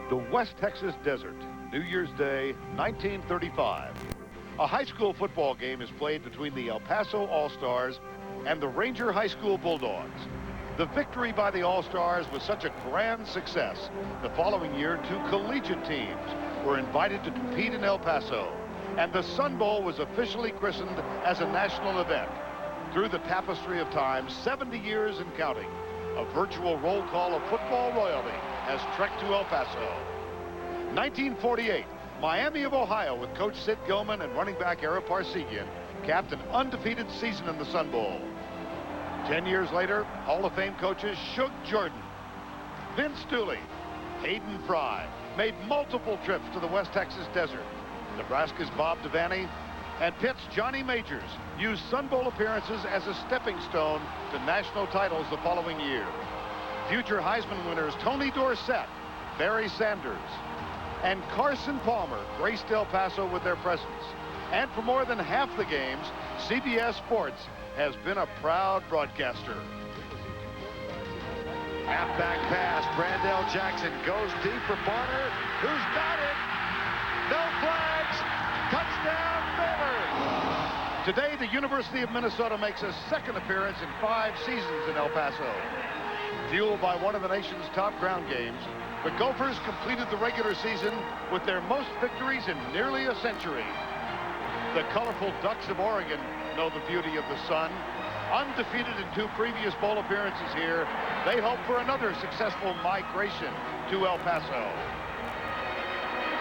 The West Texas Desert, New Year's Day, 1935. A high school football game is played between the El Paso All-Stars and the Ranger High School Bulldogs. The victory by the All-Stars was such a grand success. The following year, 2 collegiate teams were invited to compete in El Paso, and the Sun Bowl was officially christened as a national event. Through the tapestry of time, 70 years and counting, a virtual roll call of football royalty has trekked to El Paso. 1948, Miami of Ohio with Coach Sid Gilman and running back Ara Parsegian capped an undefeated season in the Sun Bowl. 10 years later, Hall of Fame coaches Shug Jordan, Vince Dooley, Hayden Fry made multiple trips to the West Texas Desert. Nebraska's Bob Devaney and Pitt's Johnny Majors used Sun Bowl appearances as a stepping stone to national titles the following year. Future Heisman winners Tony Dorsett, Barry Sanders, and Carson Palmer graced El Paso with their presence. And for more than half the games, CBS Sports has been a proud broadcaster. Halfback pass, Brandell Jackson goes deep for Barner, who's got it. No flags, touchdown Beavers. Today, the University of Minnesota makes a second appearance in 5 seasons in El Paso. Fueled by one of the nation's top ground games, the Gophers completed the regular season with their most victories in nearly a century. The colorful Ducks of Oregon know the beauty of the sun. Undefeated in 2 previous bowl appearances here, they hope for another successful migration to El Paso.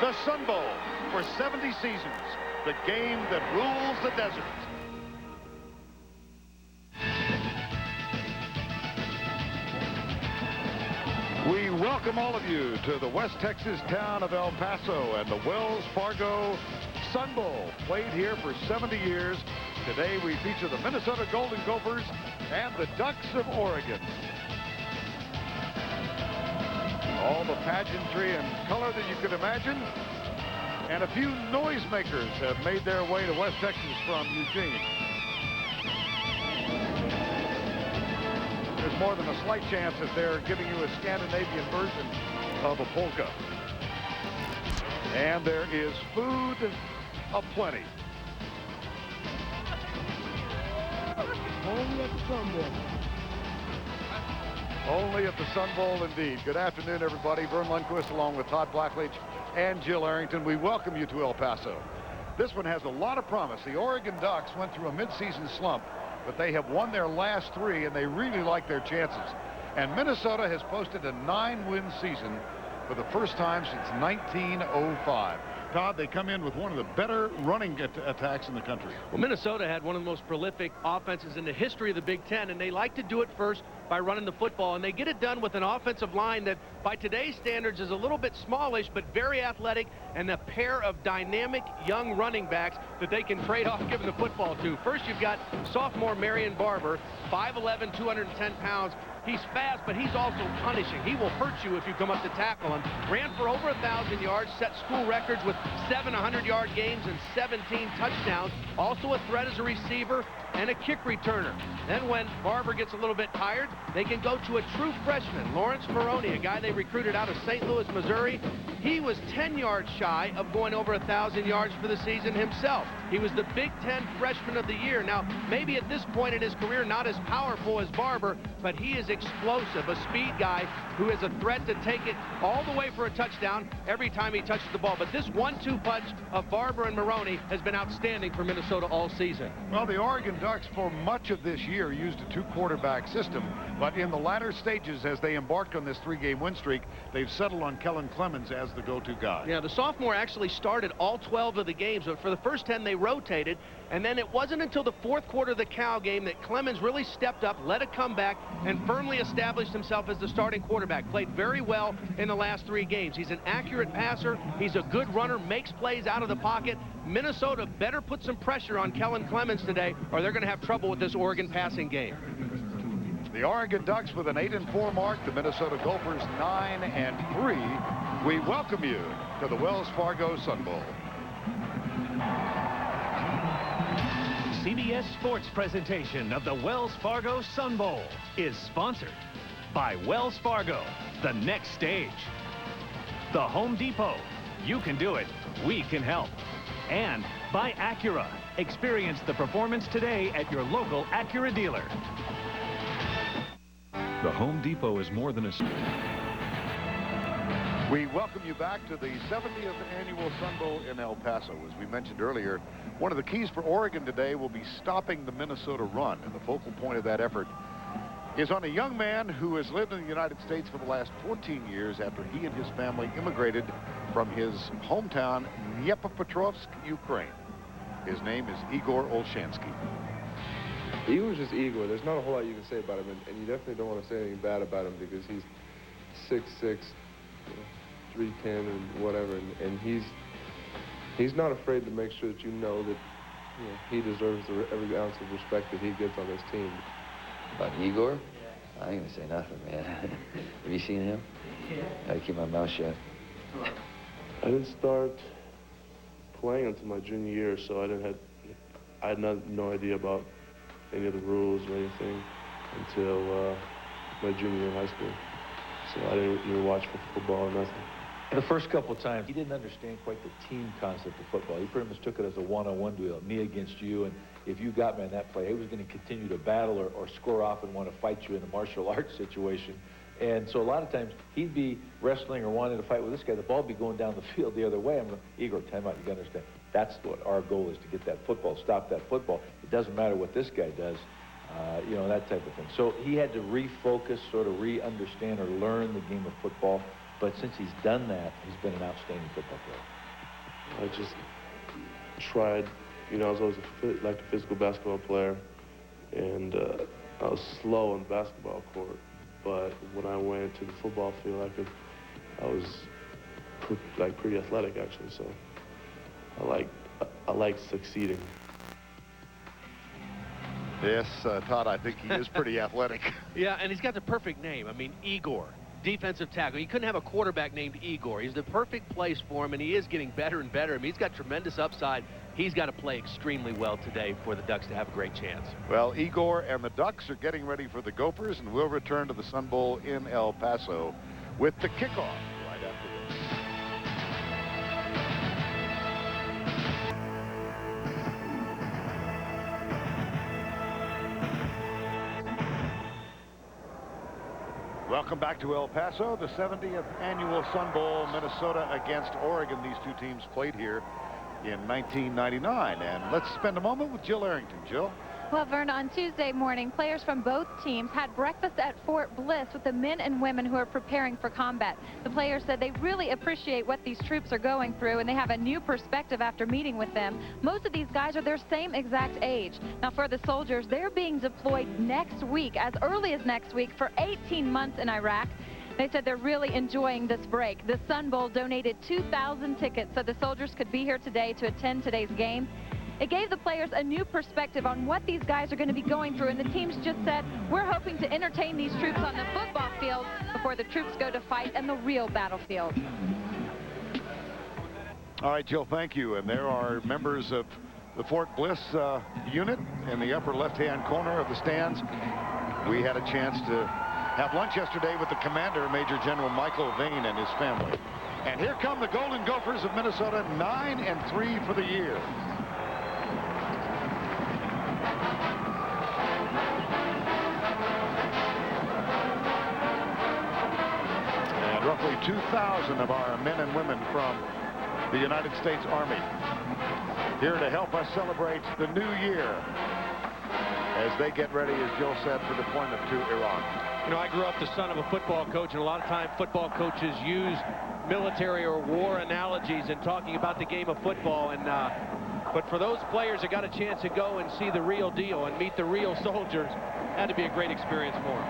The Sun Bowl for 70 seasons, the game that rules the desert. We welcome all of you to the West Texas town of El Paso and the Wells Fargo Sun Bowl, played here for 70 years. Today we feature the Minnesota Golden Gophers and the Ducks of Oregon. All the pageantry and color that you could imagine, and a few noisemakers have made their way to West Texas from Eugene. There's more than a slight chance that they're giving you a Scandinavian version of a polka. And there is food aplenty. Only at the Sun Bowl. Only at the Sun Bowl, indeed. Good afternoon, everybody. Vern Lundquist along with Todd Blackledge and Jill Arrington. We welcome you to El Paso. This one has a lot of promise. The Oregon Ducks went through a midseason slump, but they have won their last 3, and they really like their chances. And Minnesota has posted a 9-win season for the first time since 1905. Todd, they come in with one of the better running attacks in the country. Well, Minnesota had one of the most prolific offenses in the history of the Big Ten, and they like to do it first by running the football, and they get it done with an offensive line that by today's standards is a little bit smallish but very athletic, and a pair of dynamic young running backs that they can trade off giving the football to. First, you've got sophomore Marion Barber, 5'11", 210 pounds. He's fast, but he's also punishing. He will hurt you if you come up to tackle him. Ran for over 1,000 yards, set school records with 7 100-yard games and 17 touchdowns. Also a threat as a receiver and a kick returner. Then when Barber gets a little bit tired, they can go to a true freshman, Lawrence Maroney, a guy they recruited out of St. Louis, Missouri. He was 10 yards shy of going over 1,000 yards for the season himself. He was the Big Ten Freshman of the Year. Now, maybe at this point in his career, not as powerful as Barber, but he is explosive, a speed guy who is a threat to take it all the way for a touchdown every time he touches the ball. But this 1-2 punch of Barber and Maroney has been outstanding for Minnesota all season. Well, the Oregon Ducks for much of this year used a 2-quarterback system, but in the latter stages as they embarked on this 3-game win streak, they've settled on Kellen Clemens as the go-to guy. Yeah, the sophomore actually started all 12 of the games, but for the first 10 they rotated, and then it wasn't until the 4th quarter of the Cal game that Clemens really stepped up, led a comeback, and firmly established himself as the starting quarterback. Played very well in the last 3 games. He's an accurate passer, he's a good runner, makes plays out of the pocket. Minnesota better put some pressure on Kellen Clemens today, or they're going to have trouble with this Oregon passing game. The Oregon Ducks with an 8-4 mark, the Minnesota Gophers 9-3. We welcome you to the Wells Fargo Sun Bowl. CBS Sports presentation of the Wells Fargo Sun Bowl is sponsored by Wells Fargo, the next stage. The Home Depot. You can do it. We can help. And by Acura. Experience the performance today at your local Acura dealer. The Home Depot is more than a... We welcome you back to the 70th Annual Sun Bowl in El Paso. As we mentioned earlier, one of the keys for Oregon today will be stopping the Minnesota run. And the focal point of that effort is on a young man who has lived in the United States for the last 14 years after he and his family immigrated from his hometown, Dnipropetrovsk, Ukraine. His name is Igor Olshansky. Igor's just Igor. There's not a whole lot you can say about him, and you definitely don't want to say anything bad about him because he's 6'6", 310 and whatever, and he's not afraid to make sure that you know that he deserves every ounce of respect that he gets on this team. About Igor? I ain't gonna say nothing, man. Have you seen him? I gotta keep my mouth shut. I didn't start playing until my junior year, so I had no idea about any of the rules or anything until my junior year in high school. So I didn't even watch football or nothing. The first couple of times, he didn't understand quite the team concept of football. He pretty much took it as a one-on-one duel, me against you, and if you got me on that play, he was going to continue to battle or score off and want to fight you in a martial arts situation. And so a lot of times, he'd be wrestling or wanting to fight with this guy. The ball would be going down the field the other way. I'm going, Igor, time out. You got to understand. That's what our goal is, to get that football, stop that football. It doesn't matter what this guy does, that type of thing. So he had to refocus, sort of re-understand or learn the game of football. But since he's done that, he's been an outstanding football player. I just tried, I was always a physical basketball player, and I was slow on the basketball court. But when I went to the football field, I was pretty athletic actually. So I like succeeding. Yes, Todd, I think he is pretty athletic. Yeah, and he's got the perfect name. I mean, Igor, defensive tackle. You couldn't have a quarterback named Igor. He's the perfect place for him, and he is getting better and better. I mean, he's got tremendous upside. He's got to play extremely well today for the Ducks to have a great chance. Well, Igor and the Ducks are getting ready for the Gophers, and we'll return to the Sun Bowl in El Paso with the kickoff right after this. Welcome back to El Paso, the 70th Annual Sun Bowl, Minnesota against Oregon. These two teams played here in 1999. And let's spend a moment with Jill Arrington. Jill? Well, Vern, on Tuesday morning, players from both teams had breakfast at Fort Bliss with the men and women who are preparing for combat. The players said they really appreciate what these troops are going through, and they have a new perspective after meeting with them. Most of these guys are their same exact age. Now, for the soldiers, they're being deployed next week, as early as next week, for 18 months in Iraq. They said they're really enjoying this break. The Sun Bowl donated 2,000 tickets so the soldiers could be here today to attend today's game. It gave the players a new perspective on what these guys are going to be going through, and the teams just said, we're hoping to entertain these troops on the football field before the troops go to fight in the real battlefield. All right, Jill, thank you. And there are members of the Fort Bliss unit in the upper left-hand corner of the stands. We had a chance to have lunch yesterday with the commander, Major General Michael Vane, and his family. And here come the Golden Gophers of Minnesota, 9-3 for the year. And roughly 2,000 of our men and women from the United States Army here to help us celebrate the new year as they get ready, as Jill said, for deployment to Iraq. I grew up the son of a football coach, and a lot of times football coaches use military or war analogies in talking about the game of football. And but for those players that got a chance to go and see the real deal and meet the real soldiers, had to be a great experience for them.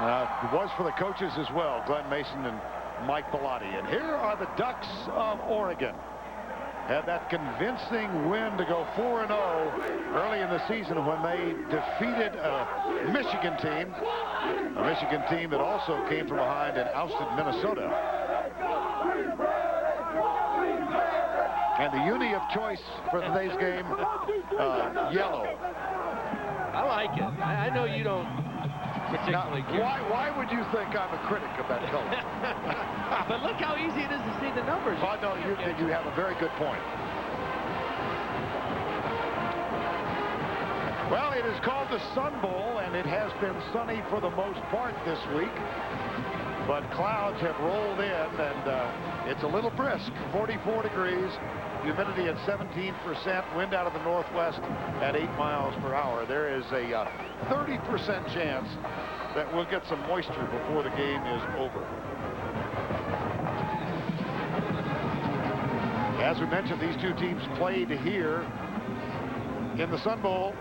It was for the coaches as well, Glen Mason and Mike Bellotti. And here are the Ducks of Oregon. Had that convincing win to go 4-0 early in the season when they defeated a Michigan team that also came from behind and ousted Minnesota. And the uni of choice for today's game, yellow. I like it. I know you don't particularly care. Why would you think I'm a critic of that color? Oh, no, you have a very good point. Well, it is called the Sun Bowl, and it has been sunny for the most part this week. But clouds have rolled in, and it's a little brisk, 44 degrees, humidity at 17%, wind out of the northwest at 8 miles per hour. There is a 30% chance that we'll get some moisture before the game is over. As we mentioned, these two teams played here in the Sun Bowl.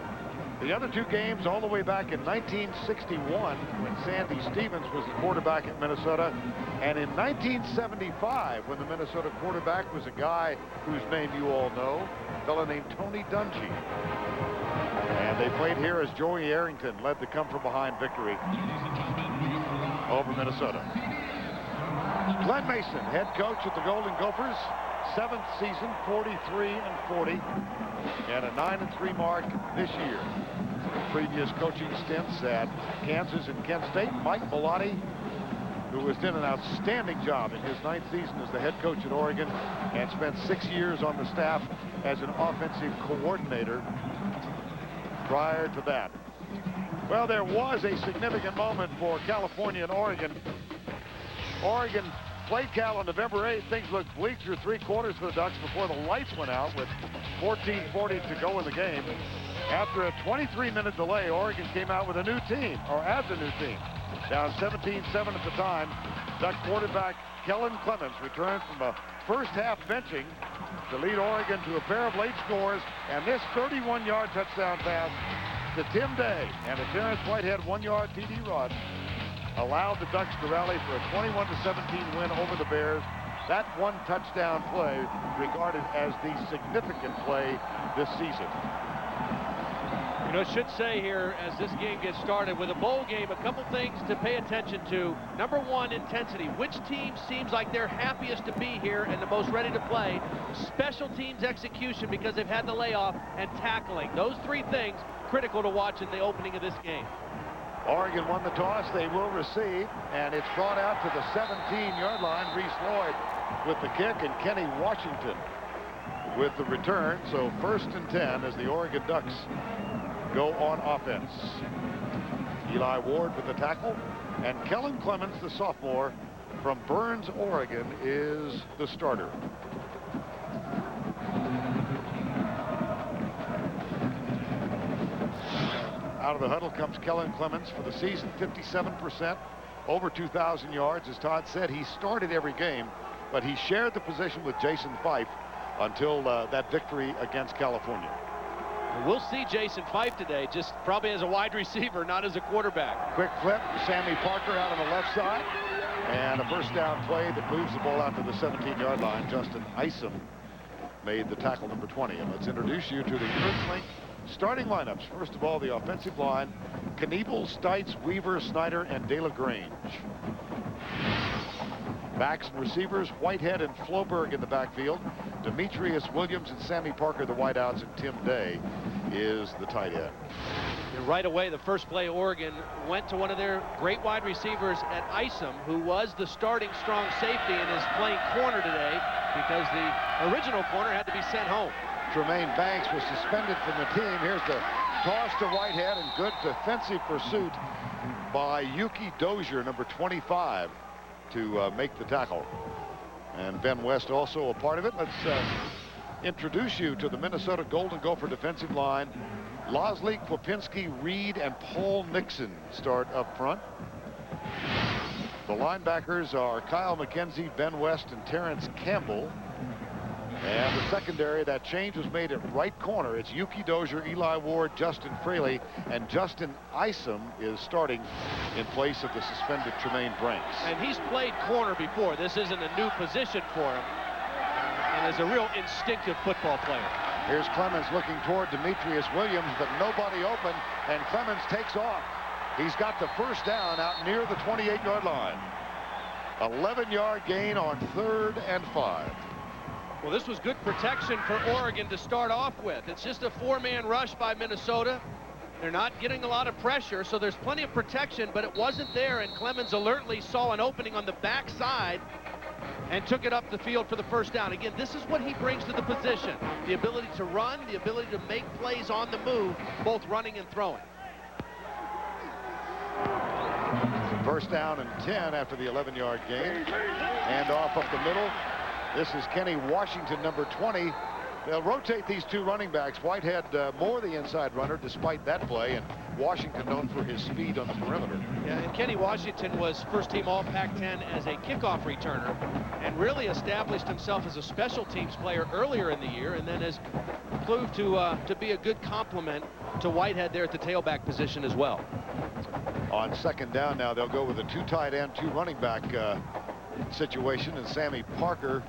The other two games all the way back in 1961 when Sandy Stevens was the quarterback at Minnesota, and in 1975 when the Minnesota quarterback was a guy whose name you all know, a fellow named Tony Dungy. And they played here as Joey Arrington led the come-from-behind victory over Minnesota. Glen Mason, head coach at the Golden Gophers, 7th season, 43-40, and a 9-3 mark this year. Previous coaching stints at Kansas and Kent State. Mike Bellotti, who has done an outstanding job in his 9th season as the head coach at Oregon and spent 6 years on the staff as an offensive coordinator prior to that. Well, there was a significant moment for California and Oregon. Oregon played Cal on November 8th. Things looked bleak through 3 quarters for the Ducks before the lights went out with 14:40 to go in the game. After a 23-minute delay, Oregon came out with a new team, or as a new team. Down 17-7 at the time, Duck quarterback Kellen Clemens returned from a first-half benching to lead Oregon to a pair of late scores, and this 31-yard touchdown pass to Tim Day and a Terrence Whitehead 1-yard TD run allowed the Ducks to rally for a 21-17 win over the Bears. That one touchdown play regarded as the significant play this season. You know, I should say here as this game gets started with a bowl game, a couple things to pay attention to. Number one, intensity. Which team seems like they're happiest to be here and the most ready to play? Special teams execution because they've had the layoff, and tackling. Those 3 things critical to watch in the opening of this game. Oregon won the toss. They will receive, and it's brought out to the 17-yard line. Reese Lloyd with the kick, and Kenny Washington with the return. So 1st and 10 as the Oregon Ducks go on offense. Eli Ward with the tackle, and Kellen Clemens, the sophomore from Burns, Oregon, is the starter. Out of the huddle comes Kellen Clemens for the season, 57%, over 2,000 yards. As Todd said, he started every game, but he shared the position with Jason Fife until that victory against California. We'll see Jason Fife today, just probably as a wide receiver, not as a quarterback. Quick flip, Sammy Parker out on the left side, and a first down play that moves the ball out to the 17-yard line. Justin Isom made the tackle, number 20. And let's introduce you to the Earthlink starting lineups. First of all, the offensive line: Knievel, Stites, Weaver, Snyder, and De La Grange. Backs and receivers: Whitehead and Floberg in the backfield. Demetrius Williams and Sammy Parker, the wideouts, and Tim Day is the tight end. And right away, the first play, Oregon went to one of their great wide receivers at Isom, who was the starting strong safety and is playing corner today because the original corner had to be sent home. Tremaine Banks was suspended from the team. Here's the toss to Whitehead, and good defensive pursuit by Yuki Dozier, number 25, to make the tackle. And Ben West also a part of it. Let's introduce you to the Minnesota Golden Gopher defensive line. Loslik, Popinski, Reed, and Paul Nixon start up front. The linebackers are Kyle McKenzie, Ben West, and Terrence Campbell. And the secondary, that change was made at right corner. It's Yuki Dozier, Eli Ward, Justin Fraley, and Justin Isom is starting in place of the suspended Tremaine Banks. And he's played corner before. This isn't a new position for him. And is a real instinctive football player. Here's Clemens looking toward Demetrius Williams, but nobody open, and Clemens takes off. He's got the first down out near the 28-yard line. 11-yard gain on 3rd and 5. Well, this was good protection for Oregon to start off with. It's just a 4-man rush by Minnesota. They're not getting a lot of pressure, so there's plenty of protection, but it wasn't there, and Clemens alertly saw an opening on the backside and took it up the field for the first down. Again, this is what he brings to the position. The ability to run, the ability to make plays on the move, both running and throwing. First down and 10 after the 11-yard gain. Hand off up the middle. This is Kenny Washington, number 20. They'll rotate these two running backs. Whitehead more the inside runner despite that play, and Washington known for his speed on the perimeter. Yeah, and Kenny Washington was first-team All-Pac-10 as a kickoff returner and really established himself as a special teams player earlier in the year, and then has proved to be a good complement to Whitehead there at the tailback position as well. On second down now, they'll go with a 2 tight end, 2 running back situation, and Sammy Parker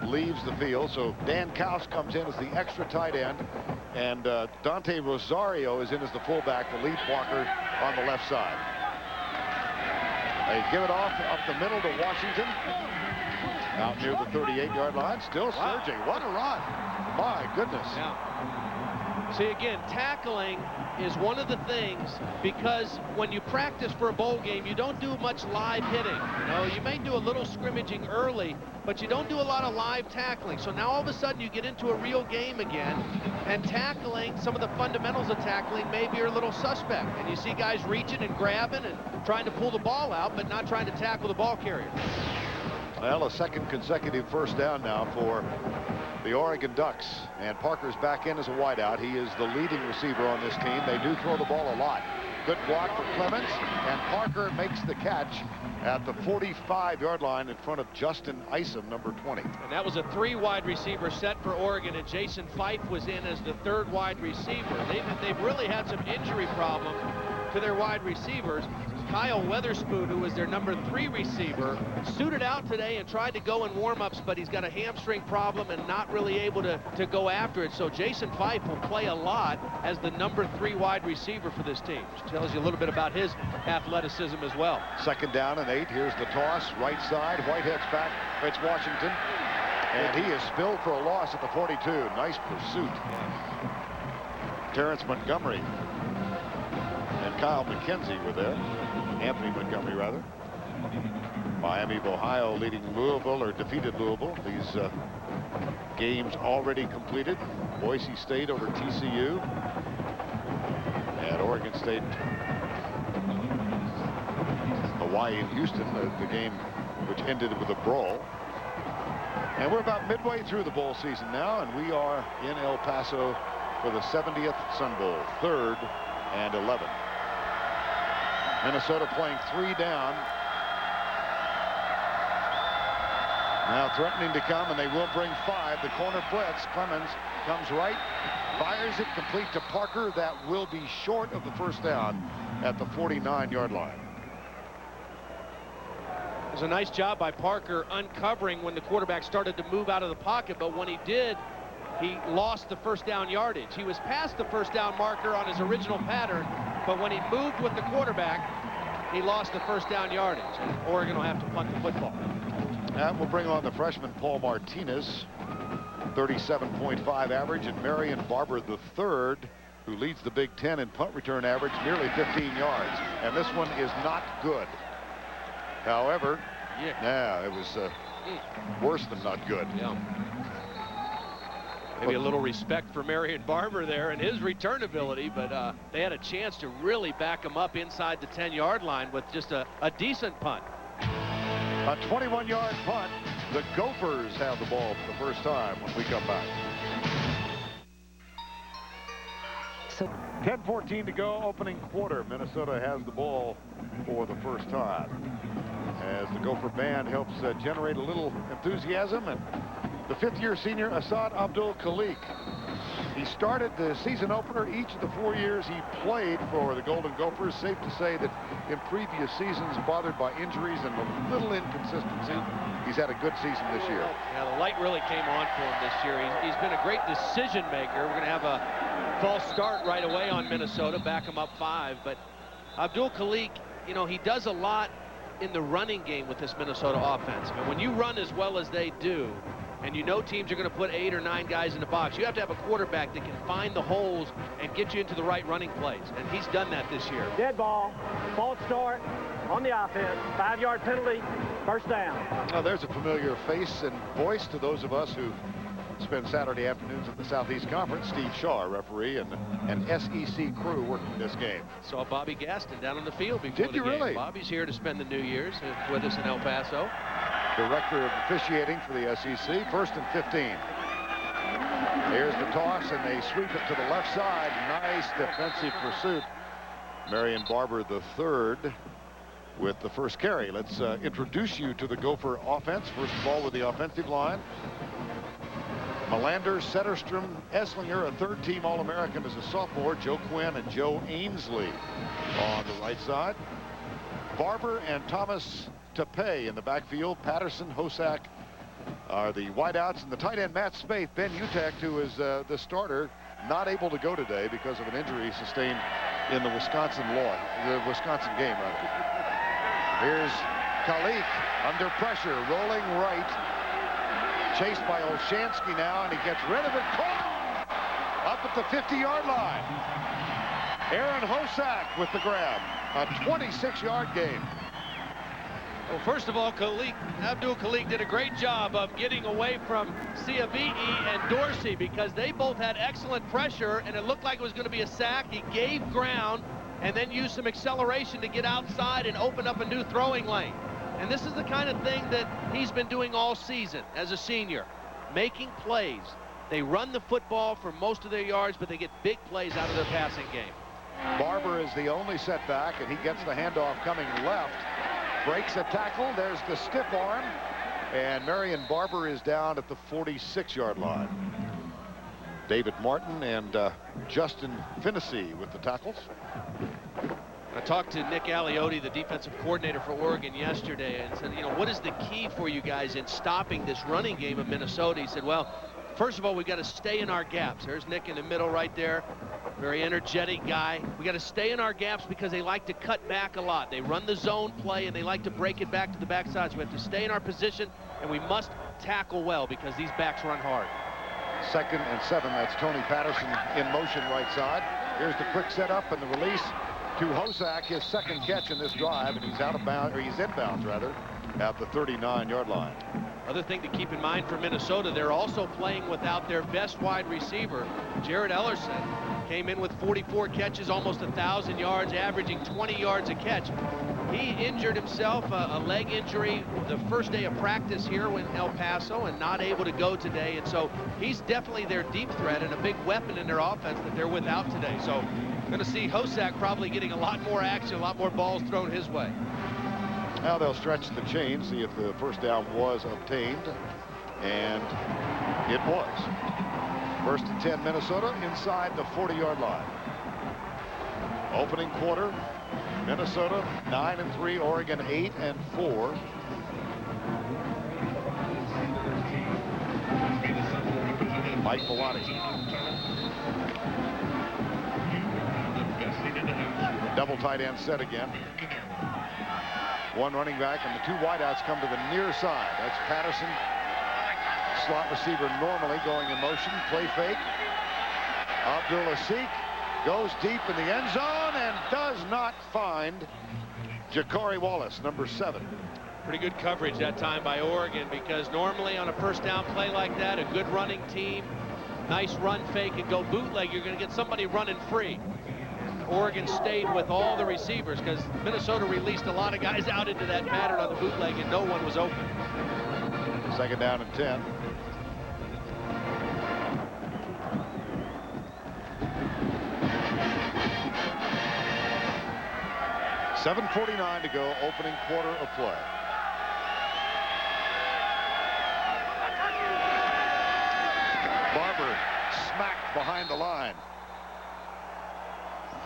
leaves the field. So Dan Kaus comes in as the extra tight end, and Dante Rosario is in as the fullback to lead Parker on the left side. They give it off up the middle to Washington. Out near the 38-yard line, still surging. What a run. My goodness. Yeah. See, again, tackling is one of the things, because when you practice for a bowl game, you don't do much live hitting. You know, you may do a little scrimmaging early, but you don't do a lot of live tackling. So now all of a sudden you get into a real game again, and tackling, some of the fundamentals of tackling maybe are a little suspect. And you see guys reaching and grabbing and trying to pull the ball out, but not trying to tackle the ball carrier. Well, a second consecutive first down now for the Oregon Ducks, and Parker's back in as a wideout. He is the leading receiver on this team. They do throw the ball a lot. Good block for Clemens, and Parker makes the catch at the 45-yard line in front of Justin Isom, number 20. And that was a 3 wide receiver set for Oregon, and Jason Fife was in as the 3rd wide receiver. They've really had some injury problems to their wide receivers. Kyle Weatherspoon, who was their number 3 receiver, suited out today and tried to go in warm-ups, but he's got a hamstring problem and not really able to go after it. So Jason Fife will play a lot as the number 3 wide receiver for this team, which tells you a little bit about his athleticism as well. Second down and 8. Here's the toss, right side. Whitehead's back. It's Washington, and he is spilled for a loss at the 42. Nice pursuit. Terrence Montgomery and Kyle McKenzie were there. Anthony Montgomery, rather. Miami of Ohio leading Louisville, or defeated Louisville. These games already completed. Boise State over TCU. And Oregon State, Hawaii and Houston, the game which ended with a brawl. And we're about midway through the bowl season now, and we are in El Paso for the 70th Sun Bowl, 3rd and 11. Minnesota playing 3 down. Now threatening to come, and they will bring 5. The corner blitz. Clemens comes right, fires it complete to Parker. That will be short of the first down at the 49-yard line. It was a nice job by Parker uncovering when the quarterback started to move out of the pocket, but when he did, he lost the first down yardage. He was past the first down marker on his original pattern, but when he moved with the quarterback, he lost the first down yardage. And Oregon will have to punt the football. And we'll bring on the freshman Paul Martinez, 37.5 average, and Marion Barber III, who leads the Big Ten in punt return average, nearly 15 yards. And this one is not good. However, yeah, it was worse than not good. Yeah. Maybe a little respect for Marion Barber there and his return ability, but they had a chance to really back him up inside the 10-yard line with just a decent punt. A 21-yard punt. The Gophers have the ball for the first time when we come back. 10:14 to go, opening quarter. Minnesota has the ball for the first time, as the Gopher band helps generate a little enthusiasm. And the 5th-year senior Assad Abdul Khalik, he started the season opener each of the 4 years he played for the Golden Gophers. Safe to say that in previous seasons, bothered by injuries and a little inconsistency, he's had a good season this year. Yeah, the light really came on for him this year. He's been a great decision maker. We're going to have a false start right away on Minnesota, back him up 5. But Abdul Khalik, you know, he does a lot in the running game with this Minnesota offense. And when you run as well as they do, and you know teams are going to put 8 or 9 guys in the box, you have to have a quarterback that can find the holes and get you into the right running plays. And he's done that this year. Dead ball, false start, on the offense. 5-yard penalty, first down. Well, there's a familiar face and voice to those of us who spend Saturday afternoons at the Southeast Conference. Steve Shaw, referee, and an SEC crew working this game. Saw Bobby Gaston down on the field before Did you the game. really? Bobby's here to spend the New Year's with us in El Paso. Director of officiating for the SEC. 1st and 15. Here's the toss, and they sweep it to the left side. Nice defensive pursuit. Marion Barber III with the first carry. Let's introduce you to the Gopher offense. First of all, with the offensive line. Melander, Setterstrom, Esslinger, a third-team All-American as a sophomore. Joe Quinn and Joe Ainsley on the right side. Barber and Thomas Tepe in the backfield. Patterson, Hosack are the wideouts, and the tight end Matt Spaeth. Ben Utecht, who is the starter, not able to go today because of an injury sustained in the Wisconsin game, rather. Here's Kalik under pressure, rolling right. Chased by Olshansky now, and he gets rid of it. Caught up at the 50-yard line. Aaron Hosack with the grab. A 26-yard gain. Well, first of all, Abdul Kalik did a great job of getting away from Ciavi'i and Dorsey because they both had excellent pressure, and it looked like it was going to be a sack. He gave ground and then used some acceleration to get outside and open up a new throwing lane. And this is the kind of thing that he's been doing all season as a senior, making plays. They run the football for most of their yards, but they get big plays out of their passing game. Barber is the only setback, and he gets the handoff coming left. Breaks a tackle. There's the stiff arm, and Marion Barber is down at the 46-yard line. David Martin and Justin Finnessy with the tackles. I talked to Nick Aliotti, the defensive coordinator for Oregon, yesterday, and said, you know, what is the key for you guys in stopping this running game of Minnesota? He said, well, first of all, we've got to stay in our gaps. There's Nick in the middle right there. Very energetic guy. We got to stay in our gaps because they like to cut back a lot. They run the zone play, and they like to break it back to the backside. So we have to stay in our position, and we must tackle well because these backs run hard. 2nd and 7. That's Tony Patterson in motion right side. Here's the quick setup and the release to Hosack, his second catch in this drive, and he's out of bounds, or he's inbounds rather, at the 39-yard line. Other thing to keep in mind for Minnesota, they're also playing without their best wide receiver. Jared Ellerson came in with 44 catches, almost 1,000 yards, averaging 20 yards a catch. He injured himself, a leg injury, the first day of practice here in El Paso, and not able to go today. And so he's definitely their deep threat and a big weapon in their offense that they're without today. So going to see Hosack probably getting a lot more action, a lot more balls thrown his way. Now they'll stretch the chain, see if the first down was obtained, and it was. 1st and 10 Minnesota inside the 40-yard line. Opening quarter, Minnesota 9-3, Oregon 8-4. Mike Bellotti. Double tight end set again. One running back, and the 2 wideouts come to the near side. That's Patterson, slot receiver normally going in motion. Play fake. Abdul Asik goes deep in the end zone and does not find Ja'Cory Wallace, number 7. Pretty good coverage that time by Oregon, because normally on a first down play like that, a good running team, nice run fake and go bootleg, you're going to get somebody running free. Oregon stayed with all the receivers because Minnesota released a lot of guys out into that pattern on the bootleg, and no one was open. 2nd down and 10. $7:49 to go, opening quarter of play. Barber smacked behind the line.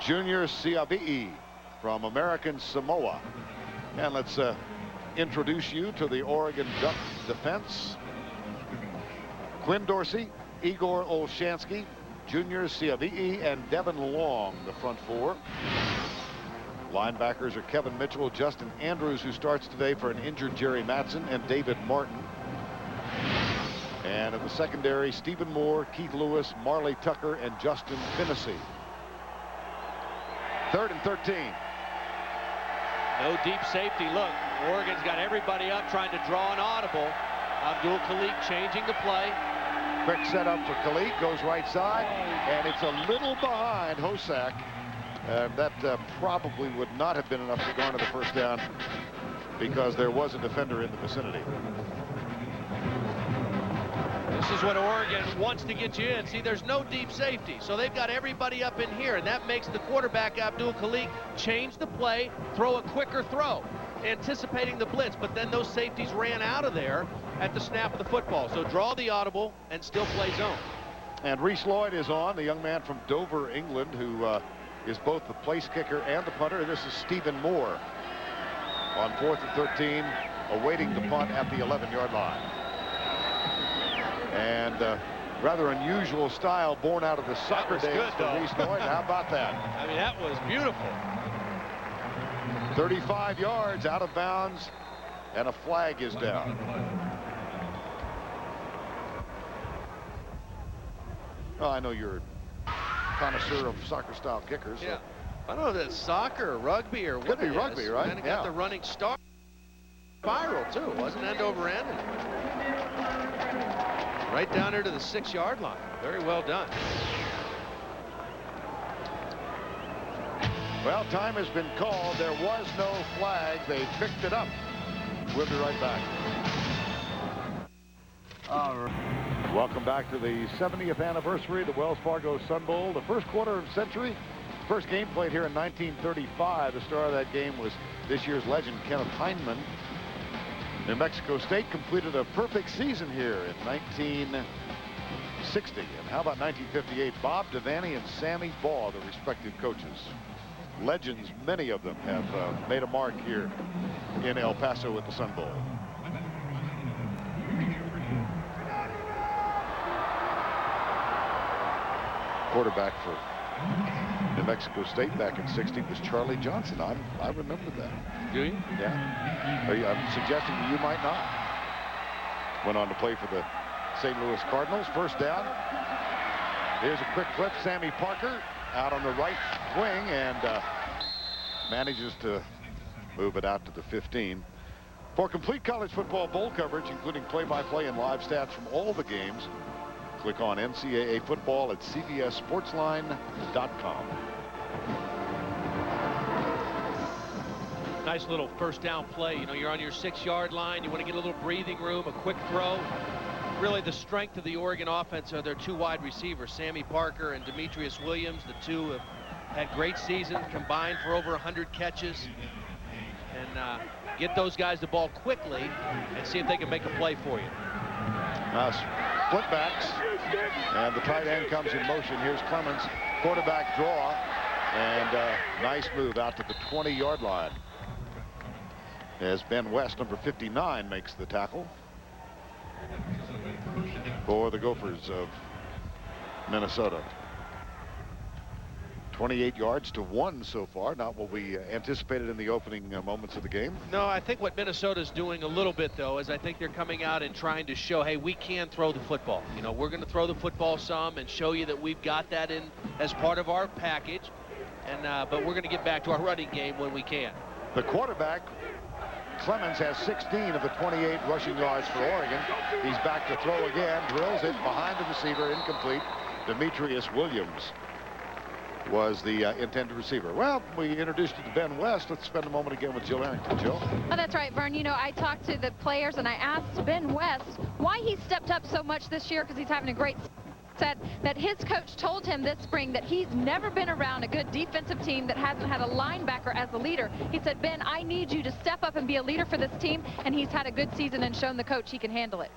Junior Ciavi'i from American Samoa. And let's introduce you to the Oregon Duck defense. Quinn Dorsey, Igor Olshansky, Junior Ciavi'i, and Devin Long, the front 4. Linebackers are Kevin Mitchell, Justin Andrews, who starts today for an injured Jerry Mattson, and David Martin. And in the secondary, Stephen Moore, Keith Lewis, Marley Tucker, and Justin Finnessy. 3rd and 13. No deep safety. Look, Oregon's got everybody up trying to draw an audible. Abdul Khalik changing the play. Quick setup for Khalik, goes right side, and it's a little behind Hosack. That probably would not have been enough to garner the first down because there was a defender in the vicinity. This is what Oregon wants to get you in. See, there's no deep safety, so they've got everybody up in here, and that makes the quarterback, Abdul Khalik, change the play, throw a quicker throw, anticipating the blitz, but then those safeties ran out of there at the snap of the football. So draw the audible and still play zone. And Reese Lloyd is on, the young man from Dover, England, who is both the place kicker and the punter. This is Stephen Moore on 4th and 13, awaiting the punt at the 11-yard line. And rather unusual style born out of the soccer days for Reese Lloyd. How about that? I mean, that was beautiful. 35 yards out of bounds, and a flag is down. Well, I know you're a connoisseur of soccer-style kickers. Yeah. I don't know if that's soccer or rugby or what. Could be rugby, right? Kind of got the running start. Spiral, too. It wasn't end over end. Right down there to the 6-yard line. Very well done. Well, time has been called. There was no flag. They picked it up. We'll be right back. All right. Welcome back to the 70th anniversary of the Wells Fargo Sun Bowl. The first quarter of the century. First game played here in 1935. The star of that game was this year's legend, Kenneth Hindman. New Mexico State completed a perfect season here in 1960. And how about 1958? Bob Devaney and Sammy Baugh, the respective coaches. Legends, many of them have made a mark here in El Paso at the Sun Bowl. Quarterback for New Mexico State back in '60 was Charlie Johnson. I remember that. Do you? Yeah. I'm suggesting that you might not. Went on to play for the St. Louis Cardinals. First down. Here's a quick flip. Sammy Parker out on the right wing and manages to move it out to the 15. For complete college football bowl coverage, including play-by-play and live stats from all the games, click on NCAA football at CBSSportsline.com. Nice little first down play. You know, you're on your 6-yard line. You want to get a little breathing room, a quick throw. Really, the strength of the Oregon offense are their 2 wide receivers, Sammy Parker and Demetrius Williams. The 2 have had great seasons, combined for over 100 catches. And get those guys the ball quickly and see if they can make a play for you. Split backs, and the tight end comes in motion. Here's Clemens, quarterback draw, and nice move out to the 20-yard line as Ben West, number 59, makes the tackle for the Gophers of Minnesota. 28 yards to 1 so far, not what we anticipated in the opening moments of the game. No, I think what Minnesota's doing a little bit, though, is I think they're coming out and trying to show, hey, we can throw the football. You know, we're going to throw the football some and show you that we've got that in as part of our package. And but we're going to get back to our running game when we can. The quarterback, Clemens, has 16 of the 28 rushing yards for Oregon. He's back to throw again, drills it behind the receiver, incomplete. Demetrius Williams was the intended receiver. Well, we introduced you to Ben West. Let's spend a moment again with Jill Arrington. Jill? Oh, that's right, Vern. You know, I talked to the players and I asked Ben West why he stepped up so much this year, because he's having a great said that his coach told him this spring that he's never been around a good defensive team that hasn't had a linebacker as a leader. He said, Ben, I need you to step up and be a leader for this team, and he's had a good season and shown the coach he can handle it.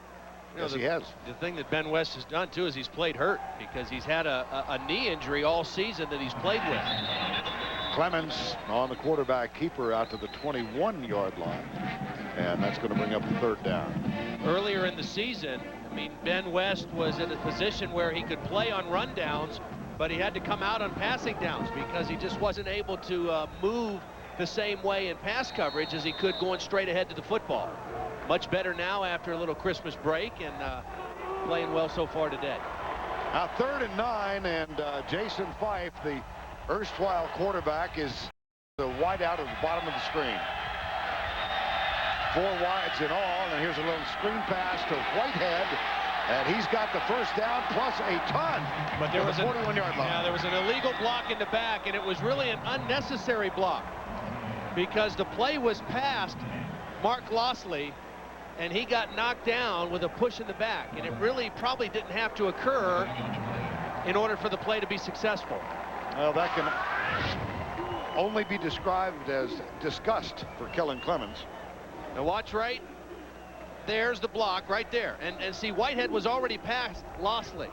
Yes, he has. The thing that Ben West has done, too, is he's played hurt because he's had a knee injury all season that he's played with. Clemens on the quarterback keeper out to the 21-yard line, and that's going to bring up the 3rd down. Earlier in the season, I mean, Ben West was in a position where he could play on rundowns, but he had to come out on passing downs because he just wasn't able to move the same way in pass coverage as he could going straight ahead to the football. Much better now after a little Christmas break, and playing well so far today. Now 3rd and 9, and Jason Fife, the erstwhile quarterback, is The wide out at the bottom of the screen. 4 wides in all, and here's a little screen pass to Whitehead, and he's got the first down plus a ton. But there was a 41-yard line. Yeah, there was an illegal block in the back, and it was really an unnecessary block because the play was past Mark Lossley, and he got knocked down with a push in the back, and it really probably didn't have to occur in order for the play to be successful. Well, that can only be described as disgust for Kellen Clemens. Now watch right. There's the block right there. And see, Whitehead was already past Lossley.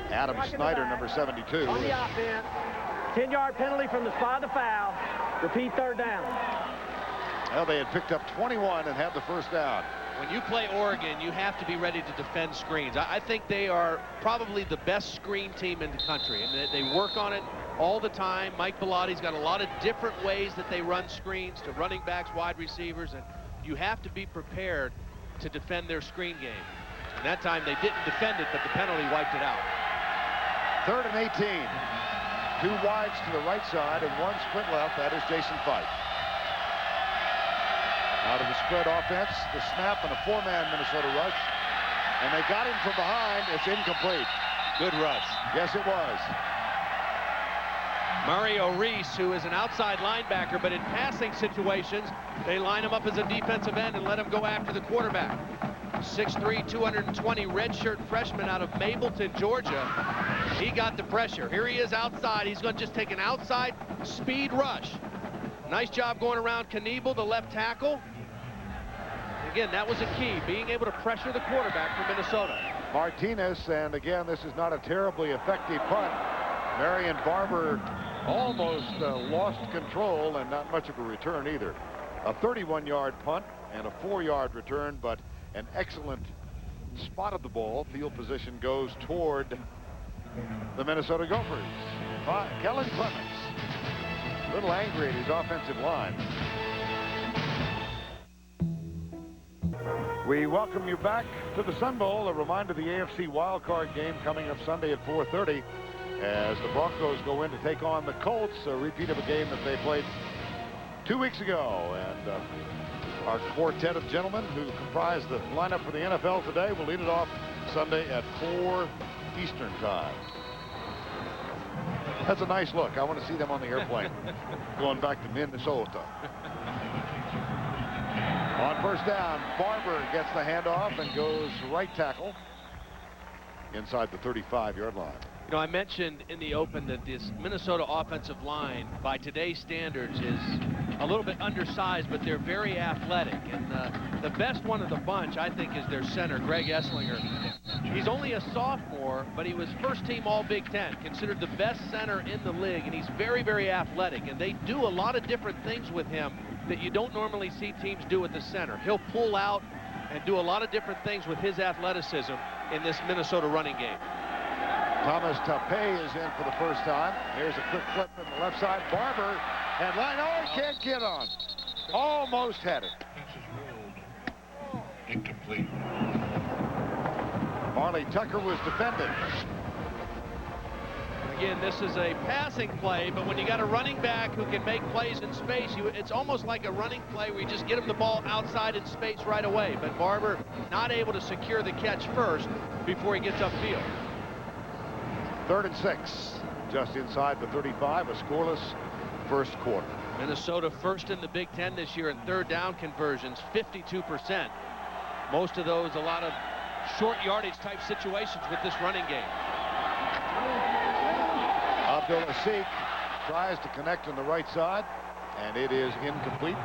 Adam Snyder, number 72. On the offense, 10-yard penalty from the spot of the foul. Repeat third down. Well, they had picked up 21 and had the first down. When you play Oregon, you have to be ready to defend screens. I think they are probably the best screen team in the country, and they work on it all the time. Mike Bellotti's got a lot of different ways that they run screens to running backs, wide receivers, and you have to be prepared to defend their screen game. And that time they didn't defend it, but the penalty wiped it out. 3rd and 18. 2 wides to the right side and 1 sprint left. That is Jason Fife. Out of the spread offense, the snap and a 4-man Minnesota rush. And they got him from behind. It's incomplete. Good rush. Yes, it was. Mario Reese, who is an outside linebacker, but in passing situations, they line him up as a defensive end and let him go after the quarterback. 6'3", 220 redshirt freshman out of Mableton, Georgia. He got the pressure. Here he is outside. He's going to just take an outside speed rush. Nice job going around Knievel, the left tackle. Again, that was a key, being able to pressure the quarterback for Minnesota. Martinez, and again, this is not a terribly effective punt. Marion Barber almost lost control, and not much of a return either. A 31-yard punt and a 4-yard return, but an excellent spot of the ball. Field position goes toward the Minnesota Gophers. Kellen Clemens, a little angry at his offensive line. We welcome you back to the Sun Bowl. A reminder, the AFC wildcard game coming up Sunday at 4:30 as the Broncos go in to take on the Colts, a repeat of a game that they played 2 weeks ago. And our quartet of gentlemen who comprise the lineup for the NFL today will lead it off Sunday at 4 Eastern time. That's a nice look. I want to see them on the airplane going back to Minnesota. On first down, Barber gets the handoff and goes right tackle inside the 35-yard line. You know, I mentioned in the open that this Minnesota offensive line, by today's standards, is a little bit undersized, but they're very athletic. And the best one of the bunch, I think, is their center, Greg Esslinger. He's only a sophomore, but he was first-team All-Big Ten, considered the best center in the league, and he's very, very athletic. And they do a lot of different things with him that you don't normally see teams do at the center. He'll pull out and do a lot of different things with his athleticism in this Minnesota running game. Thomas Tapé is in for the first time. Here's a quick flip from the left side. Barber and line. Oh, he can't get on. Almost had it. Incomplete. Marley Tucker was defending. Again, this is a passing play, but when you got a running back who can make plays in space, it's almost like a running play where you just get him the ball outside in space right away. But Barber not able to secure the catch first before he gets upfield. 3rd and 6, just inside the 35, a scoreless first quarter. Minnesota first in the Big Ten this year in third down conversions, 52%. Most of those, a lot of short yardage type situations with this running game. Abdul-Asik tries to connect on the right side, and it is incomplete.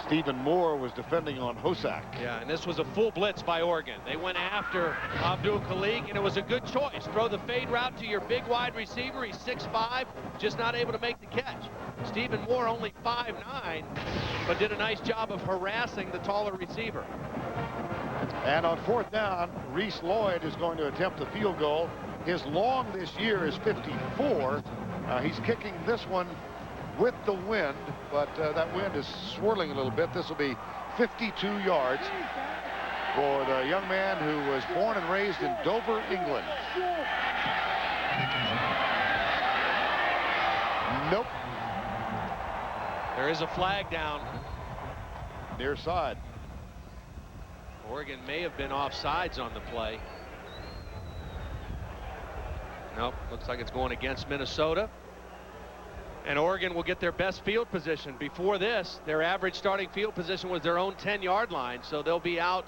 Stephen Moore was defending on Hosak. Yeah, and this was a full blitz by Oregon. They went after Abdul Khalik, and it was a good choice. Throw the fade route to your big wide receiver. He's 6'5", just not able to make the catch. Stephen Moore only 5'9", but did a nice job of harassing the taller receiver. And on 4th down, Reese Lloyd is going to attempt the field goal. His long this year is 54. He's kicking this one with the wind, but that wind is swirling a little bit. This will be 52 yards for the young man who was born and raised in Dover, England. Nope. There is a flag down. Near side. Oregon may have been offsides on the play. Nope, looks like it's going against Minnesota. And Oregon will get their best field position. Before this, their average starting field position was their own 10-yard line, so they'll be out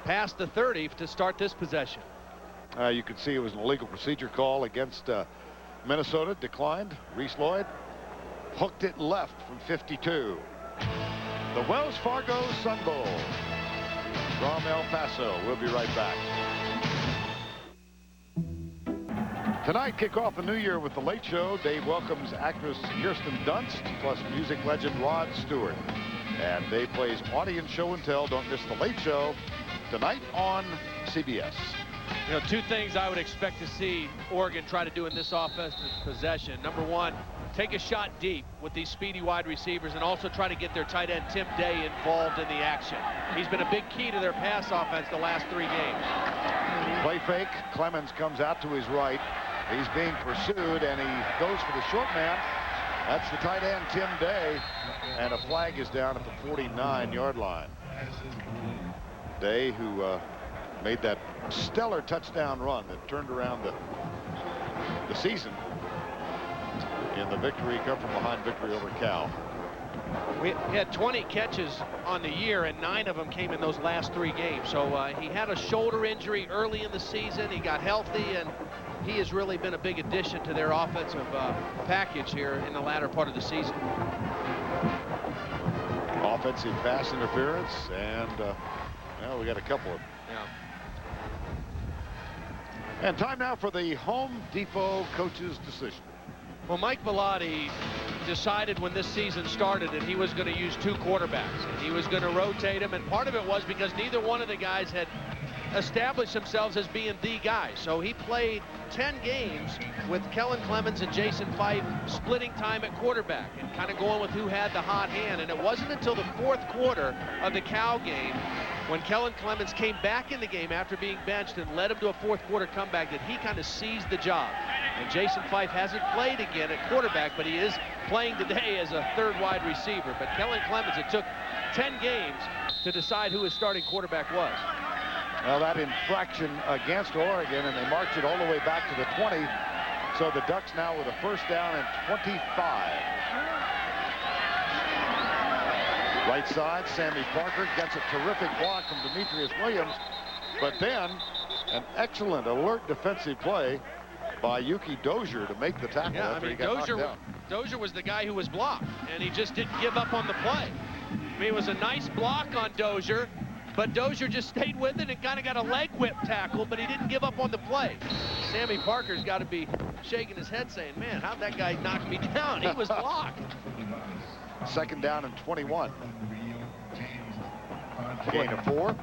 past the 30 to start this possession. You could see it was an illegal procedure call against Minnesota. Declined. Reese Lloyd hooked it left from 52. The Wells Fargo Sun Bowl from El Paso. We'll be right back. Tonight, kick off the new year with The Late Show. Dave welcomes actress Kirsten Dunst, plus music legend Rod Stewart. And Dave plays audience show and tell. Don't miss The Late Show tonight on CBS. You know, two things I would expect to see Oregon try to do in this offensive possession. Number one, take a shot deep with these speedy wide receivers and also try to get their tight end Tim Day involved in the action. He's been a big key to their pass offense the last 3 games. Play fake. Clemens comes out to his right. He's being pursued, and he goes for the short man. That's the tight end, Tim Day. And a flag is down at the 49-yard line. Day, who made that stellar touchdown run that turned around the season in the victory, come from behind victory over Cal. We had 20 catches on the year, and 9 of them came in those last 3 games. So he had a shoulder injury early in the season. He got healthy, and he has really been a big addition to their offensive package here in the latter part of the season. Offensive pass interference, and well, we got a couple of. Yeah. And time now for the Home Depot coach's decision. Well, Mike Bellotti decided when this season started that he was going to use 2 quarterbacks, and he was going to rotate them, and part of it was because neither one of the guys had established themselves as being the guy. So he played 10 games with Kellen Clemens and Jason Fife splitting time at quarterback and kind of going with who had the hot hand. And it wasn't until the 4th quarter of the Cal game, when Kellen Clemens came back in the game after being benched and led him to a 4th quarter comeback, that he kind of seized the job. And Jason Fife hasn't played again at quarterback, but he is playing today as a 3rd wide receiver. But Kellen Clemens, it took 10 games to decide who his starting quarterback was. Well, that infraction against Oregon, and they march it all the way back to the 20. So the Ducks now with a 1st down and 25. Right side, Sammy Parker gets a terrific block from Demetrius Williams, but then an excellent alert defensive play by Yuki Dozier to make the tackle after he got knocked down. Dozier was the guy who was blocked, and he just didn't give up on the play. I mean, it was a nice block on Dozier, but Dozier just stayed with it and kind of got a leg whip tackle, but he didn't give up on the play. Sammy Parker's got to be shaking his head saying, man, how'd that guy knock me down? He was blocked. 2nd down and 21. Gain of 4.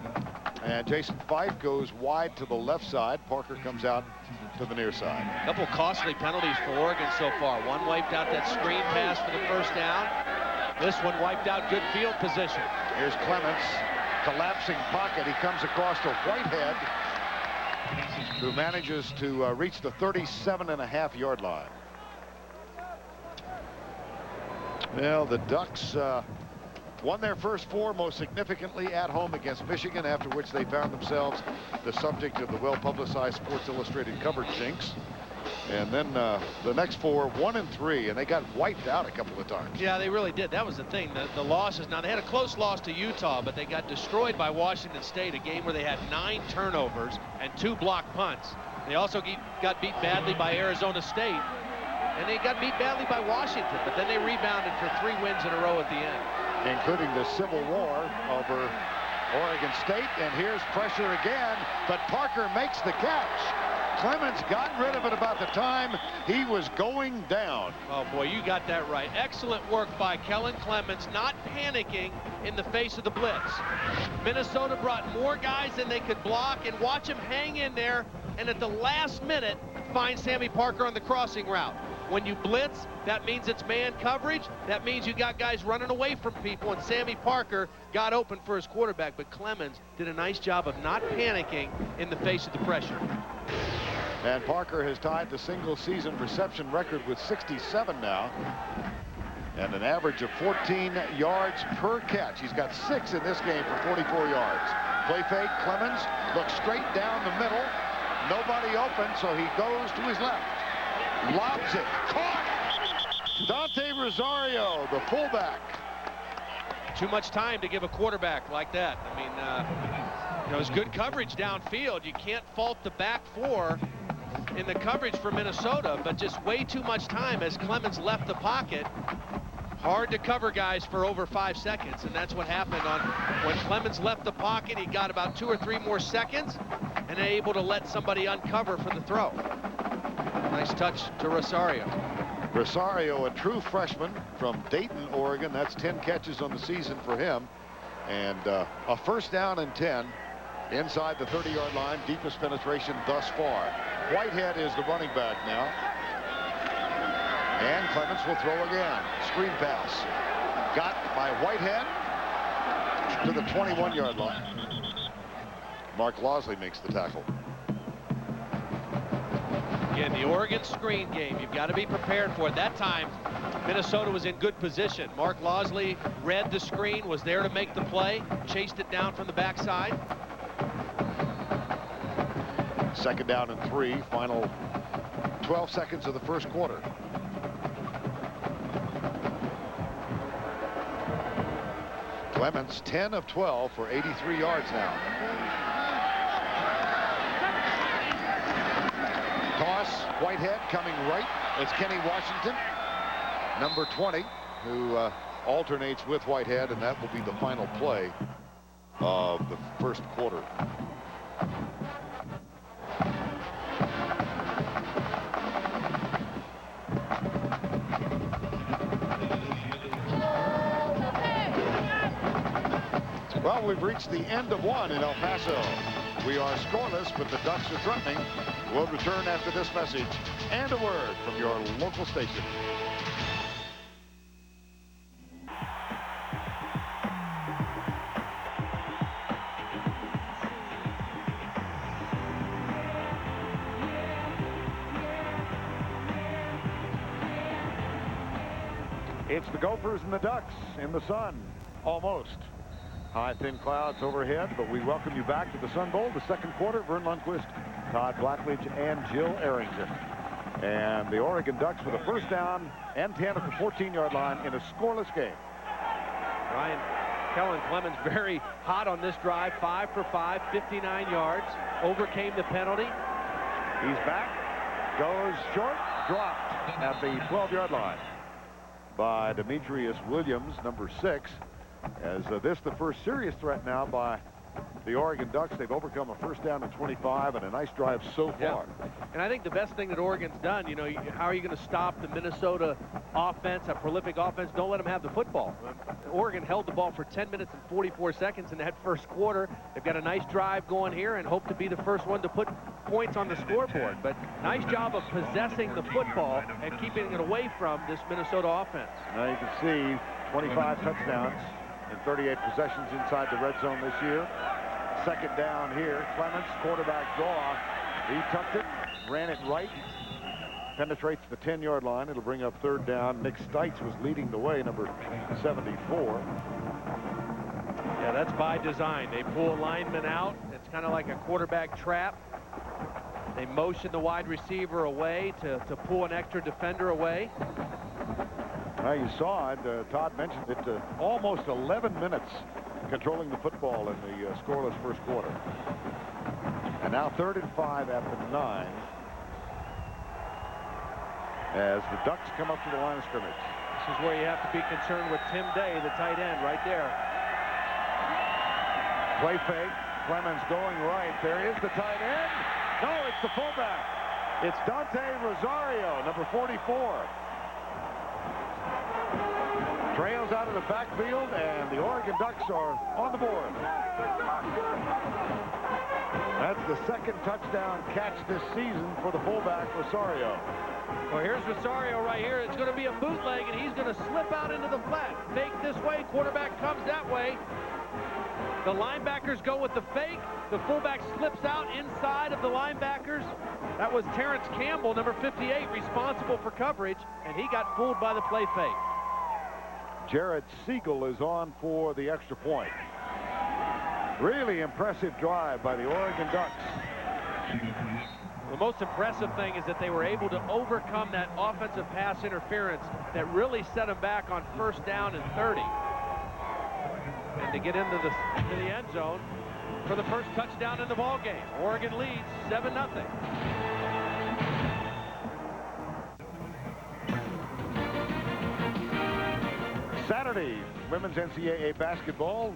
And Jason Fife goes wide to the left side. Parker comes out to the near side. A couple costly penalties for Oregon so far. One wiped out that screen pass for the 1st down. This one wiped out good field position. Here's Clements, collapsing pocket. He comes across to Whitehead, who manages to reach the 37.5-yard line. Well, the Ducks won their first 4, most significantly at home against Michigan, after which they found themselves the subject of the well-publicized Sports Illustrated coverage jinx. And then the next 4, 1 and 3, and they got wiped out a couple of times. Yeah, they really did. That was the thing. The losses. Now, they had a close loss to Utah, but they got destroyed by Washington State, a game where they had 9 turnovers and 2 blocked punts. They also got beat badly by Arizona State, and they got beat badly by Washington, but then they rebounded for 3 wins in a row at the end. Including the Civil War over Oregon State, and here's pressure again, but Parker makes the catch. Clemens got rid of it about the time he was going down. Oh boy, you got that right. Excellent work by Kellen Clemens, not panicking in the face of the blitz. Minnesota brought more guys than they could block, and watch him hang in there, and at the last minute find Sammy Parker on the crossing route. When you blitz, that means it's man coverage. That means you got guys running away from people, and Sammy Parker got open for his quarterback, but Clemens did a nice job of not panicking in the face of the pressure. And Parker has tied the single season reception record with 67 now. and an average of 14 yards per catch. He's got 6 in this game for 44 yards. Play fake. Clemens looks straight down the middle. Nobody open, so he goes to his left. Lobs it. Caught! Dante Rosario, the fullback. Too much time to give a quarterback like that. I mean, you know, it's good coverage downfield. You can't fault the back four in the coverage for Minnesota, but just way too much time as Clemens left the pocket. Hard to cover guys for over 5 seconds, and that's what happened on when Clemens left the pocket. He got about 2 or 3 more seconds and able to let somebody uncover for the throw. Nice touch to Rosario. Rosario, a true freshman from Dayton, Oregon. That's 10 catches on the season for him. And a first down and 10 inside the 30-yard line. Deepest penetration thus far. Whitehead is the running back now. And Clemens will throw again. Screen pass. Got by Whitehead to the 21-yard line. Mark Losley makes the tackle. Again, the Oregon screen game, you've got to be prepared for it. That time, Minnesota was in good position. Mark Losley read the screen, was there to make the play, chased it down from the backside. Second down and 3, final 12 seconds of the first quarter. Clemens 10 of 12 for 83 yards now. Toss, Whitehead coming right. It's Kenny Washington, number 20, who alternates with Whitehead, and that will be the final play of the first quarter. Well, we've reached the end of one in El Paso. We are scoreless, but the Ducks are threatening. We'll return after this message and a word from your local station. It's the Gophers and the Ducks in the sun, almost. High, thin clouds overhead, but we welcome you back to the Sun Bowl, the second quarter. Vern Lundquist, Todd Blackledge, and Jill Arrington. And the Oregon Ducks with a first down and 10 at the 14-yard line in a scoreless game. Ryan Kellen Clemens very hot on this drive, 5 for 5, 59 yards, overcame the penalty. He's back, goes short, dropped at the 12-yard line by Demetrius Williams, number 6. As this the first serious threat now by the Oregon Ducks. They've overcome a first down and 25 and a nice drive so far. Yeah. And I think the best thing that Oregon's done, you know, how are you going to stop the Minnesota offense, a prolific offense? Don't let them have the football. Oregon held the ball for 10 minutes and 44 seconds in that first quarter. They've got a nice drive going here and hope to be the first one to put points on the scoreboard. But nice job of possessing the football and keeping it away from this Minnesota offense. Now you can see 25 touchdowns and 38 possessions inside the red zone this year. Second down here. Clemens, quarterback draw. He tucked it, ran it right, penetrates the 10-yard line. It'll bring up third down. Nick Stites was leading the way, number 74. Yeah, that's by design. They pull linemen out. It's kind of like a quarterback trap. They motion the wide receiver away to pull an extra defender away. Now you saw it. Todd mentioned it. Almost 11 minutes controlling the football in the scoreless first quarter. And now 3rd and 5 at the 9 as the Ducks come up to the line of scrimmage. This is where you have to be concerned with Tim Day, the tight end, right there. Play fake. Clemens going right. There is the tight end. No, it's the fullback. It's Dante Rosario, number 44. Trails out of the backfield, and the Oregon Ducks are on the board. That's the second touchdown catch this season for the fullback, Rosario. Well, here's Rosario right here. It's going to be a bootleg, and he's going to slip out into the flat. Fake this way, quarterback comes that way. The linebackers go with the fake. The fullback slips out inside of the linebackers. That was Terrence Campbell, number 58, responsible for coverage, and he got fooled by the play fake. Jared Siegel is on for the extra point. Really impressive drive by the Oregon Ducks. The most impressive thing is that they were able to overcome that offensive pass interference that really set them back on 1st down and 30. And to get into the end zone for the first touchdown in the ball game. Oregon leads 7-0. Saturday, women's NCAA basketball.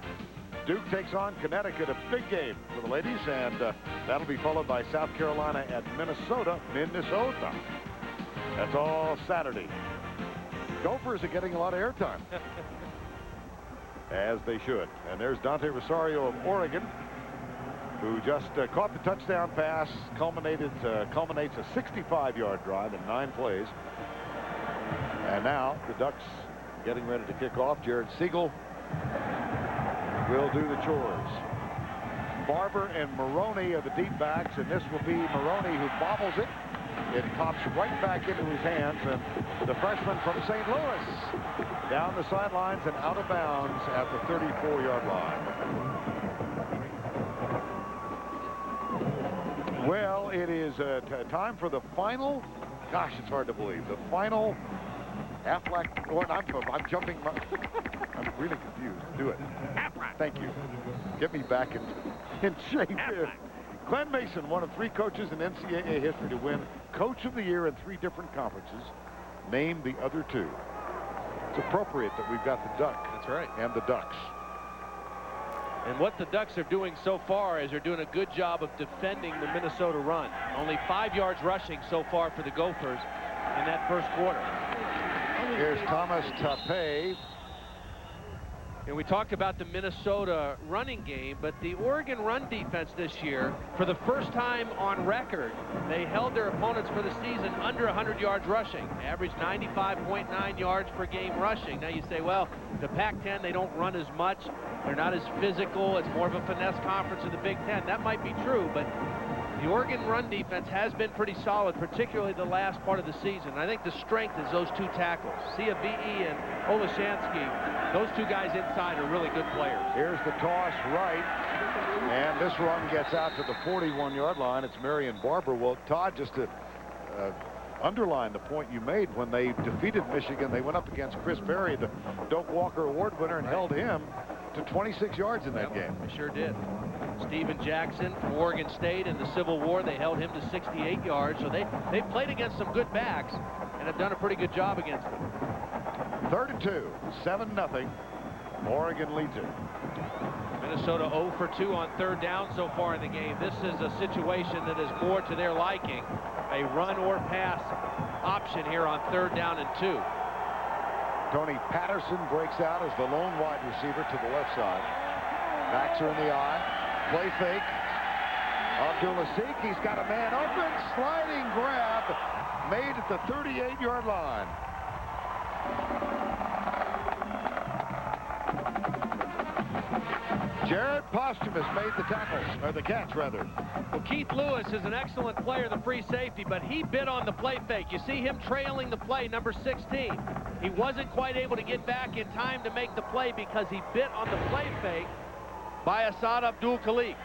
Duke takes on Connecticut, a big game for the ladies, and that'll be followed by South Carolina at Minnesota. That's all Saturday. Gophers are getting a lot of airtime, as they should. And there's Dante Rosario of Oregon, who just caught the touchdown pass, culminates a 65-yard drive in 9 plays. And now the Ducks getting ready to kick off. Jared Siegel will do the chores. Barber and Maroney are the deep backs, and this will be Maroney who bobbles it. It pops right back into his hands, and the freshman from St. Louis down the sidelines and out of bounds at the 34-yard line. Well, it is time for the final. Gosh, it's hard to believe. The final Aflac, or I'm jumping. I'm really confused. Do it. Thank you. Get me back in shape here. Glen Mason, one of 3 coaches in NCAA history to win Coach of the Year in 3 different conferences. Name the other 2. It's appropriate that we've got the Duck. That's right. And the Ducks. And what the Ducks are doing so far is they're doing a good job of defending the Minnesota run. Only 5 yards rushing so far for the Gophers in that first quarter. Here's Thomas Tape. And we talked about the Minnesota running game, but the Oregon run defense this year, for the first time on record, they held their opponents for the season under 100 yards rushing. Averaged 95.9 yards per game rushing. Now you say, well, the Pac-10, they don't run as much. They're not as physical. It's more of a finesse conference of the Big Ten. That might be true, but the Oregon run defense has been pretty solid, particularly the last part of the season. I think the strength is those 2 tackles. Siavi'i and Olashansky, those 2 guys inside are really good players. Here's the toss right, and this run gets out to the 41-yard line. It's Marion Barber. Well, Todd, just to underline the point you made, when they defeated Michigan, they went up against Chris Berry, the Doak Walker Award winner, and held him to 26 yards in that game. They sure did. Stephen Jackson from Oregon State in the Civil War, they held him to 68 yards. So they played against some good backs and have done a pretty good job against them. 3rd and 2, 7-0. Oregon leads it. Minnesota 0 for 2 on 3rd down so far in the game. This is a situation that is more to their liking. A run or pass option here on 3rd down and 2. Tony Patterson breaks out as the lone wide receiver to the left side. Backs are in the eye. Play fake. Abdul-Asik, he's got a man open. Sliding grab made at the 38-yard line. Jared Posthumus made the tackle, or the catch rather. Well, Keith Lewis is an excellent player, the free safety, but he bit on the play fake. You see him trailing the play, number 16. He wasn't quite able to get back in time to make the play because he bit on the play fake by Assad Abdul-Khalik.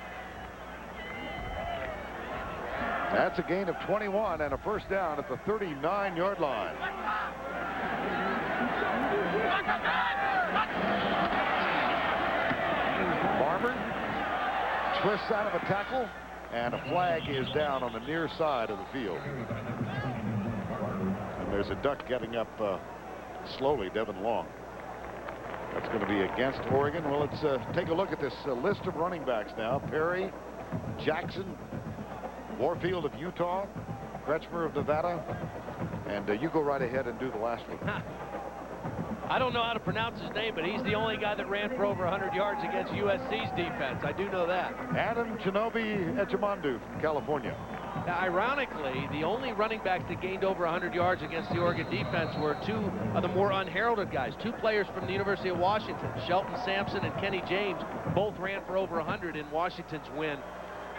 That's a gain of 21 and a first down at the 39-yard line. Barber twists out of a tackle, and a flag is down on the near side of the field. And there's a Duck getting up slowly, Devin Long. That's going to be against Oregon. Well, let's take a look at this list of running backs now. Perry, Jackson, Warfield of Utah, Kretschmer of Nevada, and you go right ahead and do the last one. I don't know how to pronounce his name, but he's the only guy that ran for over 100 yards against USC's defense. I do know that. Adam Chinobi Echemandu from California. Now, ironically, the only running backs that gained over 100 yards against the Oregon defense were 2 of the more unheralded guys. 2 players from the University of Washington, Shelton Sampson and Kenny James, both ran for over 100 in Washington's win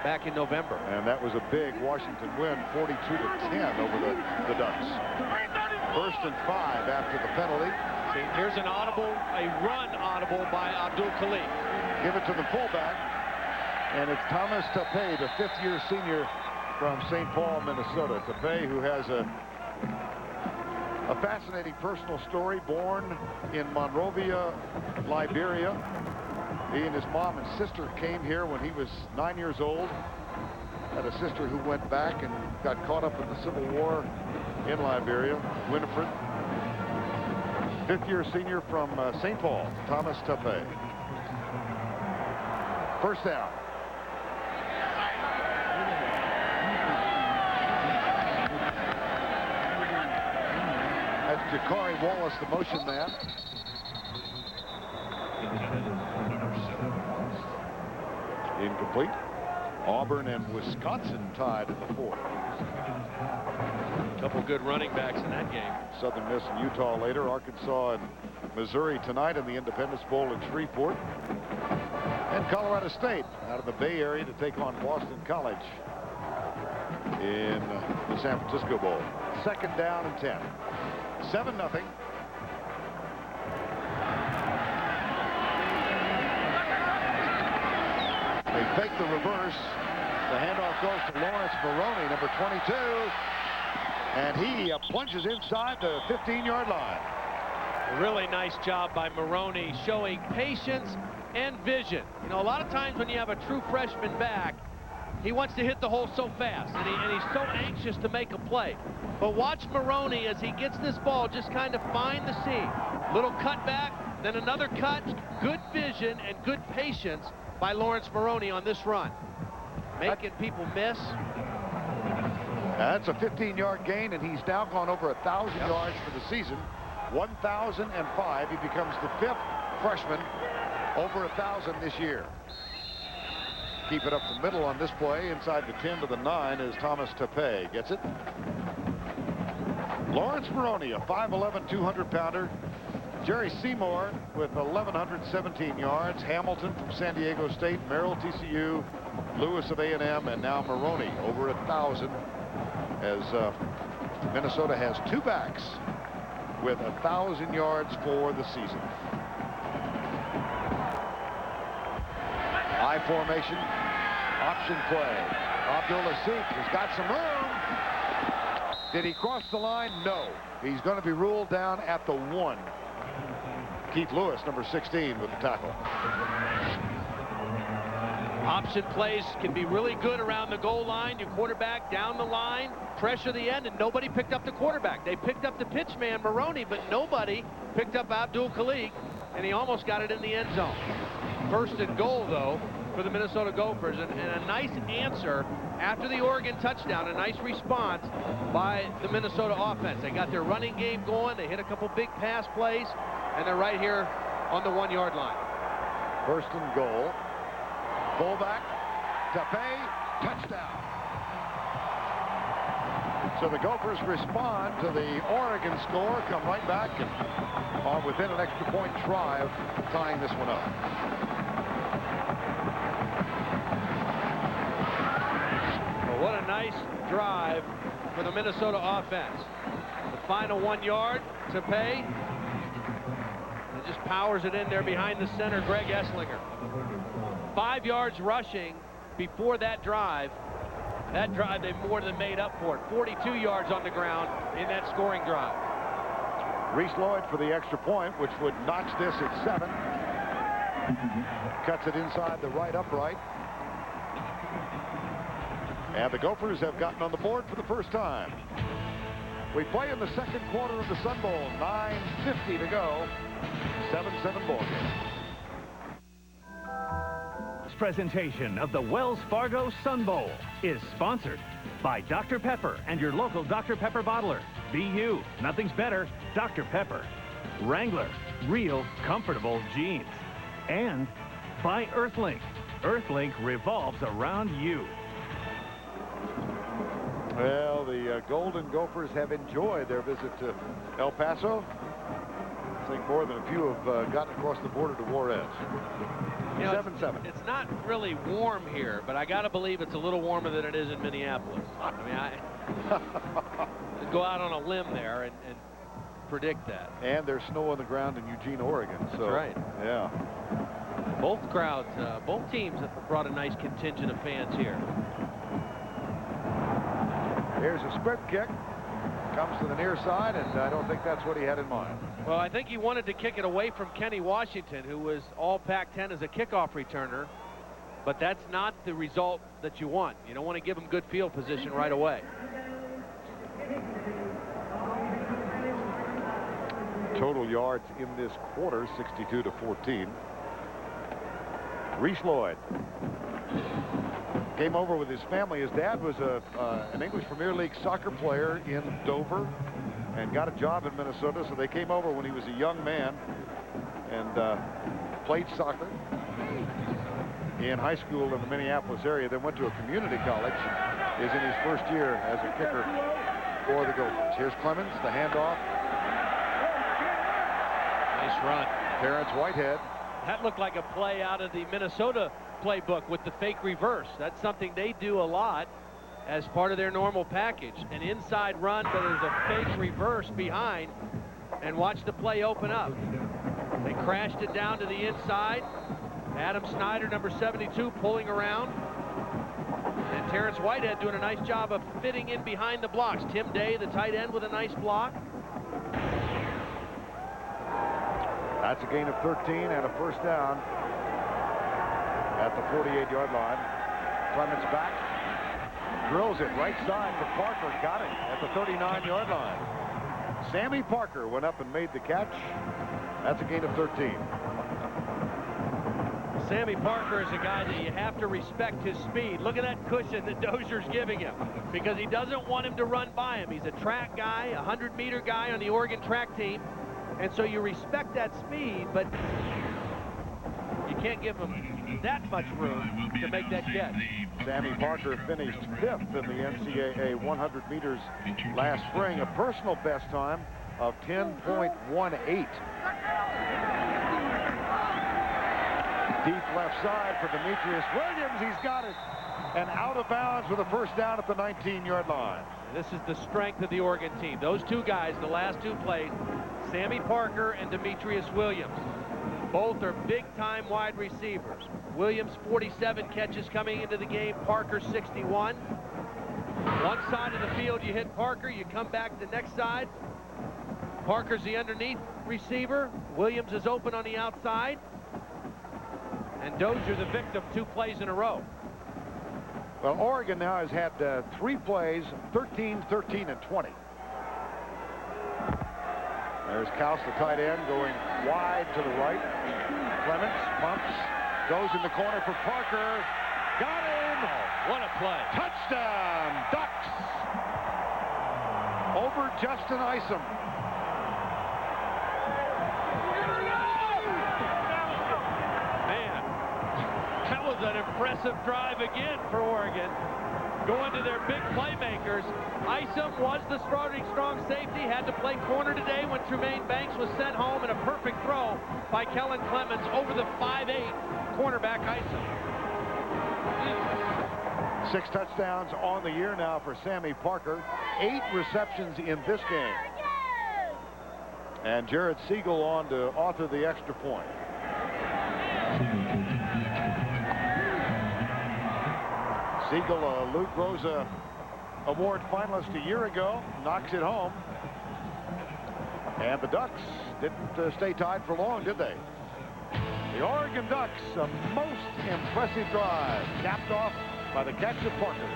back in November. And that was a big Washington win, 42-10 over the Ducks. 1st and 5 after the penalty. See, here's an audible, a run audible by Abdul Khalid. Give it to the fullback, and it's Thomas Tapé, the fifth-year senior from St. Paul, Minnesota. Tapé, who has a fascinating personal story, born in Monrovia, Liberia. He and his mom and sister came here when he was 9 years old. Had a sister who went back and got caught up in the Civil War in Liberia, Winifred. Fifth-year senior from St. Paul, Thomas Tapé. First down. That's Jakari Wallace, the motion man. Incomplete. Auburn and Wisconsin tied in the fourth. Couple good running backs in that game. Southern Miss and Utah later. Arkansas and Missouri tonight in the Independence Bowl in Shreveport. And Colorado State out of the Bay Area to take on Boston College in the San Francisco Bowl. Second down and 10. 7-0. They fake the reverse. The handoff goes to Lawrence Maroney, number 22. And he plunges inside the 15-yard line. A really nice job by Maroney, showing patience and vision. You know, a lot of times when you have a true freshman back, he wants to hit the hole so fast, and he's so anxious to make a play. But watch Maroney as he gets this ball, just kind of find the seam. Little cutback, then another cut. Good vision and good patience by Lawrence Maroney on this run. Making people miss. That's a 15-yard gain, and he's now gone over 1,000 yards for the season. 1,005. He becomes the fifth freshman over 1,000 this year. Keep it up the middle on this play, inside the 10 to the 9 as Thomas Tapé gets it. Lawrence Maroney, a 5'11", 200-pounder. Jerry Seymour with 1,117 yards. Hamilton from San Diego State, Merrill, TCU, Lewis of A&M, and now Maroney over 1,000 as Minnesota has two backs with 1,000 yards for the season. I formation, option play. Abdul-Laseek has got some room. Did he cross the line? No. He's going to be ruled down at the 1. Keith Lewis, number 16, with the tackle. Option plays can be really good around the goal line. Your quarterback down the line, pressure the end, and nobody picked up the quarterback. They picked up the pitch man, Maroney, but nobody picked up Abdul Khalid, and he almost got it in the end zone. First and goal, though, for the Minnesota Gophers, and a nice answer after the Oregon touchdown, a nice response by the Minnesota offense. They got their running game going, they hit a couple big pass plays, and they're right here on the 1-yard line. First and goal. Fullback, Tapé, touchdown. So the Gophers respond to the Oregon score, come right back, and are within an extra point try of tying this one up. Well, what a nice drive for the Minnesota offense. The final 1 yard, Tapé. It just powers it in there behind the center, Greg Esslinger. 5 yards rushing before that drive. That drive, they more than made up for it. 42 yards on the ground in that scoring drive. Reese Lloyd for the extra point, which would notch this at 7. Cuts it inside the right upright. And the Gophers have gotten on the board for the first time. We play in the second quarter of the Sun Bowl. 9:50 to go. 7-7 ball game. This presentation of the Wells Fargo Sun Bowl is sponsored by Dr. Pepper and your local Dr. Pepper bottler. Be you. Nothing's better. Dr. Pepper. Wrangler. Real comfortable jeans. And by Earthlink. Earthlink revolves around you. Well, the Golden Gophers have enjoyed their visit to El Paso. I think more than a few have gotten across the border to Juarez. 7-7. It's not really warm here, but I got to believe it's a little warmer than it is in Minneapolis. I mean, I go out on a limb there and predict that. And there's snow on the ground in Eugene, Oregon. So, that's right. Yeah. Both crowds, both teams have brought a nice contingent of fans here. Here's a sprint kick. Comes to the near side, and I don't think that's what he had in mind. Well, I think he wanted to kick it away from Kenny Washington, who was all Pac-10 as a kickoff returner. But that's not the result that you want. You don't want to give him good field position right away. Total yards in this quarter, 62-14. Reese Lloyd came over with his family. His dad was an English Premier League soccer player in Dover and got a job in Minnesota, so they came over when he was a young man and played soccer in high school in the Minneapolis area, then went to a community college, is in his first year as a kicker for the Gophers. Here's Clemens, the handoff. Nice run. Terrence Whitehead. That looked like a play out of the Minnesota playbook with the fake reverse. That's something they do a lot as part of their normal package. An inside run, but there's a fake reverse behind, and watch the play open up. They crashed it down to the inside. Adam Snyder, number 72, pulling around. And Terrence Whitehead doing a nice job of fitting in behind the blocks. Tim Day, the tight end, with a nice block. That's a gain of 13 and a first down at the 48-yard line. Clemens back. Drills it right side for Parker. Got it at the 39-yard line. Sammy Parker went up and made the catch. That's a gain of 13. Sammy Parker is a guy that you have to respect his speed. Look at that cushion that Dozier's giving him, because he doesn't want him to run by him. He's a track guy, a 100-meter guy on the Oregon track team, and so you respect that speed, but you can't give him that much room to make that catch. Sammy Parker finished 5th in the NCAA 100 meters last spring, a personal best time of 10.18. Deep left side for Demetrius Williams. He's got it. And out of bounds with a first down at the 19-yard line. This is the strength of the Oregon team. Those two guys, the last two plays, Sammy Parker and Demetrius Williams. Both are big-time wide receivers. Williams, 47 catches coming into the game. Parker, 61. One side of the field, you hit Parker. You come back the next side. Parker's the underneath receiver. Williams is open on the outside. And Dozier the victim 2 plays in a row. Well, Oregon now has had 3 plays, 13, 13, and 20. There's Kaus, the tight end, going wide to the right. Clemens pumps, goes in the corner for Parker. Got him! Oh, what a play. Touchdown, Ducks! Over Justin Isom. That was an impressive drive again for Oregon. Going to their big playmakers. Isom was the starting strong safety, had to play corner today when Tremaine Banks was sent home, and a perfect throw by Kellen Clemens over the 5'8" cornerback Isom. 6 touchdowns on the year now for Sammy Parker. 8 receptions in this game. And Jared Siegel on to author the extra point. Siegel, a Luke Rosa Award finalist a year ago, knocks it home. And the Ducks didn't stay tied for long, did they? The Oregon Ducks, a most impressive drive, capped off by the catch of Parker.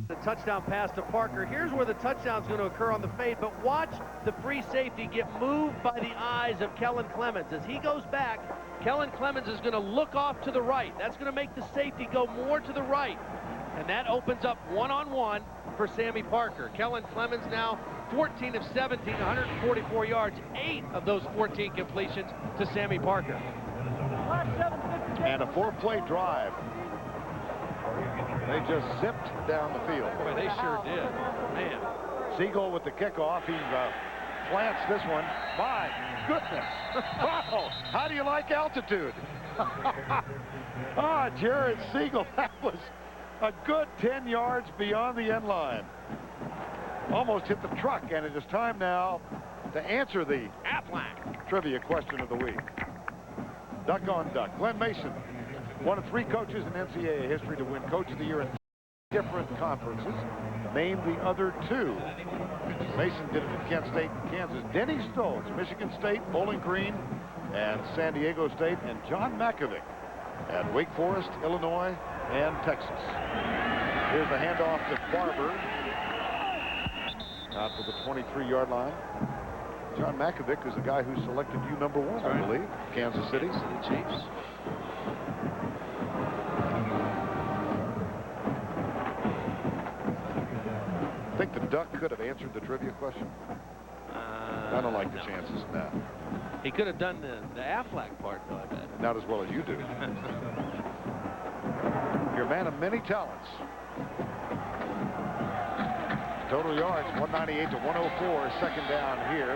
The touchdown pass to Parker. Here's where the touchdown's going to occur on the fade, but watch the free safety get moved by the eyes of Kellen Clemens. As he goes back, Kellen Clemens is going to look off to the right. That's going to make the safety go more to the right. And that opens up one-on-one for Sammy Parker. Kellen Clemens now 14 of 17, 144 yards, 8 of those 14 completions to Sammy Parker. And a 4-play drive. They just zipped down the field. Boy, they sure did. Man. Siegel with the kickoff. He plants this one. My goodness. Wow. How do you like altitude? Jared Siegel. That was a good 10 yards beyond the end line. almost hit the truck, and it is time now to answer the Aflac trivia question of the week. Duck on duck. Glen Mason, one of 3 coaches in NCAA history to win Coach of the Year in different conferences. Name the other 2. Mason did it at Kent State and Kansas. Denny Stoltz, Michigan State, Bowling Green, and San Diego State, and John Makovic at Wake Forest, Illinois, and Texas. Here's the handoff to Barber. Out to the 23-yard line. John Makovic is the guy who selected you number 1, I believe, Kansas City. Chiefs. Think the Duck could have answered the trivia question? I don't like the chances in that. He could have done the Aflac part, though, I bet. Not as well as you do. Your man of many talents. Total yards, 198 to 104. Second down here.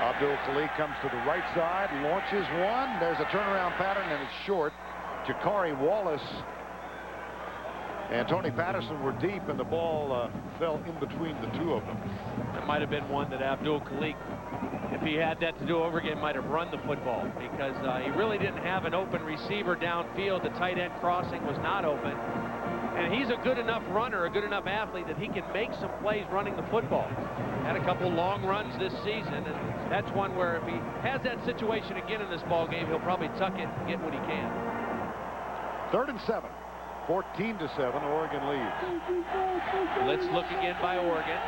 Abdul Khalik comes to the right side, launches one. There's a turnaround pattern, and it's short. Jakari Wallace and Tony Patterson were deep, and the ball fell in between the 2 of them. That might have been one that Abdul Khalik, if he had that to do over again, might have run the football, because he really didn't have an open receiver downfield. The tight end crossing was not open. And he's a good enough runner, a good enough athlete, that he can make some plays running the football. Had a couple long runs this season, and that's one where if he has that situation again in this ball game, he'll probably tuck it and get what he can. 3rd and 7. 14 to 7, Oregon leads. Let's look again by Oregon.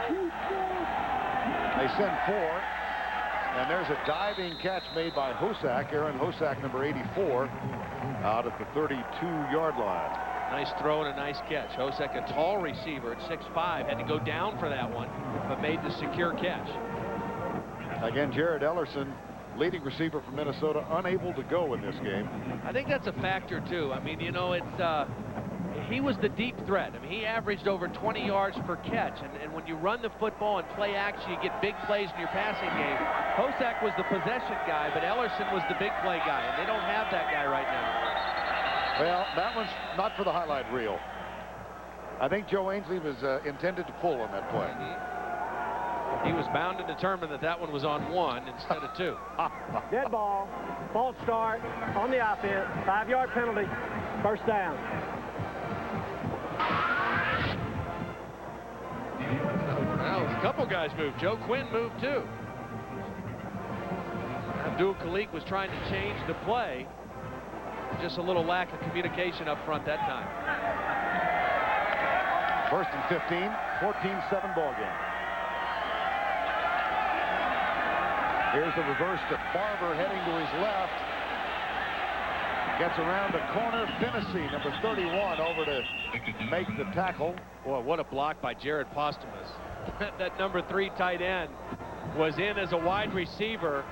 They send 4, and there's a diving catch made by Hosack, Aaron Hosack, number 84, out at the 32-yard line. Nice throw and a nice catch. Hosack, a tall receiver at 6'5", had to go down for that one, but made the secure catch. Again, Jared Ellerson, leading receiver from Minnesota, unable to go in this game. I think that's a factor, too. I mean, you know, he was the deep threat. I mean, he averaged over 20 yards per catch, and when you run the football and play action, you get big plays in your passing game. Hosack was the possession guy, but Ellerson was the big play guy, and they don't have that guy right now. Well, that one's not for the highlight reel. I think Joe Ainsley was intended to pull on that play. He was bound and determined that one was on 1 instead of 2. Dead ball. False start on the offense. 5-yard penalty. First down. Well, a couple guys moved. Joe Quinn moved too. Abdul Khalik was trying to change the play. Just a little lack of communication up front that time. 1st and 15, 14-7 ball game. Here's the reverse to Barber, heading to his left. Gets around the corner. Finnessy, number 31, over to make the tackle. Boy, what a block by Jared Posthumus. That number 3 tight end was in as a wide receiver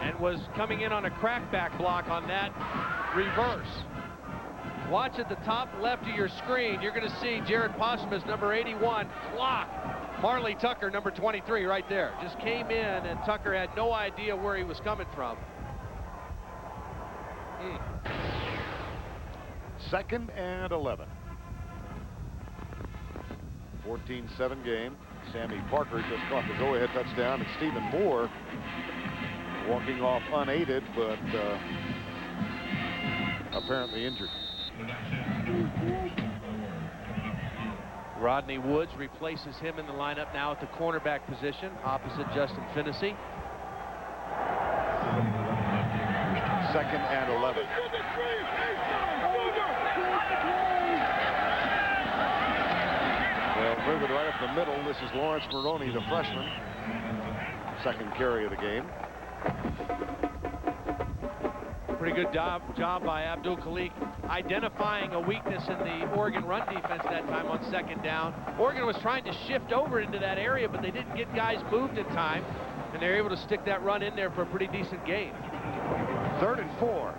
and was coming in on a crackback block on that reverse. Watch at the top left of your screen. You're going to see Jared Posthumus, number 81, block Marley Tucker, number 23, right there. Just came in, and Tucker had no idea where he was coming from. 2nd and 11. 14-7 game. Sammy Parker just caught the go-ahead touchdown, and Stephen Moore walking off unaided, but apparently injured. Rodney Woods replaces him in the lineup now at the cornerback position, opposite Justin Finnessy. 2nd and 11. Well, move it right up the middle. This is Lawrence Maroney, the freshman. 2nd carry of the game. Pretty good job by Abdul Khalik identifying a weakness in the Oregon run defense that time on 2nd down. Oregon was trying to shift over into that area, but they didn't get guys moved in time, and they were able to stick that run in there for a pretty decent gain. 3rd and 4.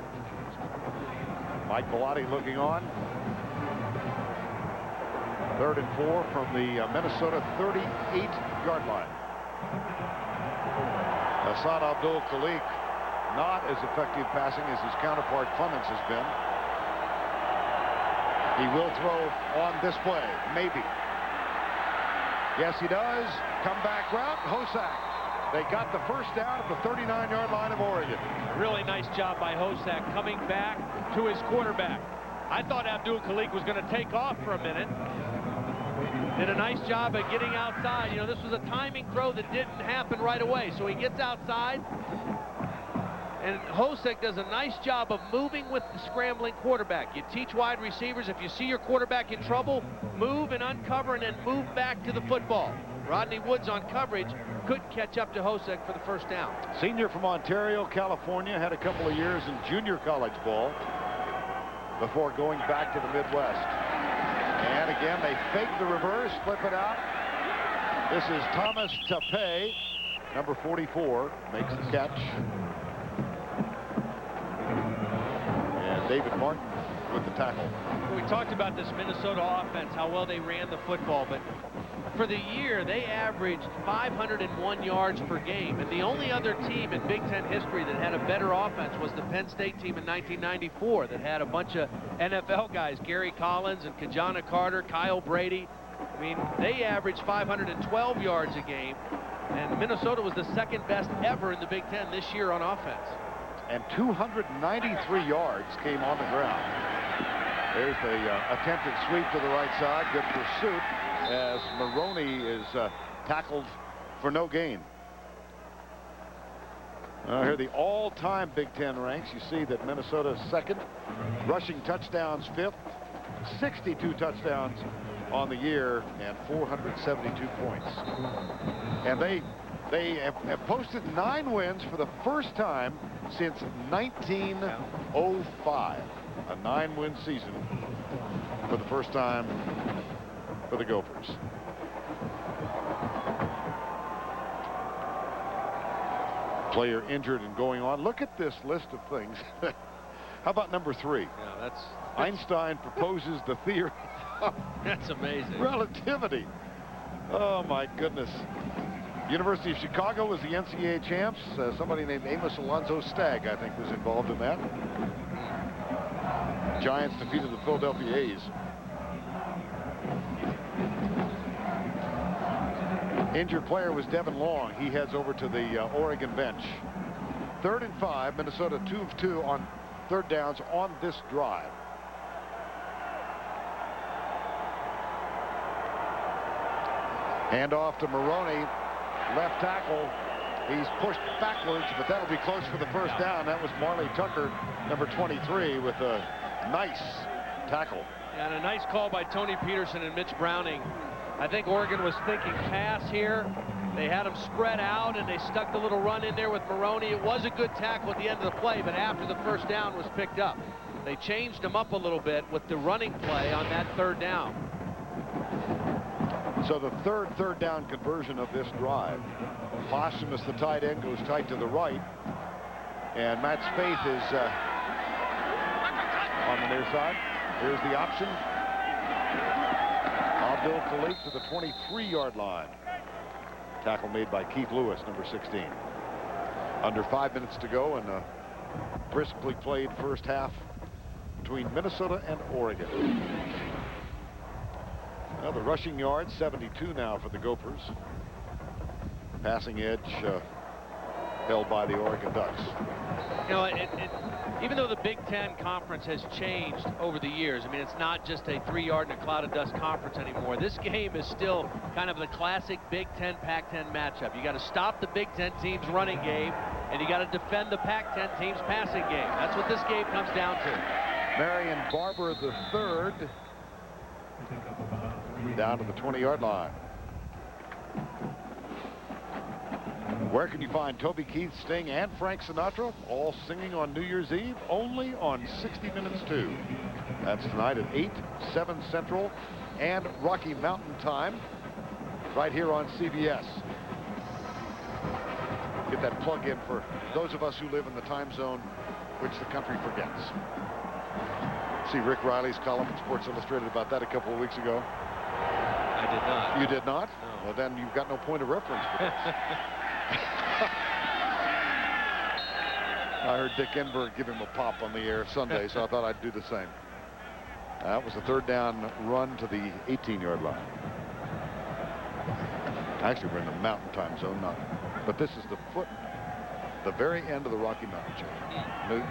Mike Bellotti looking on. 3rd and 4 from the Minnesota 38-yard line. Assad Abdul Khalik, not as effective passing as his counterpart Clemens has been. He will throw on this play, maybe. Yes, he does. Comeback route, Hosack. They got the first down at the 39-yard line of Oregon. A really nice job by Hosack coming back to his quarterback. I thought Abdul Khalik was going to take off for a minute. Did a nice job at getting outside. You know, this was a timing throw that didn't happen right away. So he gets outside, and Hosack does a nice job of moving with the scrambling quarterback. You teach wide receivers, if you see your quarterback in trouble, move and uncover and then move back to the football. Rodney Woods on coverage couldn't catch up to Hosack for the first down. Senior from Ontario, California, had a couple of years in junior college ball before going back to the Midwest. And again, they fake the reverse, flip it out. This is Thomas Tape, number 44, makes the catch. And David Martin with the tackle. We talked about this Minnesota offense, how well they ran the football, but for the year, they averaged 501 yards per game. And the only other team in Big Ten history that had a better offense was the Penn State team in 1994 that had a bunch of NFL guys, Gary Collins and Kajana Carter, Kyle Brady. I mean, they averaged 512 yards a game, and Minnesota was the second best ever in the Big Ten this year on offense. And 293 yards came on the ground. There's the attempted sweep to the right side. Good pursuit as Maroney is tackled for no gain. Here are the all-time Big Ten ranks. You see that Minnesota's second, rushing touchdowns fifth, 62 touchdowns on the year, and 472 points. And they have posted 9 wins for the first time since 1905. A 9-win season for the first time for the Gophers. Player injured and going on. Look at this list of things. How about number 3? Yeah, that's Einstein proposes the theory of that's amazing. relativity. Oh my goodness. University of Chicago was the NCAA champs. Somebody named Amos Alonzo Stagg, I think, was involved in that. Giants defeated the Philadelphia A's. Injured player was Devin Long. He heads over to the Oregon bench. 3rd and 5, Minnesota 2 of 2 on third downs on this drive. Hand off to Maroney, left tackle. He's pushed backwards, but that'll be close for the first down. That was Marley Tucker, number 23, with a nice tackle. And a nice call by Tony Peterson and Mitch Browning. I think Oregon was thinking pass here. They had him spread out, and they stuck the little run in there with Maroney. It was a good tackle at the end of the play, but after the first down was picked up, they changed him up a little bit with the running play on that 3rd down. So the third down conversion of this drive. Posthumous, the tight end, goes tight to the right. And Matt Spaeth is on the near side. Here's the option. Abdul Khalik to the 23-yard line. Tackle made by Keith Lewis, number 16. Under 5 minutes to go, and a briskly played first half between Minnesota and Oregon. Well, the rushing yards, 72 now for the Gophers. Passing edge held by the Oregon Ducks. You know, even though the Big Ten conference has changed over the years, I mean, it's not just a 3-yard and a cloud of dust conference anymore. This game is still kind of the classic Big Ten, Pac-10 matchup. You got to stop the Big Ten team's running game, and you got to defend the Pac-10 team's passing game. That's what this game comes down to. Marion Barber III down to the 20-yard line. Where can you find Toby Keith, Sting, and Frank Sinatra all singing on New Year's Eve? Only on 60 Minutes 2. That's tonight at 8, 7 Central, and Rocky Mountain Time, right here on CBS. Get that plug in for those of us who live in the time zone which the country forgets. See Rick Riley's column in Sports Illustrated about that a couple of weeks ago. I did not. You did not? No. Well, then you've got no point of reference for this. I heard Dick Enberg give him a pop on the air Sunday, so I thought I'd do the same. That was a 3rd down run to the 18-yard line. Actually, we're in the mountain time zone, but this is the very end of the Rocky Mountain chain.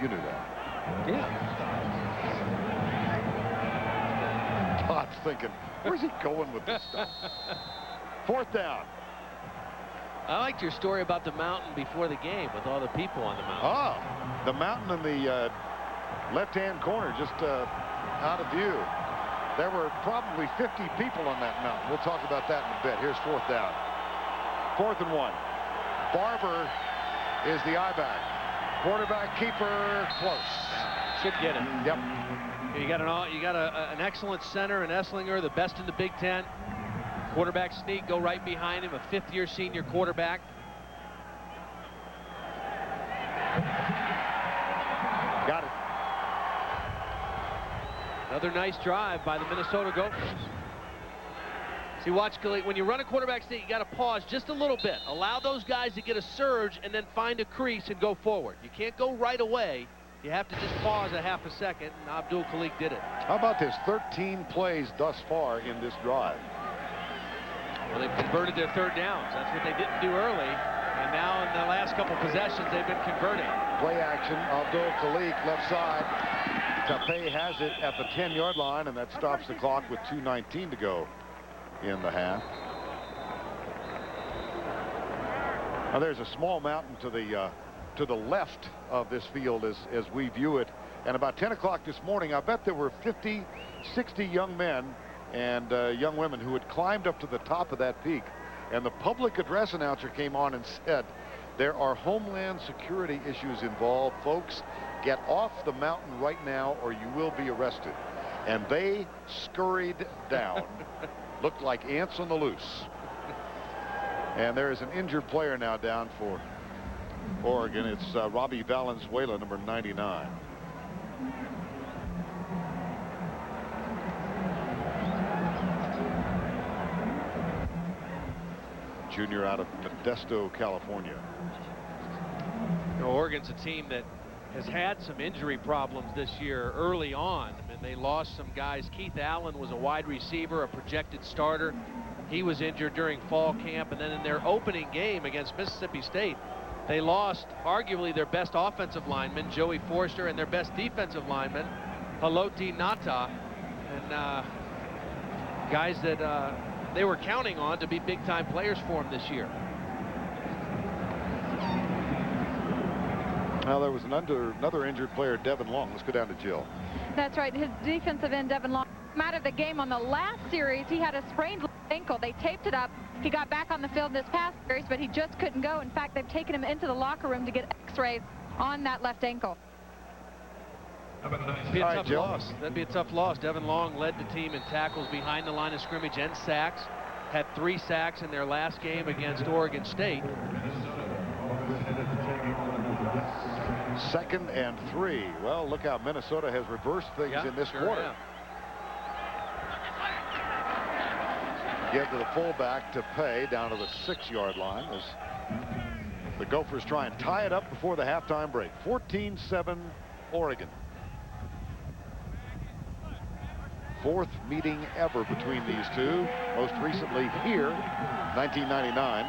You knew that. Yeah. Todd's thinking, where's he going with this stuff? 4th down. I liked your story about the mountain before the game with all the people on the mountain. Ah, the mountain in the left-hand corner, just out of view. There were probably 50 people on that mountain. We'll talk about that in a bit. Here's 4th down. 4th and 1. Barber is the I-back. Quarterback keeper close. Should get it. Yep. You got an excellent center in Esslinger, the best in the Big Ten. Quarterback sneak, go right behind him, a 5th-year senior quarterback. Got it. Another nice drive by the Minnesota Gophers. See, watch, when you run a quarterback sneak, you got to pause just a little bit. Allow those guys to get a surge and then find a crease and go forward. You can't go right away. You have to just pause a half a second, and Abdul Khalik did it. How about this? 13 plays thus far in this drive. Well, they've converted their 3rd downs. That's what they didn't do early. And now in the last couple possessions, they've been converting. Play action. Abdul Khalik left side. Tape has it at the 10-yard line, and that stops the clock with 2:19 to go in the half. Now there's a small mountain to the left of this field as we view it. And about 10 o'clock this morning, I bet there were 50, 60 young men and young women who had climbed up to the top of that peak. And the public address announcer came on and said, there are Homeland Security issues involved. Folks, get off the mountain right now or you will be arrested. And they scurried down. Looked like ants on the loose. And there is an injured player now down for Oregon. It's Robbie Valenzuela, number 99. Junior out of Modesto, California. You know, Oregon's a team that has had some injury problems this year early on. I mean, they lost some guys. Keith Allen was a wide receiver, a projected starter. He was injured during fall camp, and then in their opening game against Mississippi State, they lost arguably their best offensive lineman, Joey Forster, and their best defensive lineman, Haloti Ngata, and guys that they were counting on to be big-time players for them this year. Now there was another injured player, Devin Long. Let's go down to Jill. That's right. His defensive end, Devin Long, out of the game on the last series. He had a sprained ankle. They taped it up. He got back on the field this past series, but he just couldn't go. In fact, they've taken him into the locker room to get x-rays on that left ankle. That'd be a tough loss. That'd be a tough loss. Devin Long led the team in tackles behind the line of scrimmage and sacks. Had 3 sacks in their last game against Oregon State. 2nd and 3. Well, look how Minnesota has reversed things in this quarter. Have. Give to the fullback to Pay down to the 6-yard line as the Gophers try and tie it up before the halftime break. 14-7 Oregon. 4th meeting ever between these two. Most recently here, 1999.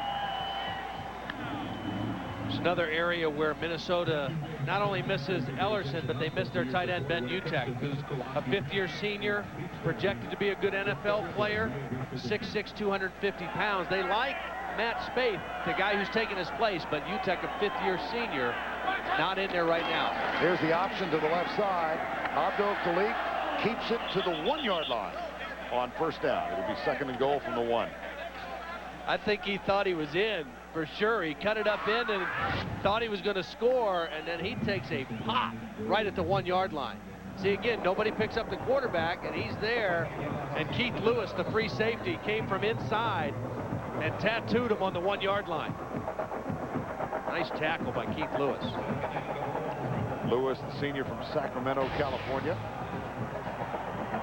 It's another area where Minnesota not only misses Ellerson, but they miss their tight end Ben Utek, who's a 5th-year senior, projected to be a good NFL player, 6'6", 250 pounds. They like Matt Spaeth, the guy who's taking his place, but Utek, a 5th-year senior, not in there right now. Here's the option to the left side. Abdul Khalik keeps it to the 1-yard line on 1st down. It'll be 2nd and goal from the 1. I think he thought he was in for sure. He cut it up in and thought he was going to score, and then he takes a pop right at the 1-yard line. See, again, nobody picks up the quarterback, and he's there, and Keith Lewis, the free safety, came from inside and tattooed him on the 1-yard line. Nice tackle by Keith Lewis. Lewis, the senior from Sacramento, California.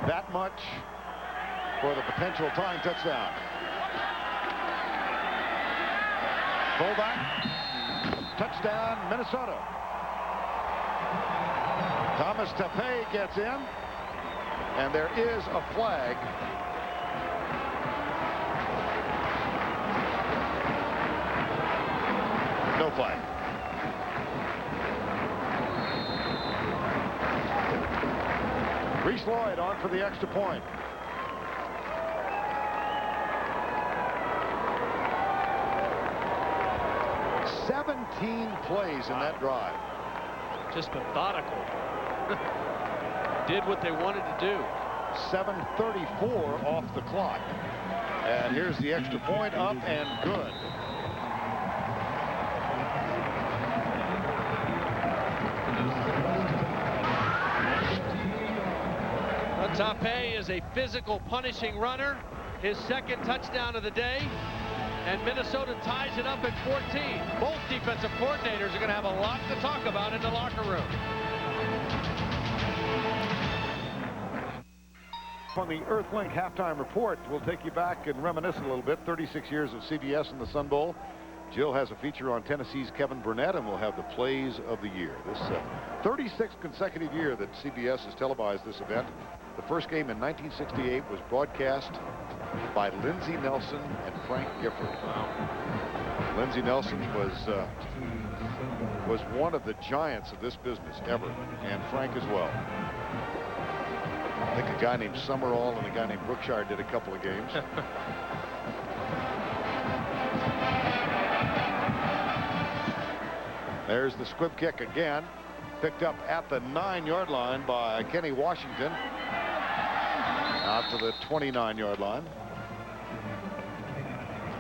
That much for the potential tying touchdown. Fullback, touchdown, Minnesota. Thomas Tape gets in, and there is a flag. play. Reese Lloyd on for the extra point. Plays in that drive. Just methodical. Did what they wanted to do. 7:34 off the clock. And here's the extra point, up and good. Tape is a physical, punishing runner. His second touchdown of the day. And Minnesota ties it up at 14. Both defensive coordinators are going to have a lot to talk about in the locker room. On the Earthlink halftime report, we'll take you back and reminisce a little bit. 36 years of CBS in the Sun Bowl. Jill has a feature on Tennessee's Kevin Burnett, and we'll have the plays of the year. This 36th consecutive year that CBS has televised this event. The first game in 1968 was broadcast by Lindsey Nelson and Frank Gifford. Wow. Lindsey Nelson was one of the giants of this business ever, and Frank as well. I think a guy named Summerall and a guy named Brookshire did a couple of games. There's the squib kick again, picked up at the 9-yard line by Kenny Washington. Out to the 29-yard line.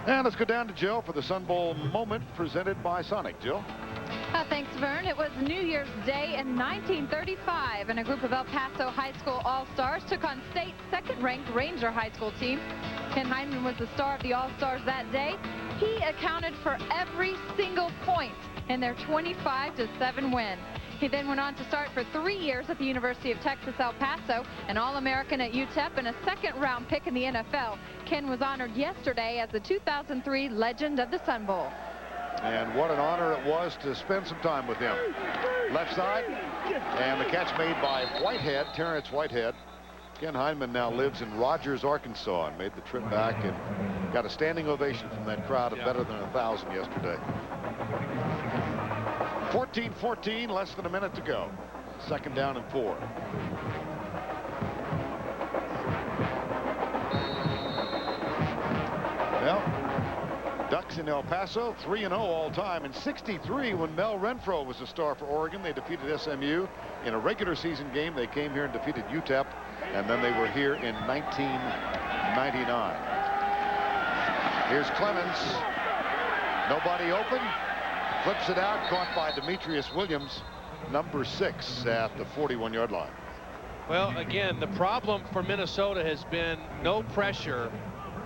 And let's go down to Jill for the Sun Bowl moment presented by Sonic. Jill? Thanks, Vern. It was New Year's Day in 1935, and a group of El Paso High School All-Stars took on state second-ranked Ranger High School team. Ken Hyndman was the star of the All-Stars that day. He accounted for every single point in their 25-7 win. He then went on to start for 3 years at the University of Texas, El Paso, an All-American at UTEP, and a second-round pick in the NFL. Ken was honored yesterday as the 2003 Legend of the Sun Bowl. And what an honor it was to spend some time with him. Left side, and the catch made by Whitehead, Terrence Whitehead. Ken Hyndman now lives in Rogers, Arkansas, and made the trip back and got a standing ovation from that crowd of better than 1,000 yesterday. 14-14, less than a minute to go. Second down and 4. Well, Ducks in El Paso, 3-0 all time. In '63, when Mel Renfro was a star for Oregon, they defeated SMU. In a regular season game, they came here and defeated UTEP, and then they were here in 1999. Here's Clemens. Nobody open. Flips it out, caught by Demetrius Williams, number 6 at the 41-yard line. Well, again, the problem for Minnesota has been no pressure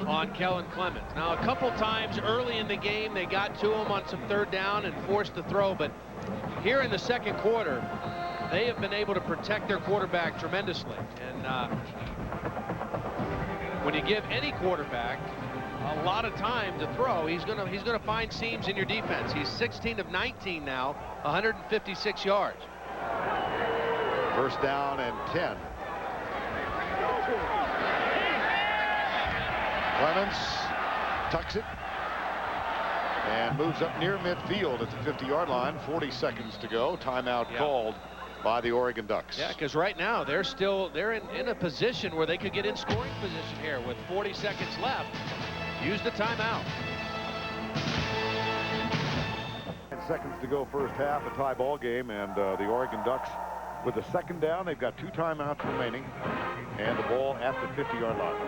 on Kellen Clemens. Now, a couple times early in the game, they got to him on some third down and forced the throw, but here in the second quarter, they have been able to protect their quarterback tremendously. And when you give any quarterback a lot of time to throw, he's gonna find seams in your defense. He's 16 of 19 now, 156 yards. First down and 10. Clemens tucks it and moves up near midfield at the 50-yard line. 40 seconds to go. Timeout called by the Oregon Ducks. Yeah, because right now they're in a position where they could get in scoring position here with 40 seconds left. Use the timeout. 10 seconds to go first half, a tie ball game, and the Oregon Ducks with the second down. They've got 2 timeouts remaining and the ball at the 50-yard line.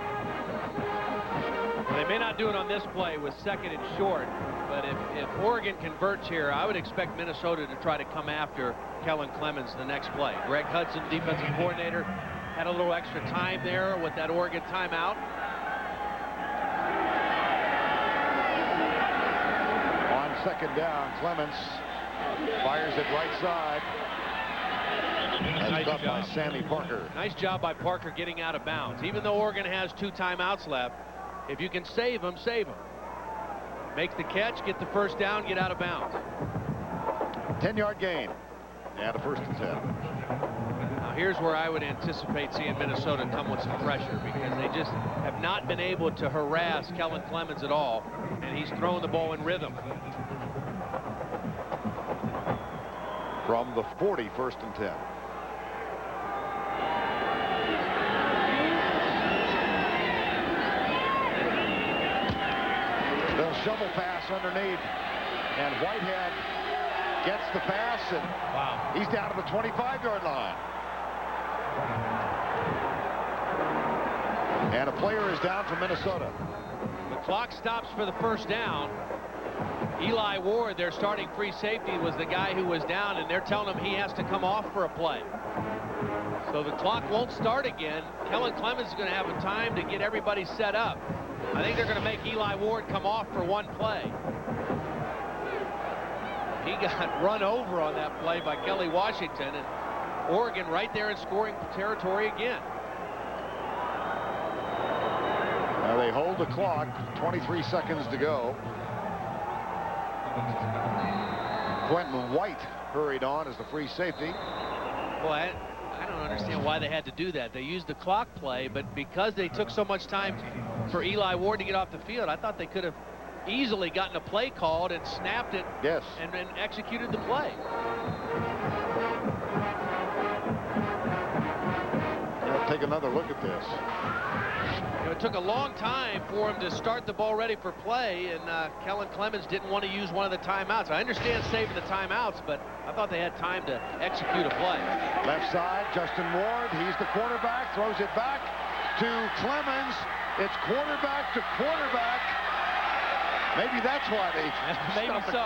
Well, they may not do it on this play with second and short, but if Oregon converts here, I would expect Minnesota to try to come after Kellen Clemens the next play. Greg Hudson, defensive coordinator, had a little extra time there with that Oregon timeout. Second down, Clemens fires it right side. Nice job by Sammy Parker. Nice job by Parker getting out of bounds. Even though Oregon has 2 timeouts left, if you can save them, save them. Make the catch, get the first down, get out of bounds. 10-yard gain and a first and 10. Now here's where I would anticipate seeing Minnesota come with some pressure, because they just have not been able to harass Kellen Clemens at all, and he's throwing the ball in rhythm. from the 40, 1st and 10. The shovel pass underneath, and Whitehead gets the pass, and wow, he's down to the 25-yard line. And a player is down for Minnesota. The clock stops for the first down. Eli Ward, their starting free safety, was the guy who was down, and they're telling him he has to come off for a play. So the clock won't start again. Kellen Clemens is going to have a time to get everybody set up. I think they're going to make Eli Ward come off for one play. He got run over on that play by Kelly Washington, and Oregon right there in scoring territory again. Now they hold the clock, 23 seconds to go. Quentin White hurried on as the free safety. Boy, I don't understand why they had to do that. They used the clock play, but because they took so much time for Eli Ward to get off the field, I thought they could have easily gotten a play called and snapped it. Yes. And then executed the play. Let's take another look at this. You know, it took a long time for him to start the ball ready for play, and Kellen Clemens didn't want to use one of the timeouts. I understand saving the timeouts, but I thought they had time to execute a play. Left side, Justin Ward, he's the quarterback, throws it back to Clemens. It's quarterback to quarterback. Maybe that's why they maybe so.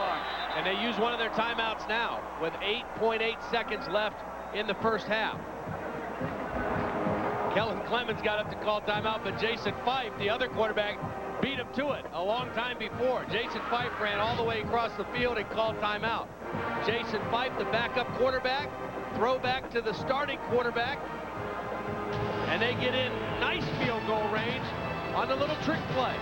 And they use one of their timeouts now with 8.8 seconds left in the first half. Kellen Clemens got up to call timeout, but Jason Fife, the other quarterback, beat him to it a long time before. Jason Fife ran all the way across the field and called timeout. Jason Fife, the backup quarterback, throw back to the starting quarterback, and they get in nice field goal range on the little trick play.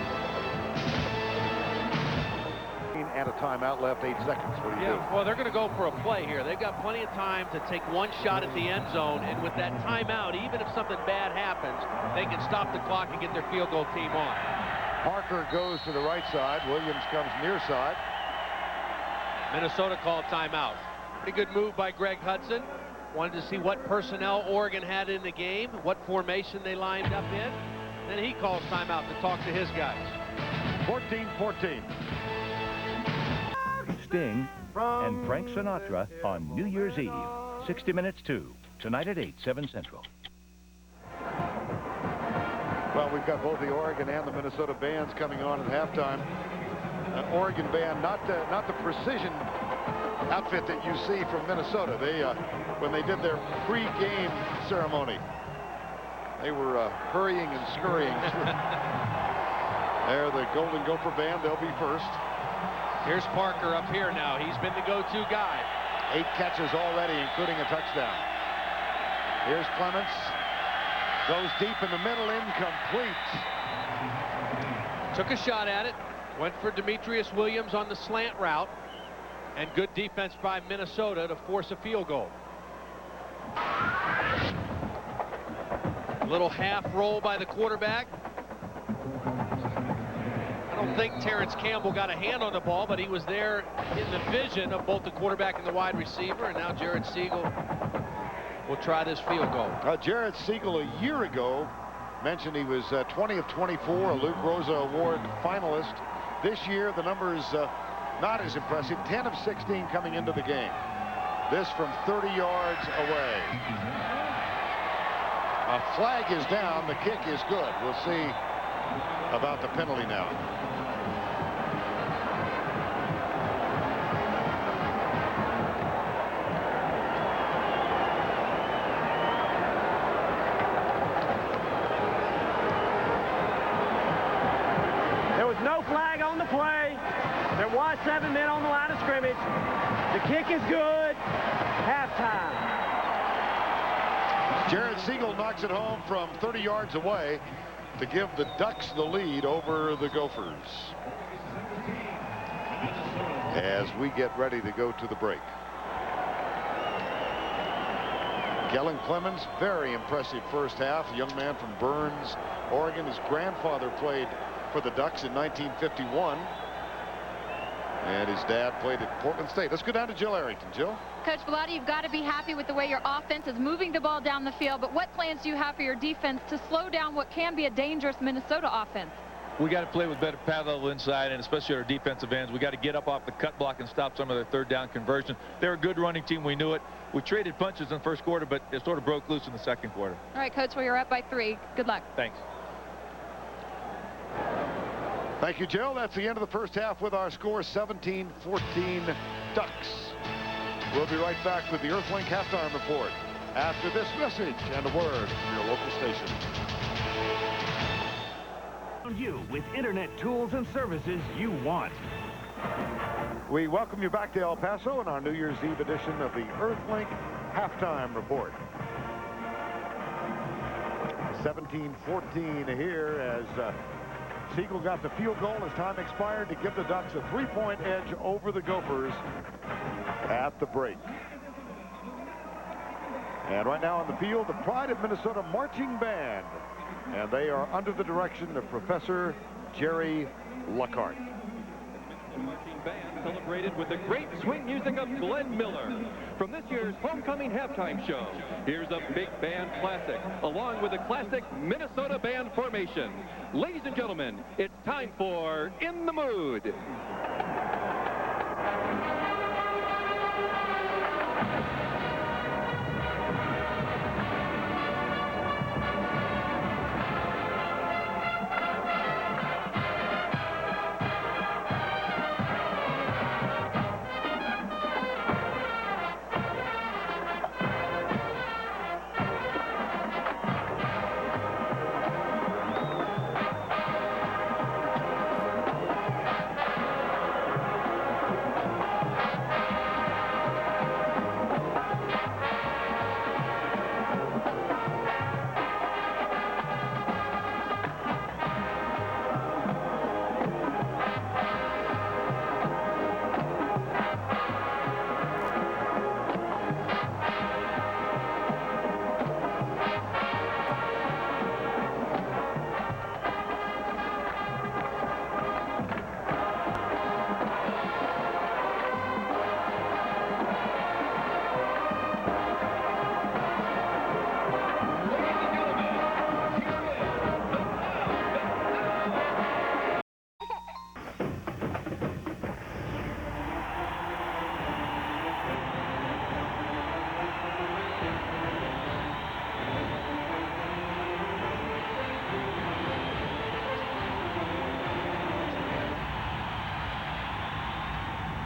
And a timeout left, 8 seconds. What do you do? Well, they're going to go for a play here. They've got plenty of time to take one shot at the end zone, and with that timeout, even if something bad happens, they can stop the clock and get their field goal team on. Parker goes to the right side. Williams comes near side. Minnesota called timeout. Pretty good move by Greg Hudson. Wanted to see what personnel Oregon had in the game, what formation they lined up in. Then he calls timeout to talk to his guys. 14-14. Sting and Frank Sinatra on New Year's Eve. 60 Minutes 2. Tonight at 8, 7 Central. Well, we've got both the Oregon and the Minnesota bands coming on at halftime. An Oregon band, not the precision outfit that you see from Minnesota. They, when they did their pre-game ceremony, they were hurrying and scurrying. They're the Golden Gopher band. They'll be first. Here's Parker up here now. He's been the go-to guy. 8 catches already, including a touchdown. Here's Clements. Goes deep in the middle, incomplete. Took a shot at it. Went for Demetrius Williams on the slant route. And good defense by Minnesota to force a field goal. A little half roll by the quarterback. I don't think Terrence Campbell got a hand on the ball, but he was there in the vision of both the quarterback and the wide receiver. And now Jared Siegel will try this field goal. Jared Siegel a year ago mentioned he was 20 of 24, a Luke Rosa Award finalist. This year the numbers not as impressive, 10 of 16 coming into the game. This from 30 yards away. A flag is down, the kick is good. We'll see about the penalty now. No flag on the play. There was 7 men on the line of scrimmage. The kick is good. Halftime. Jared Siegel knocks it home from 30 yards away to give the Ducks the lead over the Gophers. As we get ready to go to the break. Kellen Clemens, very impressive first half. A young man from Burns, Oregon. His grandfather played for the Ducks in 1951. And his dad played at Portland State. Let's go down to Jill Arrington. Jill? Coach Bellotti, you've got to be happy with the way your offense is moving the ball down the field, but what plans do you have for your defense to slow down what can be a dangerous Minnesota offense? We got to play with better pad level inside, and especially our defensive ends. We got to get up off the cut block and stop some of their third down conversion. They're a good running team. We knew it. We traded punches in the first quarter, but it sort of broke loose in the second quarter. All right, Coach, well, you're up by 3. Good luck. Thanks. Thank you, Jill. That's the end of the first half with our score 17-14 Ducks. We'll be right back with the Earthlink halftime report after this message and a word from your local station. You with internet tools and services you want. We welcome you back to El Paso in our New Year's Eve edition of the Earthlink halftime report. 17-14 here as Siegel got the field goal as time expired to give the Ducks a 3-point edge over the Gophers at the break. And right now on the field, the Pride of Minnesota Marching Band. And they are under the direction of Professor Jerry Luckhart. The marching band celebrated with the great swing music of Glenn Miller. From this year's homecoming halftime show, here's a big band classic, along with a classic Minnesota band formation. Ladies and gentlemen, it's time for In the Mood.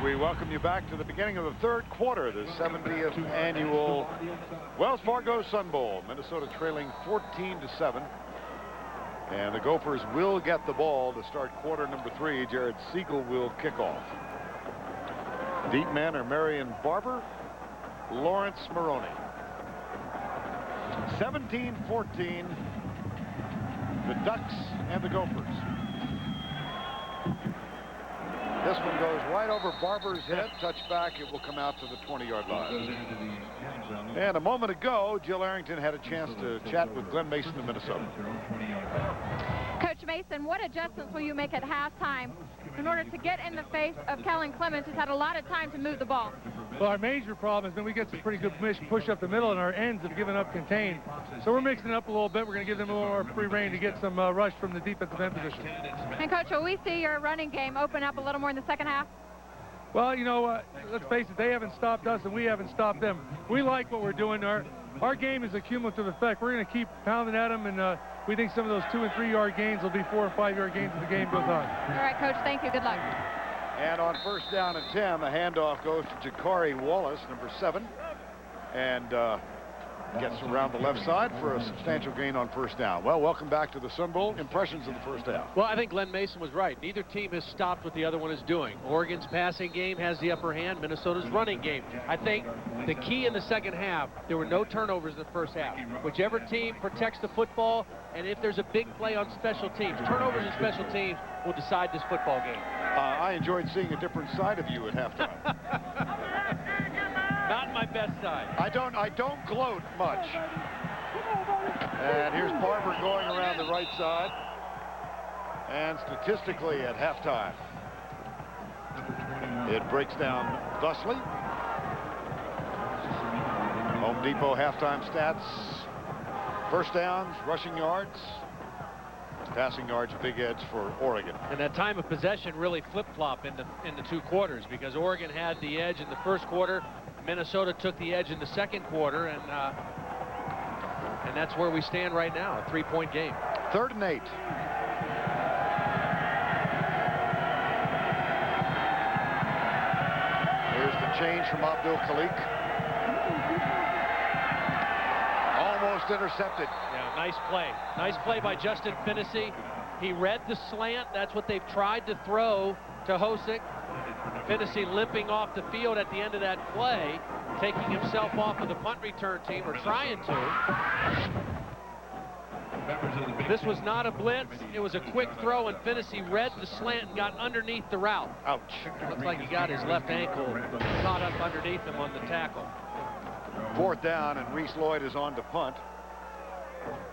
We welcome you back to the beginning of the third quarter, the 70th annual Wells Fargo Sun Bowl. Minnesota trailing 14-7. And the Gophers will get the ball to start quarter number 3. Jared Siegel will kick off. Deep men are Marion Barber, Lawrence Maroney. 17-14, the Ducks and the Gophers. This one goes right over Barber's head. Touchback. It will come out to the 20-yard line. And a moment ago, Jill Arrington had a chance to chat with Glen Mason of Minnesota. Coach Mason, what adjustments will you make at halftime in order to get in the face of Kellen Clemens, who's had a lot of time to move the ball? Well, our major problem has been we get some pretty good push up the middle, and our ends have given up contain. So we're mixing it up a little bit. We're going to give them a little more free rein to get some rush from the defensive end position. And, Coach, will we see your running game open up a little more in the second half? Well, you know, let's face it, they haven't stopped us, and we haven't stopped them. We like what we're doing. Our game is a cumulative effect. We're going to keep pounding at them, and we think some of those 2- and 3-yard gains will be 4- or 5-yard gains as the game goes on. All right, Coach, thank you. Good luck. And on first down and 10, the handoff goes to Jakari Wallace, number 7, and gets around the left side for a substantial gain on first down. Well, welcome back to the Sun Bowl. Impressions of the first half. Well, I think Glen Mason was right. Neither team has stopped what the other one is doing. Oregon's passing game has the upper hand. Minnesota's running game. I think the key in the second half, there were no turnovers in the first half. Whichever team protects the football, and if there's a big play on special teams, turnovers and special teams will decide this football game. I enjoyed seeing a different side of you at halftime. Not my best side. I don't gloat much. And here's Barber going around the right side. And statistically at halftime, It breaks down thusly. Home Depot halftime stats. First downs, rushing yards, passing yards, big edge for Oregon. And that time of possession really flip-flop in the two quarters, because Oregon had the edge in the first quarter. Minnesota took the edge in the second quarter, and that's where we stand right now, a 3-point game. 3rd and 8. Here's the change from Abdul Khalik. Almost intercepted. Yeah, nice play. Nice play by Justin Finney. He read the slant. That's what they've tried to throw to Hosick. Finney limping off the field at the end of that play, taking himself off of the punt return team, or trying to. This was not a blitz. It was a quick throw, and Finney read the slant and got underneath the route. Ouch. Looks like he got his left ankle caught up underneath him on the tackle. 4th down, and Reese Lloyd is on to punt.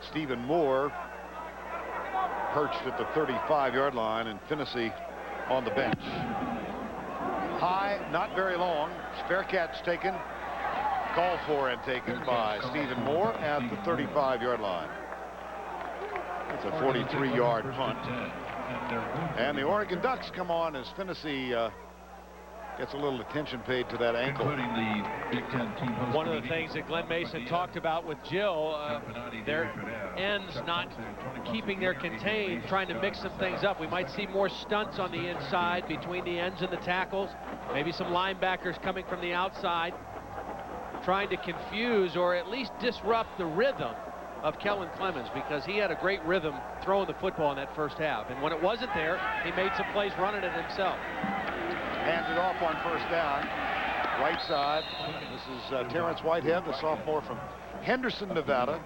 Stephen Moore perched at the 35-yard line, and Finney on the bench. High, not very long. Spare catch taken, called for and taken by Stephen Moore at the 35-yard line. It's a 43-yard punt. And the Oregon Ducks come on as Finney gets a little attention paid to that ankle. One of the things that Glen Mason talked about with Jill, their ends not keeping their contained, trying to mix some things up. We might see more stunts on the inside between the ends and the tackles. Maybe some linebackers coming from the outside, trying to confuse or at least disrupt the rhythm of Kellen Clemens, because he had a great rhythm throwing the football in that first half. And when it wasn't there, he made some plays running it himself. Handed off on 1st down, right side. This is Terrence Whitehead, the sophomore from Henderson, Nevada.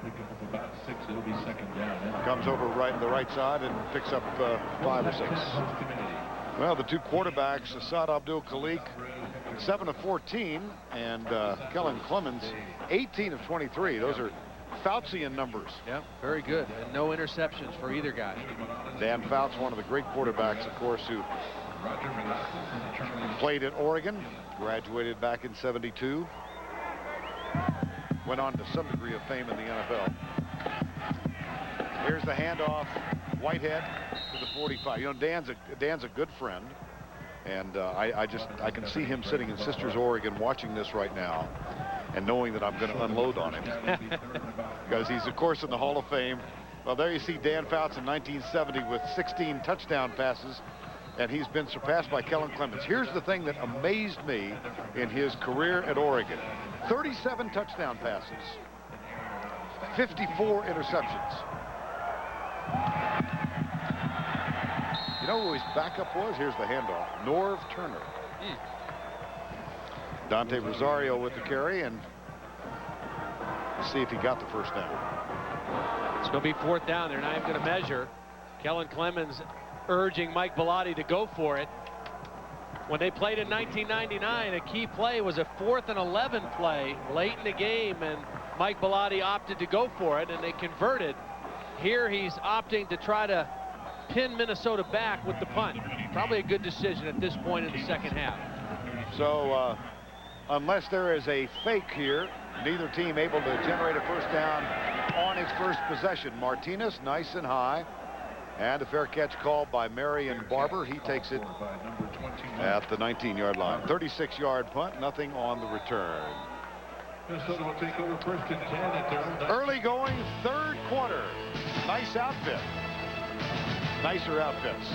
Comes over the right side and picks up 5 or 6. Well, the two quarterbacks, Asad Abdul Khalik, 7 of 14, and Kellen Clemens, 18 of 23. Those are Faucian numbers. Yeah, very good. And no interceptions for either guy. Dan Fouts, one of the great quarterbacks, of course, who played at Oregon, graduated back in '72, went on to some degree of fame in the NFL. Here's the handoff, Whitehead to the 45. You know, Dan's a good friend, and I can see him sitting in Sisters, Oregon, watching this right now, and knowing that I'm going to unload on him, because he's, of course, in the Hall of Fame. Well, there you see Dan Fouts in 1970 with 16 touchdown passes, and he's been surpassed by Kellen Clemens. Here's the thing that amazed me in his career at Oregon: 37 touchdown passes, 54 interceptions. You know who his backup was? Here's the handoff: Norv Turner. Dante Rosario with the carry, and see if he got the 1st down. It's going to be 4th down. They're not even going to measure. Kellen Clemens urging Mike Bellotti to go for it. When they played in 1999, a key play was a 4th and 11 play late in the game, and Mike Bellotti opted to go for it, and they converted. Here he's opting to try to pin Minnesota back with the punt. Probably a good decision at this point in the second half. So unless there is a fake here, neither team able to generate a 1st down on its first possession. Martinez nice and high, and a fair catch called by Marion Barber. He takes it at the 19-yard line. 36-yard punt, nothing on the return. Minnesota will take over 1st and 10 at their own. Early going 3rd quarter. Nice outfit. Nicer outfits.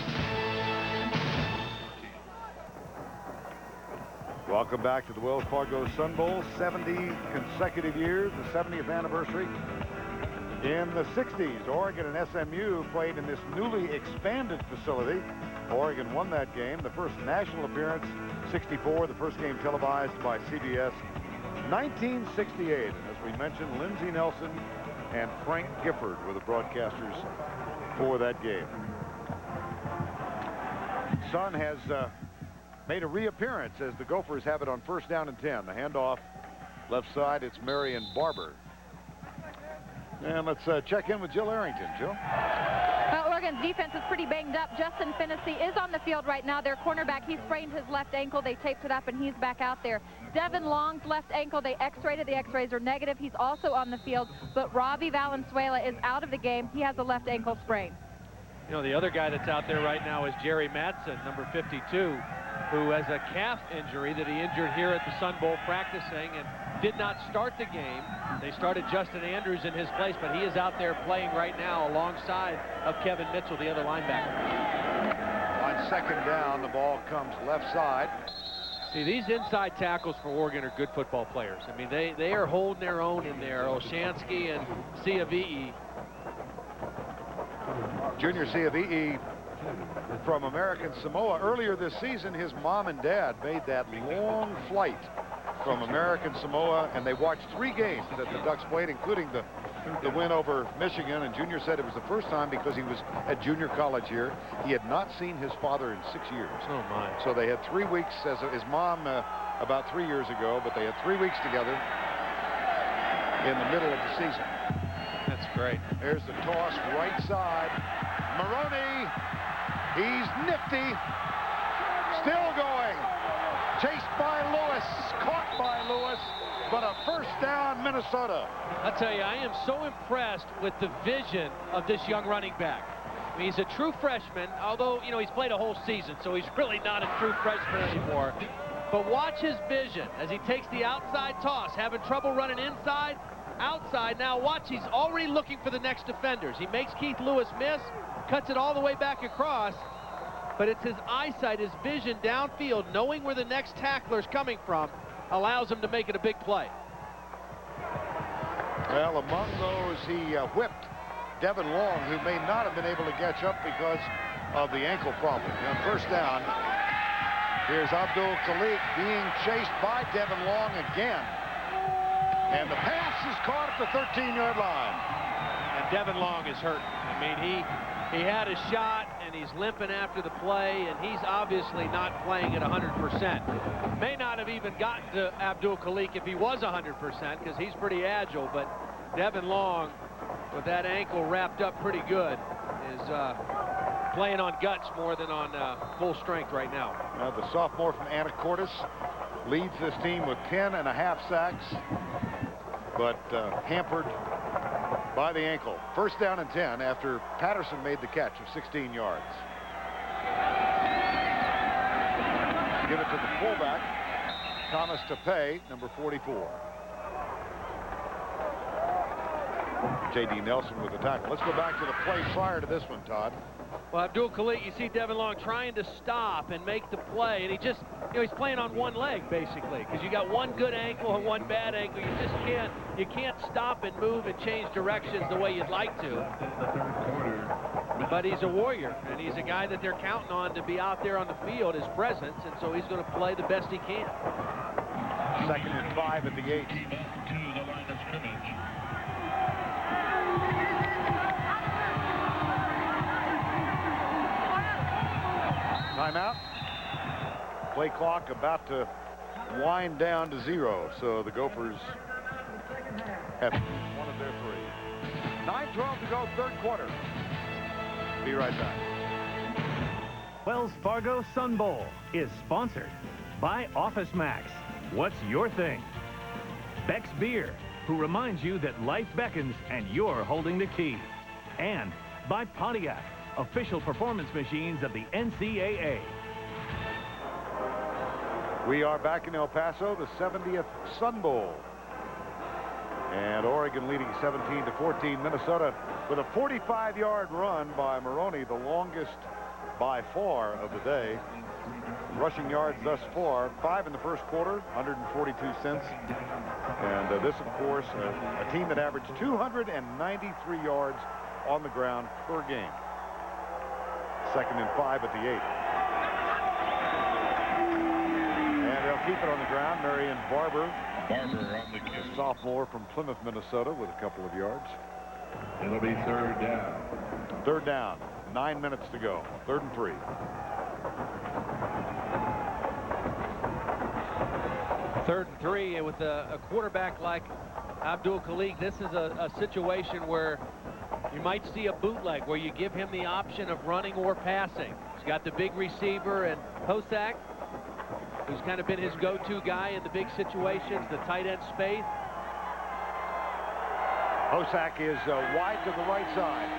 Welcome back to the Wells Fargo Sun Bowl. 70 consecutive years, the 70th anniversary. In the 60s, Oregon and SMU played in this newly expanded facility. Oregon won that game, the first national appearance, 64, the first game televised by CBS. 1968, and as we mentioned, Lindsey Nelson and Frank Gifford were the broadcasters for that game. Sun has made a reappearance as the Gophers have it on 1st down and 10. The handoff left side, it's Marion Barber. And let's check in with Jill Arrington. Jill? Well, Oregon's defense is pretty banged up. Justin Finnessy is on the field right now. Their cornerback, he sprained his left ankle. They taped it up, and he's back out there. Devin Long's left ankle, they x-rayed it. The x-rays are negative. He's also on the field. But Robbie Valenzuela is out of the game. He has a left ankle sprain. You know, the other guy that's out there right now is Jerry Madsen, number 52, who has a calf injury that he injured here at the Sun Bowl practicing and did not start the game. They started Justin Andrews in his place, but he is out there playing right now alongside of Kevin Mitchell, the other linebacker. On second down, the ball comes left side. See, these inside tackles for Oregon are good football players. I mean, they are holding their own in there. Olshansky and Ciavi'i. Junior Ciavi'i from American Samoa. Earlier this season, his mom and dad made that long flight from American Samoa, and they watched 3 games that the Ducks played, including the win over Michigan. And Junior said it was the first time, because he was at junior college here, he had not seen his father in 6 years. Oh my. So they had 3 weeks, as his mom about 3 years ago, but they had 3 weeks together in the middle of the season. That's great. There's the toss, right side. Maroney, he's nifty, still going. Chased by Lewis, caught by Lewis, but a first down, Minnesota. I'll tell you, I am so impressed with the vision of this young running back. I mean, he's a true freshman, although, you know, he's played a whole season, so he's really not a true freshman anymore. But watch his vision as he takes the outside toss, having trouble running inside, outside. Now watch, he's already looking for the next defenders. He makes Keith Lewis miss, cuts it all the way back across, but it's his eyesight, his vision downfield, knowing where the next tackler's coming from, allows him to make it a big play. Well, among those, he whipped Devin Long, who may not have been able to catch up because of the ankle problem. On first down, here's Abdul Khalik being chased by Devin Long again. And the pass is caught at the 13-yard line. And Devin Long is hurt. I mean, he had a shot, and he's limping after the play, and he's obviously not playing at 100%. May not have even gotten to Abdul Khalik if he was 100%, because he's pretty agile, but Devin Long, with that ankle wrapped up pretty good, is playing on guts more than on full strength right now. The sophomore from Anacortes leads this team with 10.5 sacks, but hampered by the ankle. First down and 10 after Patterson made the catch of 16 yards. Give it to the fullback, Thomas Tepe, number 44. J.D. Nelson with the tackle. Let's go back to the play prior to this one, Todd. Well, Abdul Khalik, you see Devin Long trying to stop and make the play, and he just, you know, he's playing on one leg basically, because you got one good ankle and one bad ankle. You just can't stop and move and change directions the way you'd like to. But he's a warrior, and he's a guy that they're counting on to be out there on the field, his presence, and so he's going to play the best he can. 2nd and 5 at the 8. Timeout. Play clock about to wind down to 0, so the Gophers have one of their 3. 9:12 to go, third quarter. Be right back. Wells Fargo Sun Bowl is sponsored by Office Max. What's your thing? Beck's Beer, who reminds you that life beckons and you're holding the key. And by Pontiac, official performance machines of the NCAA. We are back in El Paso, the 70th Sun Bowl. And Oregon leading 17-14. Minnesota with a 45-yard run by Maroney, the longest by far of the day. Rushing yards thus far, 5 in the first quarter, 142 cents. And this, of course, a team that averaged 293 yards on the ground per game. 2nd and 5 at the 8. And they'll keep it on the ground. Marion Barber on the kick. Sophomore from Plymouth, Minnesota, with a couple of yards. It'll be 3rd down. 3rd down. 9 minutes to go. 3rd and 3. Third and 3, and with a quarterback like Abdul Khalik, this is a situation where You might see a bootleg where you give him the option of running or passing. He's got the big receiver and Hosack, who's kind of been his go-to guy in the big situations, the tight end space. Hosack is wide to the right side.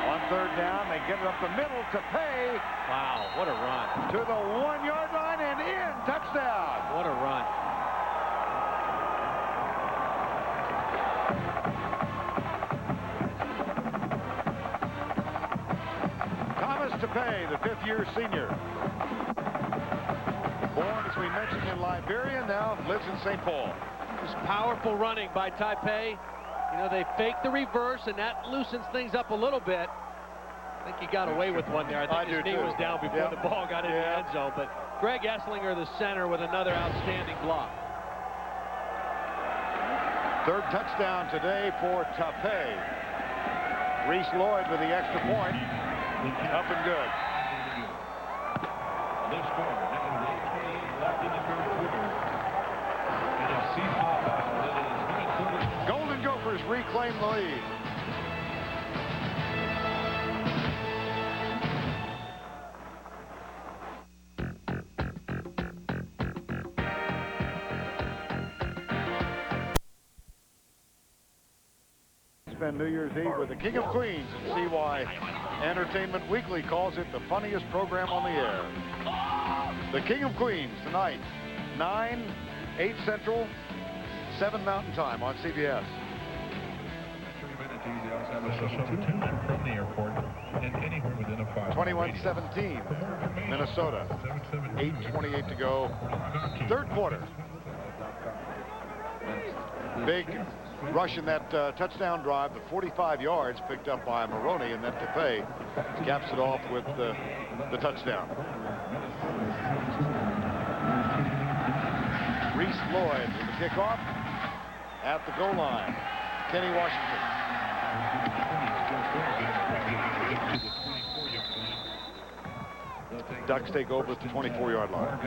On third down, they get it up the middle to Pay. Wow, what a run. To the 1-yard line and in. Touchdown. What a run. Thomas Tapei, the fifth-year senior. Born, as we mentioned, in Liberia, now lives in St. Paul. Just powerful running by Taipei. You know, they fake the reverse, and that loosens things up a little bit. I think he got away with one there. I think his knee was down before the ball got in the end zone. But Greg Esslinger, the center, with another outstanding block. Third touchdown today for Taipei. Reese Lloyd with the extra point. Up and good. The score, now 8:28 left in the third quarter. And a seesaw battle. It is Minnesota. Golden Gophers reclaim the lead. Spend New Year's Eve with the King of Queens and see why Entertainment Weekly calls it the funniest program on the air. The King of Queens tonight, 9, 8 Central, 7 Mountain Time on CBS. 3 minutes easy. Also have a substitution from the airport and anywhere within a 21-17, Minnesota. 8:28 to go. Third quarter. Big rush in that touchdown drive, the 45 yards picked up by Maroney, and then Tapei caps it off with the touchdown. Reese Lloyd with the kickoff at the goal line. Kenny Washington. Ducks take over at the 24-yard line.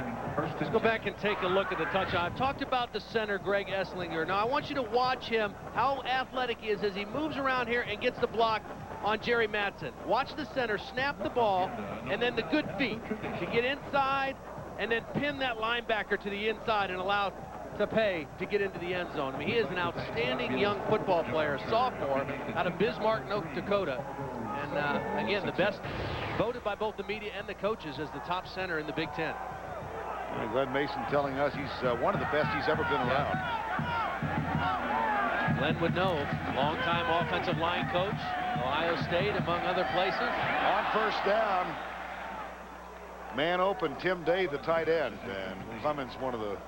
Let's go back and take a look at the touchdown. I've talked about the center, Greg Esslinger. Now, I want you to watch him, how athletic he is as he moves around here and gets the block on Jerry Madsen. Watch the center snap the ball, and then the good feet to get inside and then pin that linebacker to the inside and allow Tapei to get into the end zone. I mean, he is an outstanding young football player, sophomore, out of Bismarck, North Dakota. And again, the best, voted by both the media and the coaches as the top center in the Big Ten. Glen Mason telling us he's one of the best he's ever been around. Glenn would know, longtime offensive line coach, Ohio State, among other places. On first down, man open, Tim Day, the tight end, and Clemens, one of the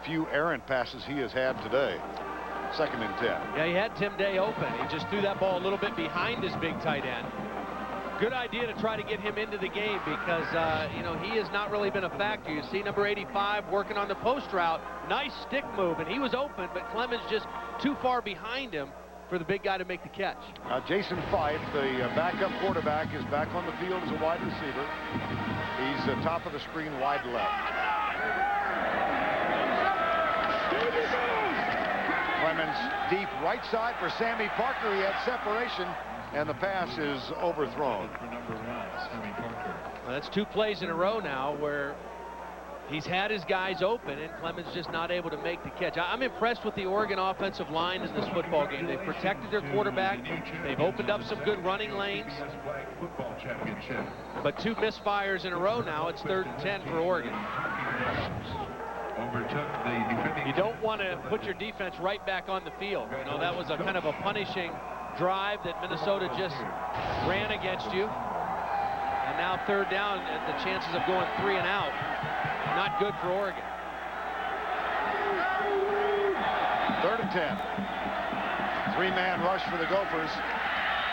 few errant passes he has had today. 2nd and 10. Yeah, he had Tim Day open. He just threw that ball a little bit behind his big tight end. Good idea to try to get him into the game because, you know, he has not really been a factor. You see number 85 working on the post route. Nice stick move, and he was open, but Clemens just too far behind him for the big guy to make the catch. Jason Fife, the backup quarterback, is back on the field as a wide receiver. He's top of the screen, wide left. Clemens deep right side for Sammy Parker. He had separation, and the pass is overthrown. Well, that's 2 plays in a row now where he's had his guys open, and Clemens just not able to make the catch. I'm impressed with the Oregon offensive line in this football game. They've protected their quarterback. They've opened up some good running lanes. But 2 misfires in a row now. It's 3rd and 10 for Oregon. You don't want to put your defense right back on the field. You know, that was a kind of a punishing drive that Minnesota just ran against you. And now 3rd down, and the chances of going 3 and out, not good for Oregon. 3rd and 10. 3-man rush for the Gophers.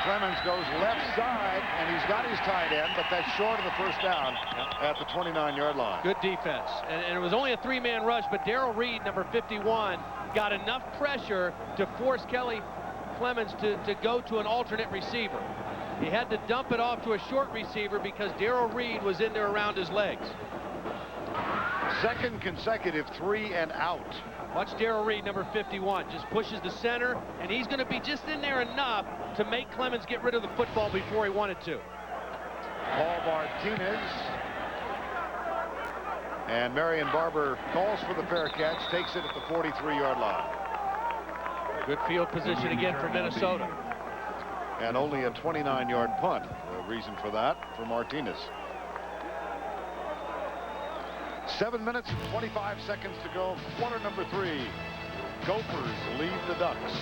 Clemens goes left side, and he's got his tight end, but that's short of the first down at the 29-yard line. Good defense. And it was only a 3-man rush, but Darrell Reed, number 51, got enough pressure to force Kelly Clemens to go to an alternate receiver. He had to dump it off to a short receiver because Darrell Reed was in there around his legs. 2nd consecutive 3 and out Watch Darrell Reed, number 51, just pushes the center, and he's going to be just in there enough to make Clemens get rid of the football before he wanted to. Paul Martinez. And Marion Barber calls for the fair catch, takes it at the 43-yard line. Good field position again for Minnesota. And only a 29-yard punt. The reason for that for Martinez. 7 minutes and 25 seconds to go. Quarter number 3. Gophers lead the Ducks.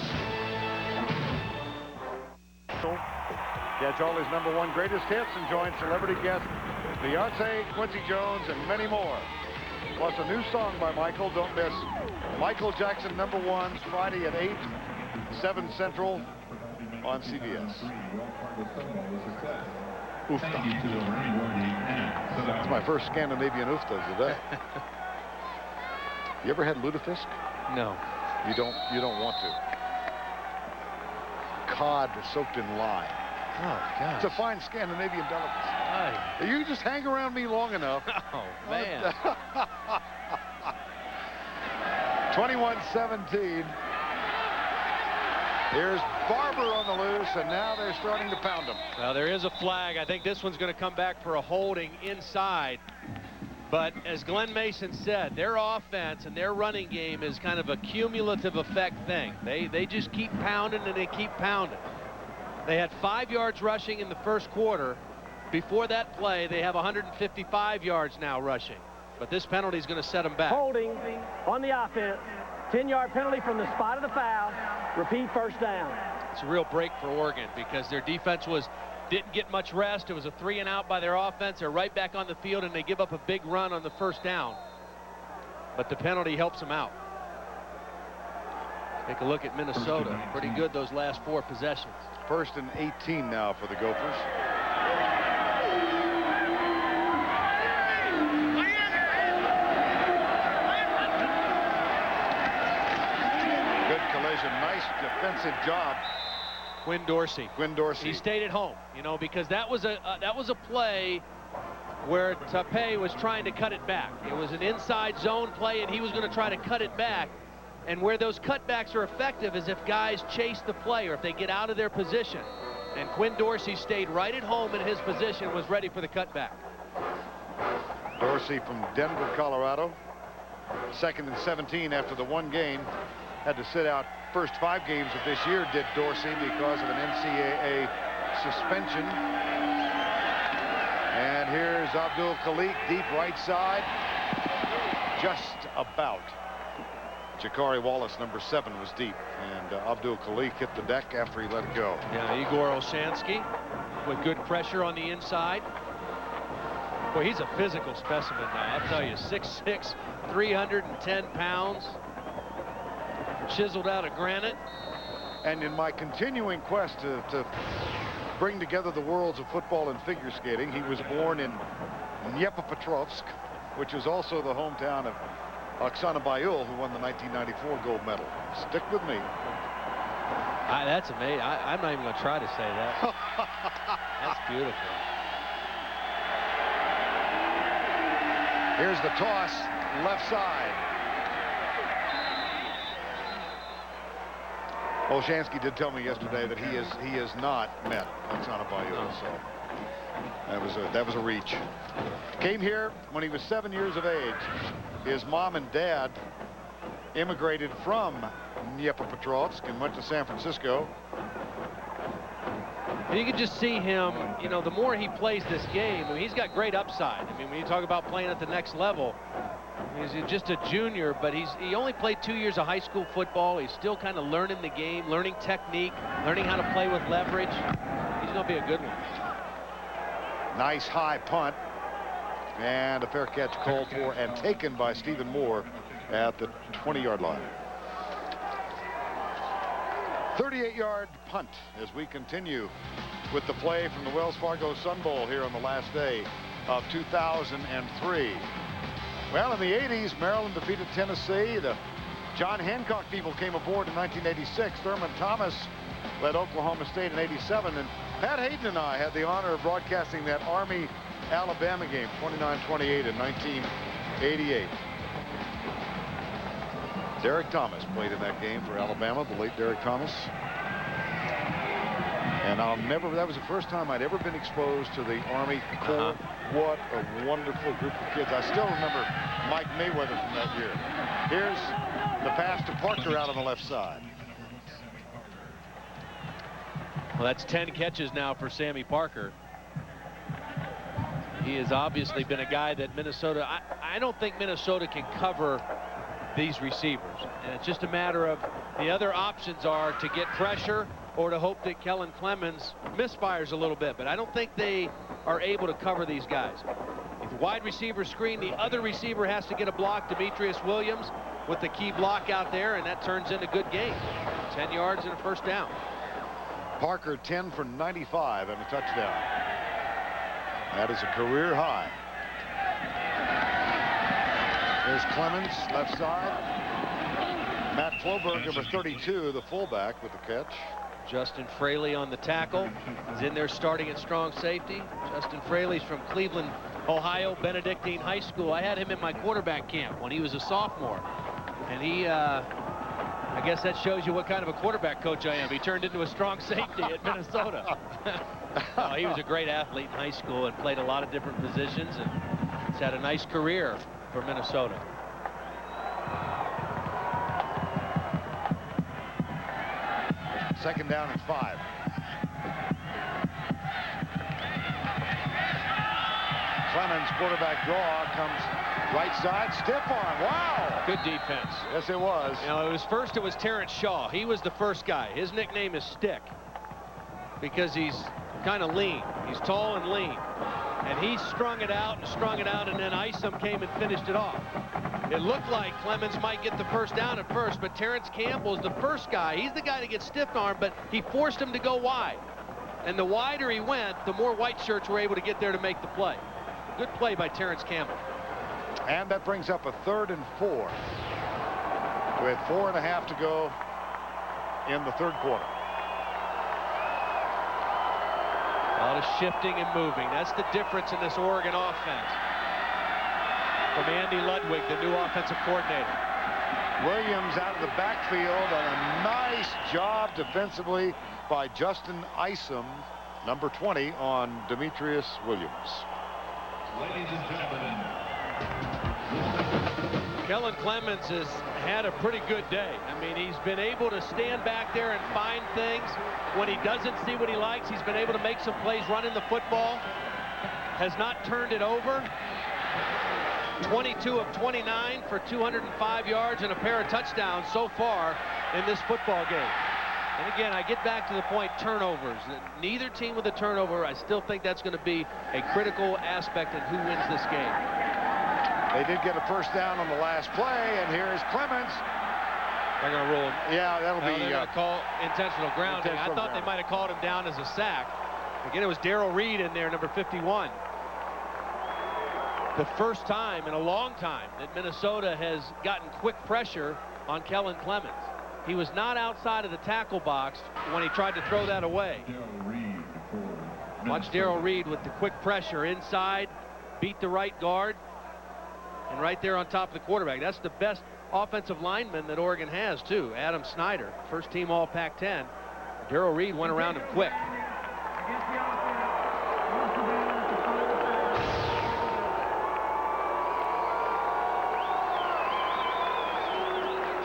Catch all his #1 greatest hits and join celebrity guest Beyonce, Quincy Jones, and many more. Plus a new song by Michael. Don't miss Michael Jackson #1s Friday at 8, 7 Central on CBS. Oofta. That's my first Scandinavian oofta today. You ever had lutefisk? No. You don't want to. Cod soaked in lime. Oh, God. It's a fine Scandinavian delicacy. You just hang around me long enough. Oh, man. 21-17. Here's Barber on the loose, and now they're starting to pound him. Well, there is a flag. I think this one's going to come back for a holding inside. But as Glen Mason said, their offense and their running game is kind of a cumulative effect thing. They just keep pounding and they keep pounding. They had 5 yards rushing in the first quarter. Before that play, they have 155 yards now rushing. But this penalty is going to set them back. Holding on the offense. 10-yard penalty from the spot of the foul. Repeat first down. It's a real break for Oregon because their defense didn't get much rest. It was a 3 and out by their offense. They're right back on the field, and they give up a big run on the first down. But the penalty helps them out. Take a look at Minnesota. Pretty good those last 4 possessions. 1st and 18 now for the Gophers. Good collision. Nice defensive job. Quinn Dorsey. He stayed at home, you know, because that was a play where Tape was trying to cut it back. It was an inside zone play, and he was going to try to cut it back. And where those cutbacks are effective is if guys chase the play or if they get out of their position. And Quinn Dorsey stayed right at home in his position, was ready for the cutback. Dorsey from Denver, Colorado. 2nd and 17 after the 1 game. Had to sit out first 5 games of this year, did Dorsey, because of an NCAA suspension. And here's Abdul Khalik, deep right side. Just about. Jakari Wallace, number 7, was deep, and Abdul Khalik hit the deck after he let it go. Yeah, Igor Olshansky with good pressure on the inside. Boy, he's a physical specimen now. I'll tell you, 6'6", 310 pounds. Chiseled out of granite. And in my continuing quest to bring together the worlds of football and figure skating, he was born in Dnipropetrovsk, which is also the hometown of Oksana Bayul, who won the 1994 gold medal. Stick with me. That's amazing. I'm not even going to try to say that. That's beautiful. Here's the toss, left side. Olshansky did tell me yesterday that he has not met Oksana Bayul, so that was a reach. Came here when he was 7 years of age. His mom and dad immigrated from Dnipropetrovsk and went to San Francisco. And you can just see him, you know, the more he plays this game, I mean, he's got great upside. I mean, when you talk about playing at the next level, he's just a junior, but he only played 2 years of high school football. He's still kind of learning the game, learning technique, learning how to play with leverage. He's going to be a good one. Nice high punt. And a fair catch called for and taken by Stephen Moore at the 20-yard line. 38-yard punt as we continue with the play from the Wells Fargo Sun Bowl here on the last day of 2003. Well, in the 80s, Maryland defeated Tennessee. The John Hancock people came aboard in 1986. Thurman Thomas led Oklahoma State in 87. And Pat Hayden and I had the honor of broadcasting that Army-Alabama game, 29-28 in 1988. Derek Thomas played in that game for Alabama, the late Derek Thomas. And that was the first time I'd ever been exposed to the Army Corps. What a wonderful group of kids. I still remember Mike Mayweather from that year. Here's the pass to Parker out on the left side. Well, that's 10 catches now for Sammy Parker. He has obviously been a guy that Minnesota, I don't think Minnesota can cover these receivers. And it's just a matter of the other options are to get pressure or to hope that Kellen Clemens misfires a little bit. But I don't think they are able to cover these guys. If the wide receiver screen, the other receiver has to get a block. Demetrius Williams with the key block out there, and that turns into good game. 10 yards and a first down. Parker 10 for 95 and a touchdown. That is a career high. There's Clemens, left side. Matt Floberg, number 32, the fullback, with the catch. Justin Fraley on the tackle. He's in there starting at strong safety. Justin Fraley's from Cleveland, Ohio, Benedictine High School. I had him in my quarterback camp when he was a sophomore. And he, I guess that shows you what kind of a quarterback coach I am. He turned into a strong safety at Minnesota. Oh, he was a great athlete in high school and played a lot of different positions, and he's had a nice career for Minnesota. Second down and 5. Clemens, quarterback draw, comes right side, stiff arm. Wow! Good defense. Yes, it was. You know, it was Terrence Shaw. He was the first guy. His nickname is Stick because he's kind of lean. He's tall and lean. And he strung it out, and then Isom came and finished it off. It looked like Clemens might get the first down at first, but Terrence Campbell is the first guy. He's the guy that gets stiff-armed, but he forced him to go wide. And the wider he went, the more white shirts were able to get there to make the play. Good play by Terrence Campbell. And that brings up a 3rd and 4 with 4.5 to go in the third quarter. A lot of shifting and moving. That's the difference in this Oregon offense. From Andy Ludwig, the new offensive coordinator. Williams out of the backfield, and a nice job defensively by Justin Isom, number 20, on Demetrius Williams. Ladies and gentlemen, Kellen Clemens has had a pretty good day. I mean, he's been able to stand back there and find things. When he doesn't see what he likes, he's been able to make some plays running the football. Has not turned it over. 22 of 29 for 205 yards and a pair of touchdowns so far in this football game. And again, I get back to the point, turnovers. Neither team with a turnover, I still think that's going to be a critical aspect in who wins this game. They did get a first down on the last play, and here's Clemens. They're going to rule him. Yeah, that'll be... They're going to call intentional grounding. I thought they might have called him down as a sack. Again, it was Darrell Reed in there, number 51. The first time in a long time that Minnesota has gotten quick pressure on Kellen Clemens. He was not outside of the tackle box when he tried to throw that away. Watch Darrell Reed with the quick pressure inside, beat the right guard, and right there on top of the quarterback. That's the best offensive lineman that Oregon has, too. Adam Snyder, first team all Pac-10. Darrell Reed went around him quick.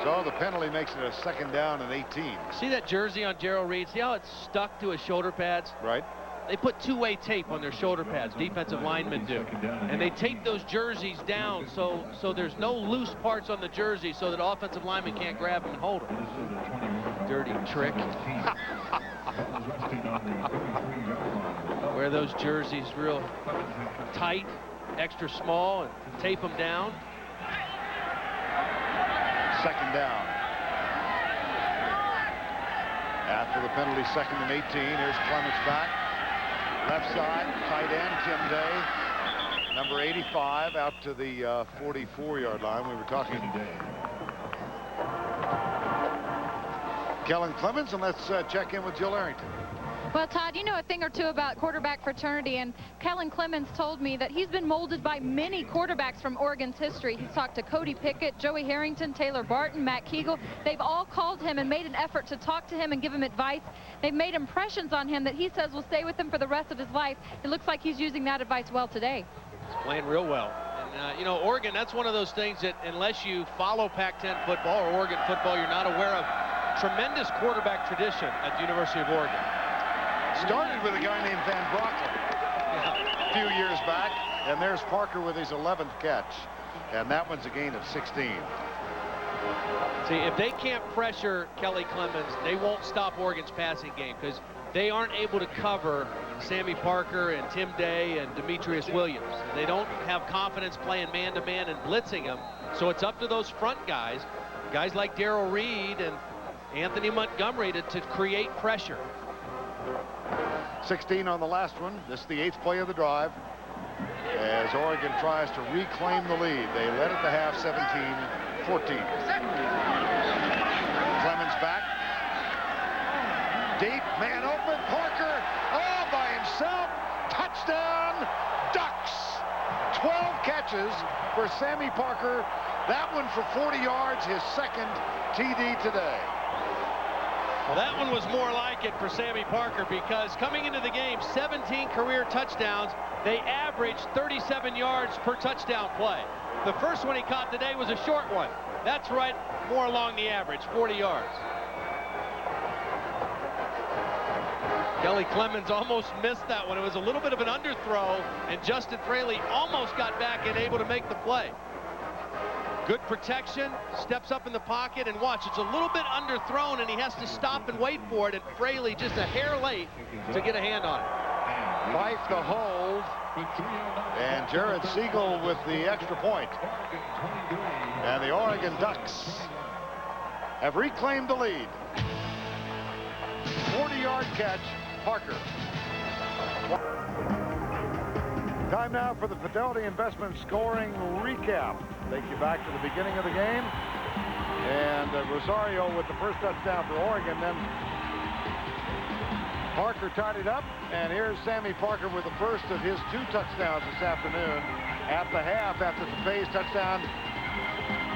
So the penalty makes it a second down and 18. See that jersey on Darrell Reed? See how it's stuck to his shoulder pads? Right. They put two-way tape on their shoulder pads, defensive linemen do. And they tape those jerseys down so there's no loose parts on the jersey so that offensive linemen can't grab them and hold them. Dirty trick. Wear those jerseys real tight, extra small, and tape them down. Second down. After the penalty, 2nd and 18. Here's Clemens back. Left side, tight end, Tim Day. Number 85 out to the 44-yard line. We were talking Kellen Clemens, and let's check in with Jill Arrington. Well, Todd, you know a thing or two about quarterback fraternity, and Kellen Clemens told me that he's been molded by many quarterbacks from Oregon's history. He's talked to Cody Pickett, Joey Harrington, Taylor Barton, Matt Kegel. They've all called him and made an effort to talk to him and give him advice. They've made impressions on him that he says will stay with him for the rest of his life. It looks like he's using that advice well today. He's playing real well. And, you know, Oregon, that's one of those things that unless you follow Pac-10 football or Oregon football, you're not aware of. Tremendous quarterback tradition at the University of Oregon. Started with a guy named Van Brocklin a few years back, and there's Parker with his 11th catch, and that one's a gain of 16. See, if they can't pressure Kelly Clemens, they won't stop Oregon's passing game because they aren't able to cover Sammy Parker and Tim Day and Demetrius Williams. They don't have confidence playing man-to-man and blitzing them, so it's up to those front guys like Darrell Reed and Anthony Montgomery to create pressure. 16 on the last one. This is the 8th play of the drive as Oregon tries to reclaim the lead. They led at the half 17-14. Clemens back. Deep, man open, Parker all by himself. Touchdown, Ducks. 12 catches for Sammy Parker. That one for 40 yards, his second TD today. Well, that one was more like it for Sammy Parker because coming into the game, 17 career touchdowns. They averaged 37 yards per touchdown play. The first one he caught today was a short one. That's right, more along the average, 40 yards. Kelly Clemens almost missed that one. It was a little bit of an underthrow, and Justin Fraley almost got back and able to make the play. Good protection, steps up in the pocket, and watch, it's a little bit underthrown, and he has to stop and wait for it, and Fraley just a hair late to get a hand on it. Fife the hold, and Jared Siegel with the extra point. And the Oregon Ducks have reclaimed the lead. 40-yard catch, Parker. Time now for the Fidelity Investment scoring recap. Take you back to the beginning of the game. And Rosario with the first touchdown for Oregon. Then Parker tied it up. And here's Sammy Parker with the first of his 2 touchdowns this afternoon. At the half after the Faye's touchdown,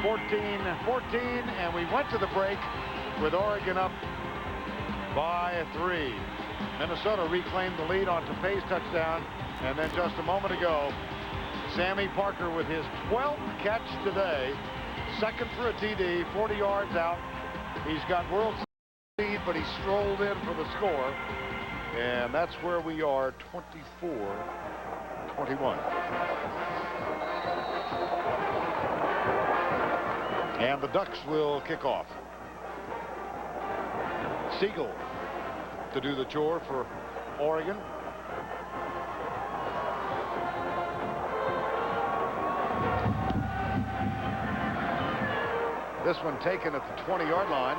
14-14. And we went to the break with Oregon up by 3. Minnesota reclaimed the lead on Tafe's touchdown. And then just a moment ago, Sammy Parker with his 12th catch today, second for a TD, 40 yards out. He's got world speed, but he strolled in for the score. And that's where we are, 24-21. And the Ducks will kick off. Siegel to do the chore for Oregon. This one taken at the 20-yard line.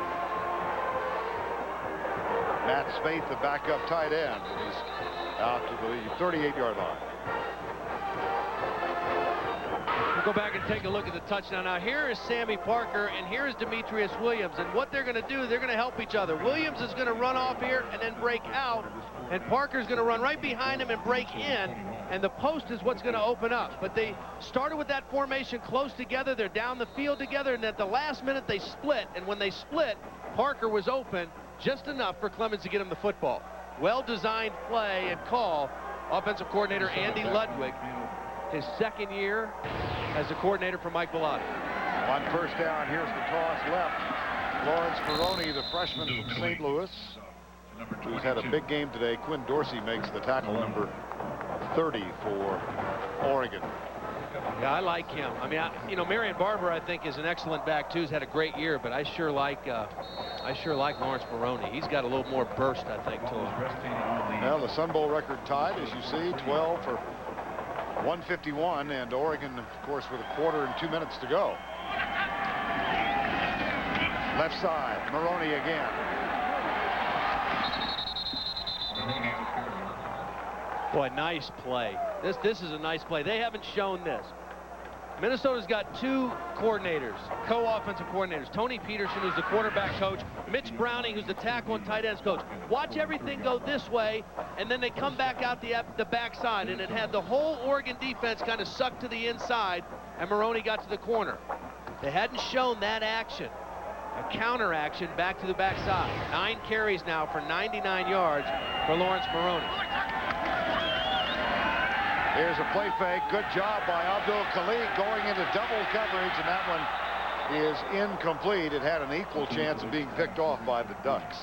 Matt Spaeth, the backup tight end. He's out to the 38-yard line. We'll go back and take a look at the touchdown. Now, here is Sammy Parker, and here is Demetrius Williams. And what they're going to do, they're going to help each other. Williams is going to run off here and then break out, and Parker's going to run right behind him and break in. And the post is what's going to open up. But they started with that formation close together. They're down the field together, and at the last minute they split. And when they split, Parker was open just enough for Clemens to get him the football. Well-designed play and call. Offensive coordinator Andy Ludwig, his second year as a coordinator for Mike Bellotti. On first down, here's the toss left. Lawrence Maroney, the freshman from St. Louis, who's had a big game today. Quinn Dorsey makes the tackle, number 30 for Oregon. Yeah, I like him. I mean, you know, Marion Barber, I think, is an excellent back too. He's had a great year, but I sure like Lawrence Maroney. He's got a little more burst, I think, to him. Well, the Sun Bowl record tied, as you see, 12 for 151, and Oregon, of course, with a quarter and 2 minutes to go. Left side, Maroney again. Boy, nice play. This is a nice play. They haven't shown this. Minnesota's got two coordinators, co-offensive coordinators. Tony Peterson, who's the quarterback coach, Mitch Browning, who's the tackle and tight ends coach. Watch everything go this way, and then they come back out the backside, and it had the whole Oregon defense kind of sucked to the inside, and Maroney got to the corner. They hadn't shown that action, a counter action back to the backside. 9 carries now for 99 yards for Lawrence Maroney. Here's a play fake. Good job by Abdul Khalik going into double coverage, and that one is incomplete. It had an equal chance of being picked off by the Ducks.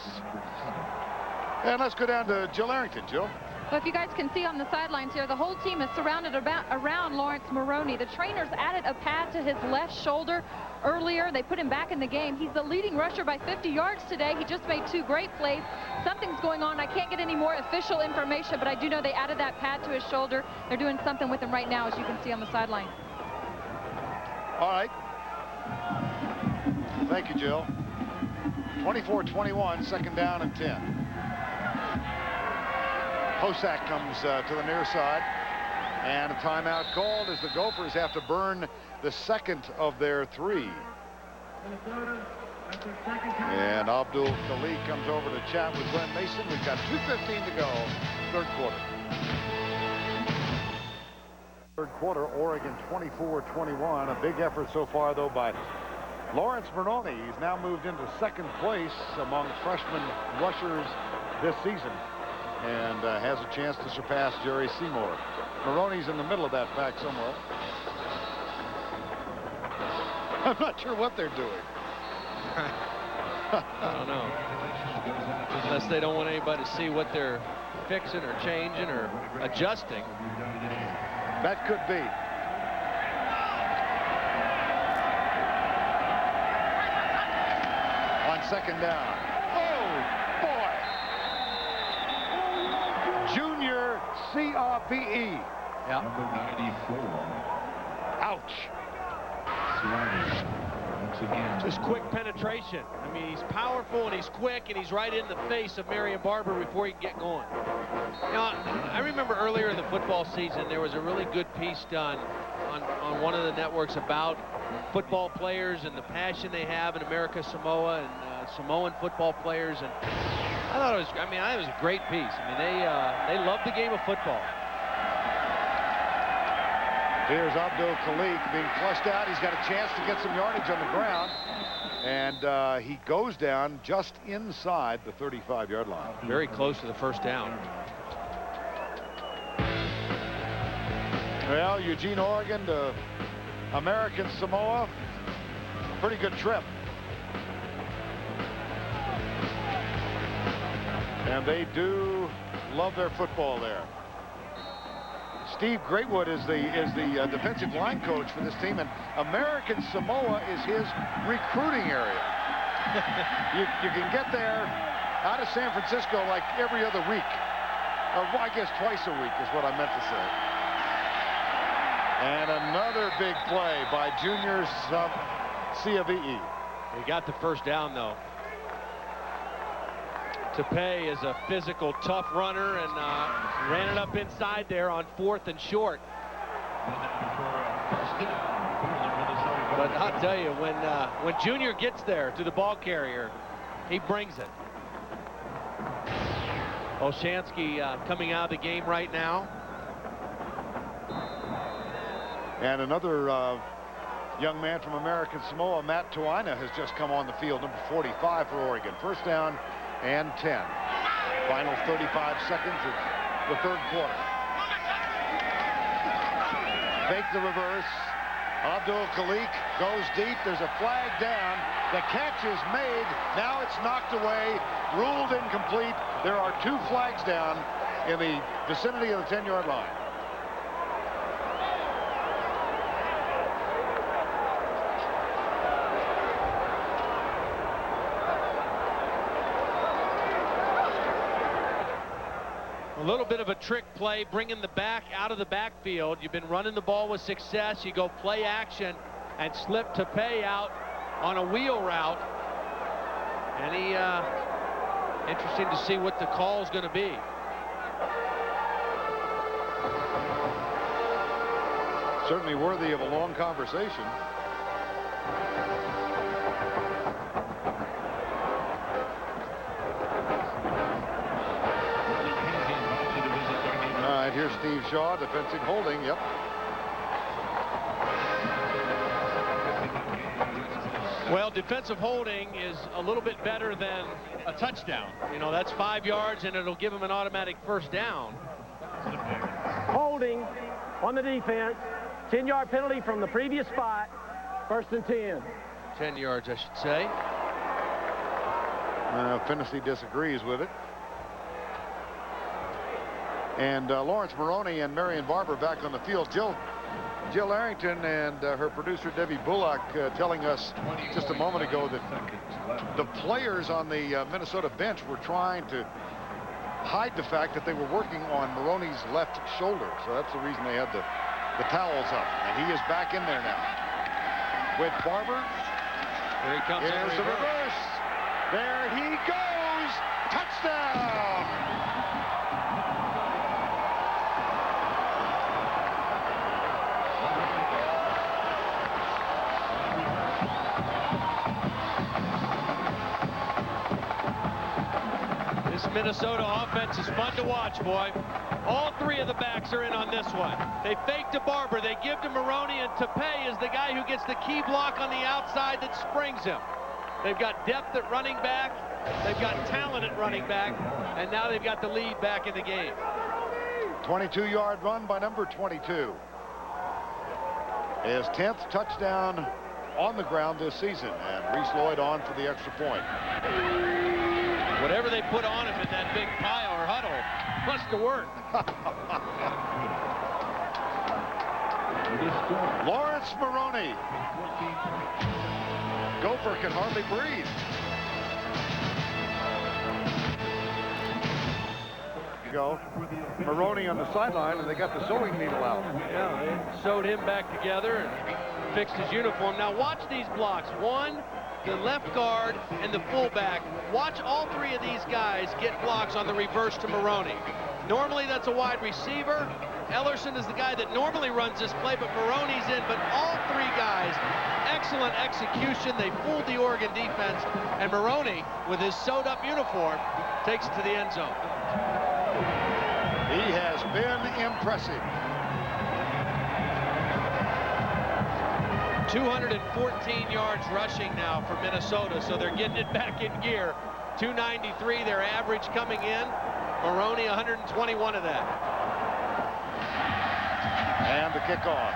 And let's go down to Jill Arrington. Jill? Well, if you guys can see on the sidelines here, the whole team is surrounded around Lawrence Maroney. The trainers added a pad to his left shoulder earlier. They put him back in the game. He's the leading rusher by 50 yards today. He just made 2 great plays. Something's going on. I can't get any more official information, but I do know they added that pad to his shoulder. They're doing something with him right now, as you can see on the sideline. All right. Thank you, Jill. 24-21, second down and 10. Hosack comes to the near side, and a timeout called as the Gophers have to burn the second of their 3. And Abdul Khalik comes over to chat with Glen Mason. We've got 2:15 to go, third quarter. Third quarter, Oregon 24-21. A big effort so far, though, by Lawrence Maroney. He's now moved into second place among freshman rushers this season, and has a chance to surpass Jerry Seymour. Maroney's in the middle of that pack somewhere. I'm not sure what they're doing. I don't know. Unless they don't want anybody to see what they're fixing or changing or adjusting. That could be. On second down. Oh, boy. Junior C-R-P-E. Yeah. Number 94. Ouch. Once again. Just quick penetration. I mean, he's powerful and he's quick and he's right in the face of Marion Barber before he can get going. You know, I remember earlier in the football season there was a really good piece done on one of the networks about football players and the passion they have in America Samoa and Samoan football players, and I thought it was a great piece. I mean, they love the game of football. Here's Abdul Khalik being flushed out. He's got a chance to get some yardage on the ground, and he goes down just inside the 35-yard line. Very close to the first down. Well, Eugene, Oregon to American Samoa, pretty good trip. And they do love their football there. Steve Greatwood is the defensive line coach for this team, and American Samoa is his recruiting area. you can get there out of San Francisco like every other week, or I guess twice a week is what I meant to say. And another big play by Junior Ciavie. He got the first down, though. Tepe is a physical, tough runner, and ran it up inside there on 4th and short. But I'll tell you, when Junior gets there to the ball carrier, he brings it. Olshansky coming out of the game right now. And another young man from American Samoa, Matt Tuaina, has just come on the field, number 45 for Oregon. First down and 10. Final 35 seconds of the third quarter. Fake the reverse. Abdul Khalik goes deep. There's a flag down. The catch is made. Now it's knocked away. Ruled incomplete. There are 2 flags down in the vicinity of the 10-yard line. A little bit of a trick play, bringing the back out of the backfield. You've been running the ball with success. You go play action and slip Tepe out on a wheel route. And interesting to see what the call is going to be. Certainly worthy of a long conversation. All right, here's Steve Shaw, defensive holding. Yep. Well, defensive holding is a little bit better than a touchdown. You know, that's 5 yards, and it'll give him an automatic first down. Holding on the defense. 10-yard penalty from the previous spot. 1st and 10. 10 yards, I should say. Finney disagrees with it. And Lawrence Maroney and Marion Barber back on the field. Jill Arrington and her producer Debbie Bullock telling us just a moment ago that the players on the Minnesota bench were trying to hide the fact that they were working on Maroney's left shoulder. So that's the reason they had the towels up. And he is back in there now. With Barber. Here he comes. Here's the reverse. There he goes. Touchdown. This Minnesota offense is fun to watch, boy. All 3 of the backs are in on this one. They fake to Barber. They give to Maroney, and Tepe is the guy who gets the key block on the outside that springs him. They've got depth at running back. They've got talent at running back. And now they've got the lead back in the game. 22-yard run by number 22. His 10th touchdown on the ground this season. And Reese Lloyd on for the extra point. Whatever they put on him in that big pile or huddle must have worked. Lawrence Maroney. Gopher can hardly breathe. Go. Maroney on the sideline, and they got the sewing needle out. Yeah, they sewed him back together and fixed his uniform. Now watch these blocks. One, the left guard, and the fullback. Watch all 3 of these guys get blocks on the reverse to Maroney. Normally that's a wide receiver. Ellerson is the guy that normally runs this play, but Maroney's in. But all 3 guys, excellent execution. They fooled the Oregon defense. And Maroney, with his sewed-up uniform, takes it to the end zone. He has been impressive. 214 yards rushing now for Minnesota, so they're getting it back in gear. 293, their average coming in. Maroney, 121 of that. And the kickoff.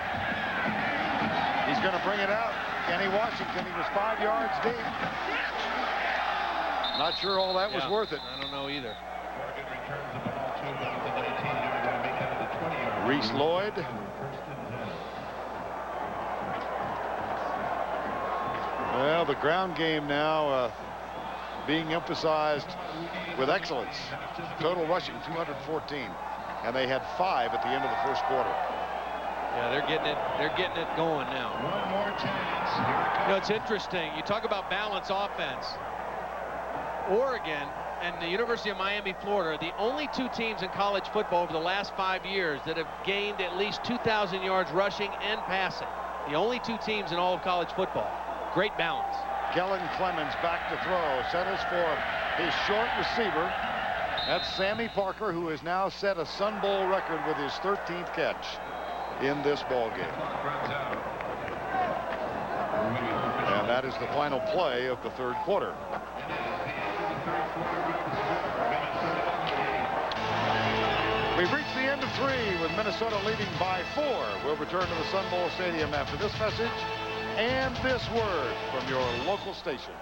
He's going to bring it out. Kenny Washington, he was 5 yards deep. Not sure all that was worth it. I don't know either. Reese Lloyd. Well, the ground game now being emphasized with excellence. Total rushing 214, and they had 5 at the end of the first quarter. Yeah, they're getting it going now. One more chance. You know, it's interesting. You talk about balance offense. Oregon and the University of Miami, Florida are the only 2 teams in college football over the last 5 years that have gained at least 2,000 yards rushing and passing. The only 2 teams in all of college football. Great balance. Kellen Clemens back to throw. Centers for his short receiver. That's Sammy Parker, who has now set a Sun Bowl record with his 13th catch in this ball game. And that is the final play of the third quarter. We've reached the end of 3 with Minnesota leading by 4. We'll return to the Sun Bowl Stadium after this message and this word from your local station.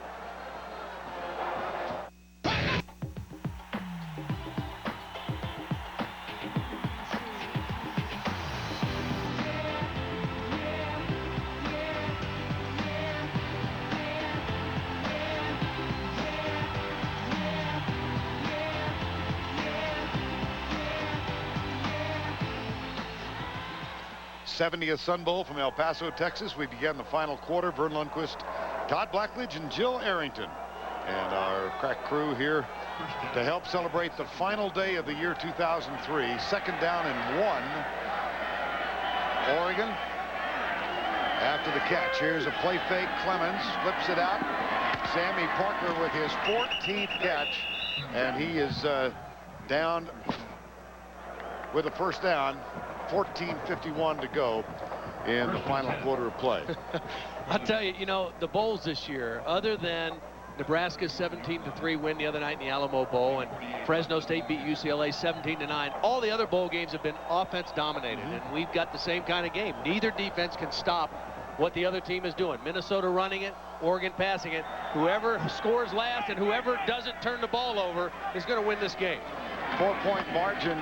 '70th Sun Bowl from El Paso, Texas. We began the final quarter. Vern Lundquist, Todd Blackledge, and Jill Arrington. And our crack crew here to help celebrate the final day of the year 2003. 2nd down and 1. Oregon After the catch, here's a play fake. Clemens flips it out. Sammy Parker with his 14th catch, and he is down with a first down. 14:51 to go in the final quarter of play. I'll tell you, the bowls this year, other than Nebraska's 17-3 win the other night in the Alamo Bowl, and Fresno State beat UCLA 17-9, all the other bowl games have been offense dominated, and we've got the same kind of game. Neither defense can stop what the other team is doing. Minnesota running it, Oregon passing it. Whoever scores last and whoever doesn't turn the ball over is going to win this game. 4-point margin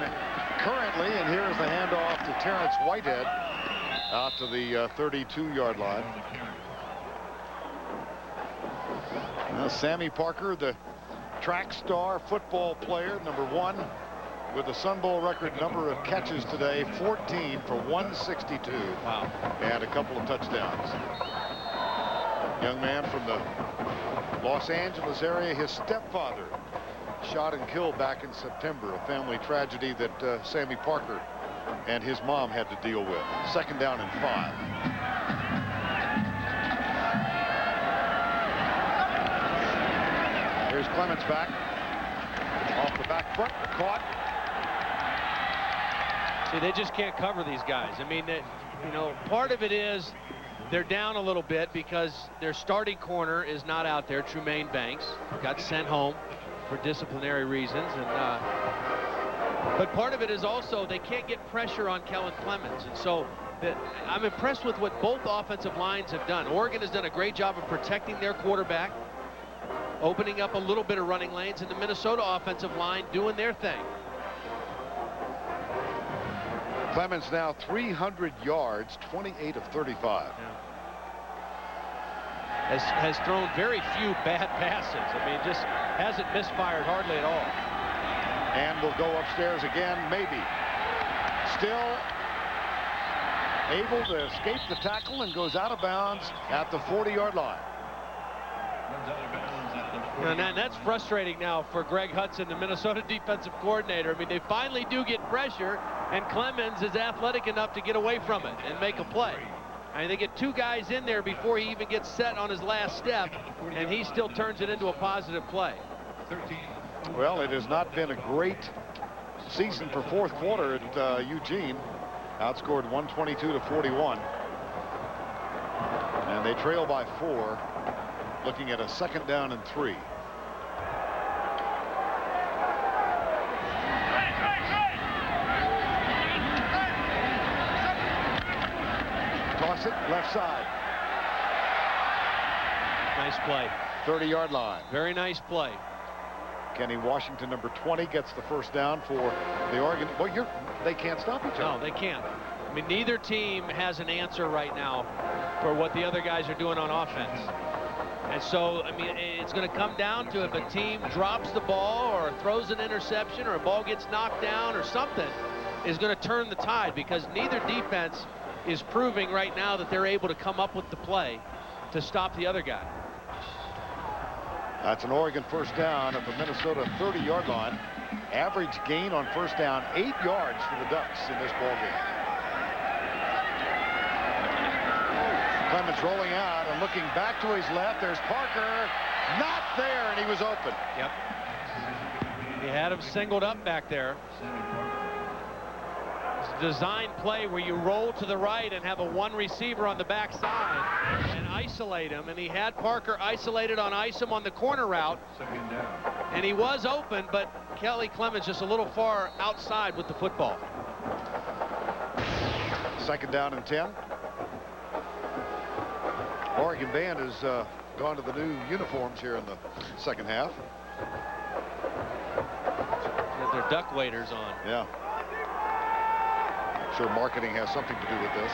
currently, and here's the handoff to Terrence Whitehead out to the 32-yard line. Now, Sammy Parker, the track star football player, #1 with the Sun Bowl record number of catches today, 14 for 162. Wow. And a couple of touchdowns. Young man from the Los Angeles area. His stepfather shot and killed back in September, a family tragedy that Sammy Parker and his mom had to deal with. 2nd down and 5. Here's Clemens back. Off the back foot, caught. See, they just can't cover these guys. I mean, part of it is they're down a little bit because their starting corner is not out there. Trumaine Banks got sent home for disciplinary reasons, but part of it is also they can't get pressure on Kellen Clemens, and so I'm impressed with what both offensive lines have done. Oregon has done a great job of protecting their quarterback, opening up a little bit of running lanes, and the Minnesota offensive line doing their thing. Clemens now 300 yards, 28 of 35. Yeah. Has thrown very few bad passes. I mean, just hasn't misfired hardly at all. And will go upstairs again, maybe. Still able to escape the tackle and goes out of bounds at the 40-yard line. And that's frustrating now for Greg Hudson, the Minnesota defensive coordinator. I mean, they finally do get pressure, and Clemens is athletic enough to get away from it and make a play. I mean, they get 2 guys in there before he even gets set on his last step, and he still turns it into a positive play. Well, it has not been a great season for 4th quarter at Eugene. Outscored 122-41. And they trail by 4. Looking at a 2nd down and 3. Toss it left side. Nice play. 30-yard line. Very nice play. Kenny Washington, number 20, gets the first down for the Oregon. Well, they can't stop each other. No, they can't. I mean, neither team has an answer right now for what the other guys are doing on offense. And so, I mean, it's going to come down to if a team drops the ball or throws an interception or a ball gets knocked down or something is going to turn the tide, because neither defense is proving right now that they're able to come up with the play to stop the other guy. That's an Oregon first down at the Minnesota 30-yard line. Average gain on first down, 8 yards for the Ducks in this ball game. Clemens rolling out and looking back to his left. There's Parker, not there, and he was open. Yep. He had him singled up back there. It's a design play where you roll to the right and have a 1 receiver on the backside and isolate him, and he had Parker isolated on Isom on the corner route, and he was open, but Kelly Clemens just a little far outside with the football. 2nd down and 10. Oregon band has gone to the new uniforms here in the 2nd half. Got their duck waders on. Yeah. I'm sure marketing has something to do with this.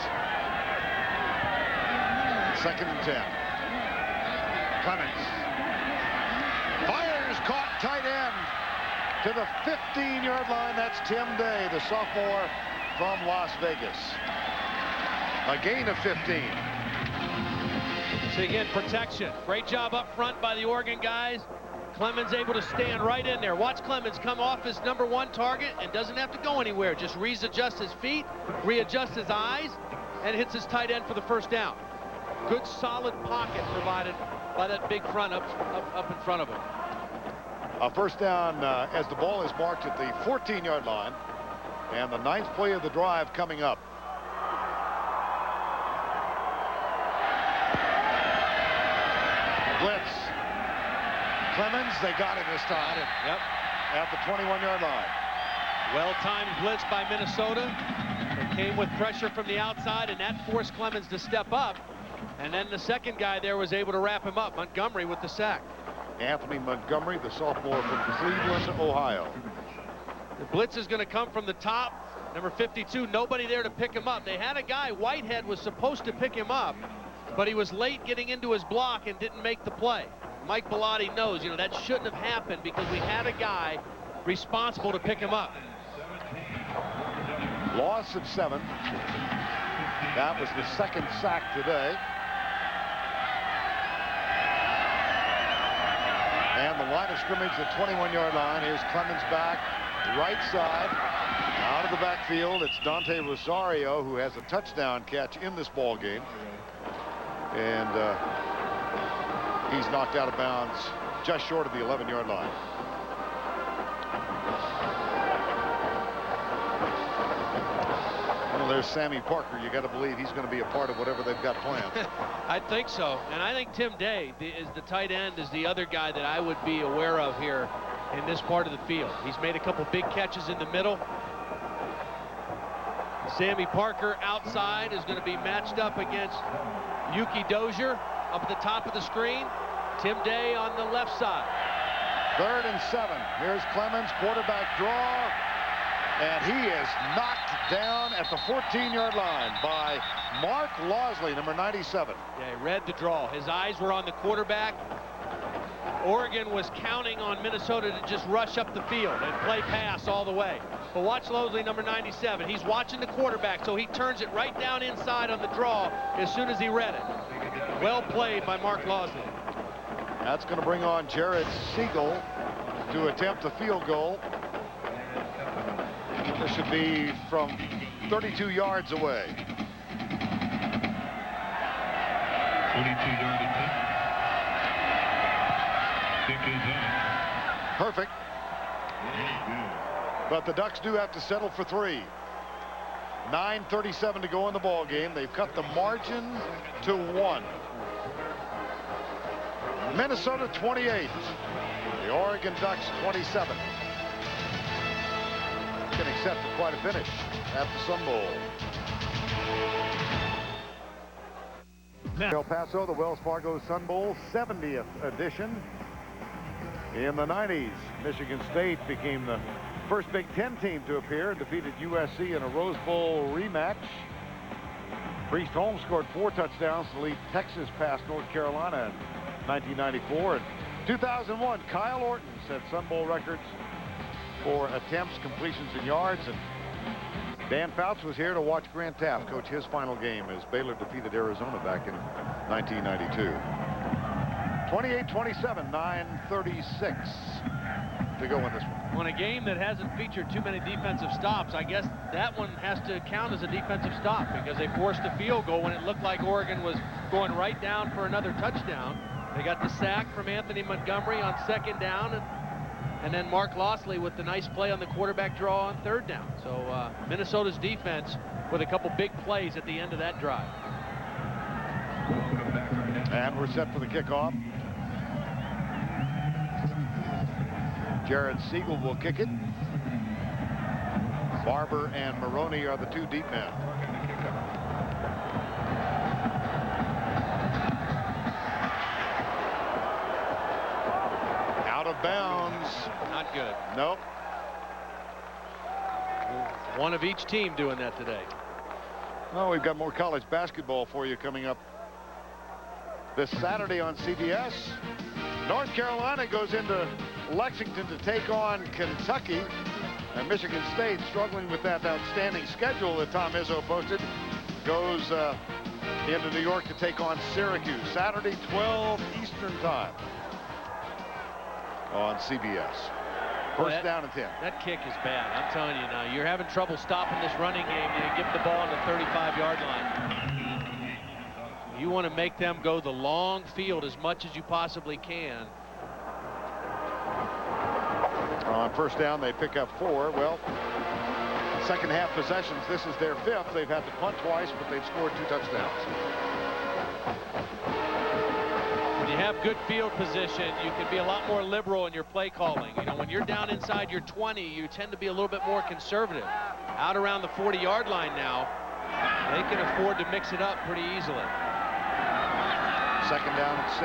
2nd and 10. Clemens fires, caught, tight end to the 15-yard line. That's Tim Day, the sophomore from Las Vegas. A gain of 15. So again, protection. Great job up front by the Oregon guys. Clemens able to stand right in there. Watch Clemens come off his #1 target and doesn't have to go anywhere. Just readjusts his feet, readjusts his eyes, and hits his tight end for the first down. good solid pocket provided by that big front up in front of him. A first down as the ball is marked at the 14-yard line, and the 9th play of the drive coming up. Blitz. Clemens, they got him this time. Yep. At the 21-yard line. Well-timed blitz by Minnesota. They came with pressure from the outside, and that forced Clemens to step up. And then the second guy there was able to wrap him up, Montgomery, with the sack. Anthony Montgomery, the sophomore from Cleveland, Ohio. The blitz is going to come from the top. Number 52, nobody there to pick him up. They had a guy, Whitehead was supposed to pick him up, but he was late getting into his block and didn't make the play. Mike Bellotti knows, you know, that shouldn't have happened because we had a guy responsible to pick him up. Loss of 7. That was the second sack today. And the line of scrimmage, the 21-yard line. Here's Clemens back, right side, out of the backfield. It's Dante Rosario who has a touchdown catch in this ball game. And he's knocked out of bounds just short of the 11-yard line. Well, there's Sammy Parker. You got to believe he's going to be a part of whatever they've got planned. I think so. And I think Tim Day is the tight end, is the other guy that I would be aware of here in this part of the field. He's made a couple big catches in the middle. Sammy Parker outside is going to be matched up against Yuki Dozier up at the top of the screen. Tim Day on the left side. 3rd and 7. Here's Clemens, quarterback draw. And he is knocked down at the 14-yard line by Mark Losley, number 97. Yeah, he read the draw. His eyes were on the quarterback. Oregon was counting on Minnesota to just rush up the field and play pass all the way. But watch Losley, number 97. He's watching the quarterback, so he turns it right down inside on the draw as soon as he read it. Well played by Mark Losley. That's going to bring on Jared Siegel to attempt the field goal. This should be from 32 yards away. 42-yard attempt. Kick is in. Perfect. But the Ducks do have to settle for 3. 9:37 to go in the ball game. They've cut the margin to 1. Minnesota 28. The Oregon Ducks 27. Getting set for quite a finish at the Sun Bowl. El Paso, the Wells Fargo Sun Bowl, 70th edition. In the 90s, Michigan State became the first Big Ten team to appear and defeated USC in a Rose Bowl rematch. Priest Holmes scored 4 touchdowns to lead Texas past North Carolina in 1994. In 2001, Kyle Orton set Sun Bowl records for attempts, completions, and yards. And Dan Fouts was here to watch Grant Taft coach his final game as Baylor defeated Arizona back in 1992. 28-27, 9:36 to go in this one. On a game that hasn't featured too many defensive stops, I guess that one has to count as a defensive stop because they forced a field goal when it looked like Oregon was going right down for another touchdown. They got the sack from Anthony Montgomery on 2nd down, and then Mark Losley with the nice play on the quarterback draw on 3rd down. So Minnesota's defense with a couple big plays at the end of that drive. And we're set for the kickoff. Jared Siegel will kick it. Barber and Maroney are the 2 deep men. Out of bounds. Not good. Nope. One of each team doing that today. Oh, we've got more college basketball for you coming up this Saturday on CBS. North Carolina goes into Lexington to take on Kentucky. And Michigan State, struggling with that outstanding schedule that Tom Izzo posted, goes into New York to take on Syracuse. Saturday, 12 Eastern time on CBS. First down and 10. That kick is bad. I'm telling you now, you're having trouble stopping this running game. You give the ball on the 35-yard line. You want to make them go the long field as much as you possibly can. On first down, they pick up 4. Well, second half possessions, this is their 5th. They've had to punt twice, but they've scored 2 touchdowns. When you have good field position, you can be a lot more liberal in your play calling. You know, when you're down inside your 20, you tend to be a little bit more conservative. Out around the 40-yard line now, they can afford to mix it up pretty easily. Second down at 6.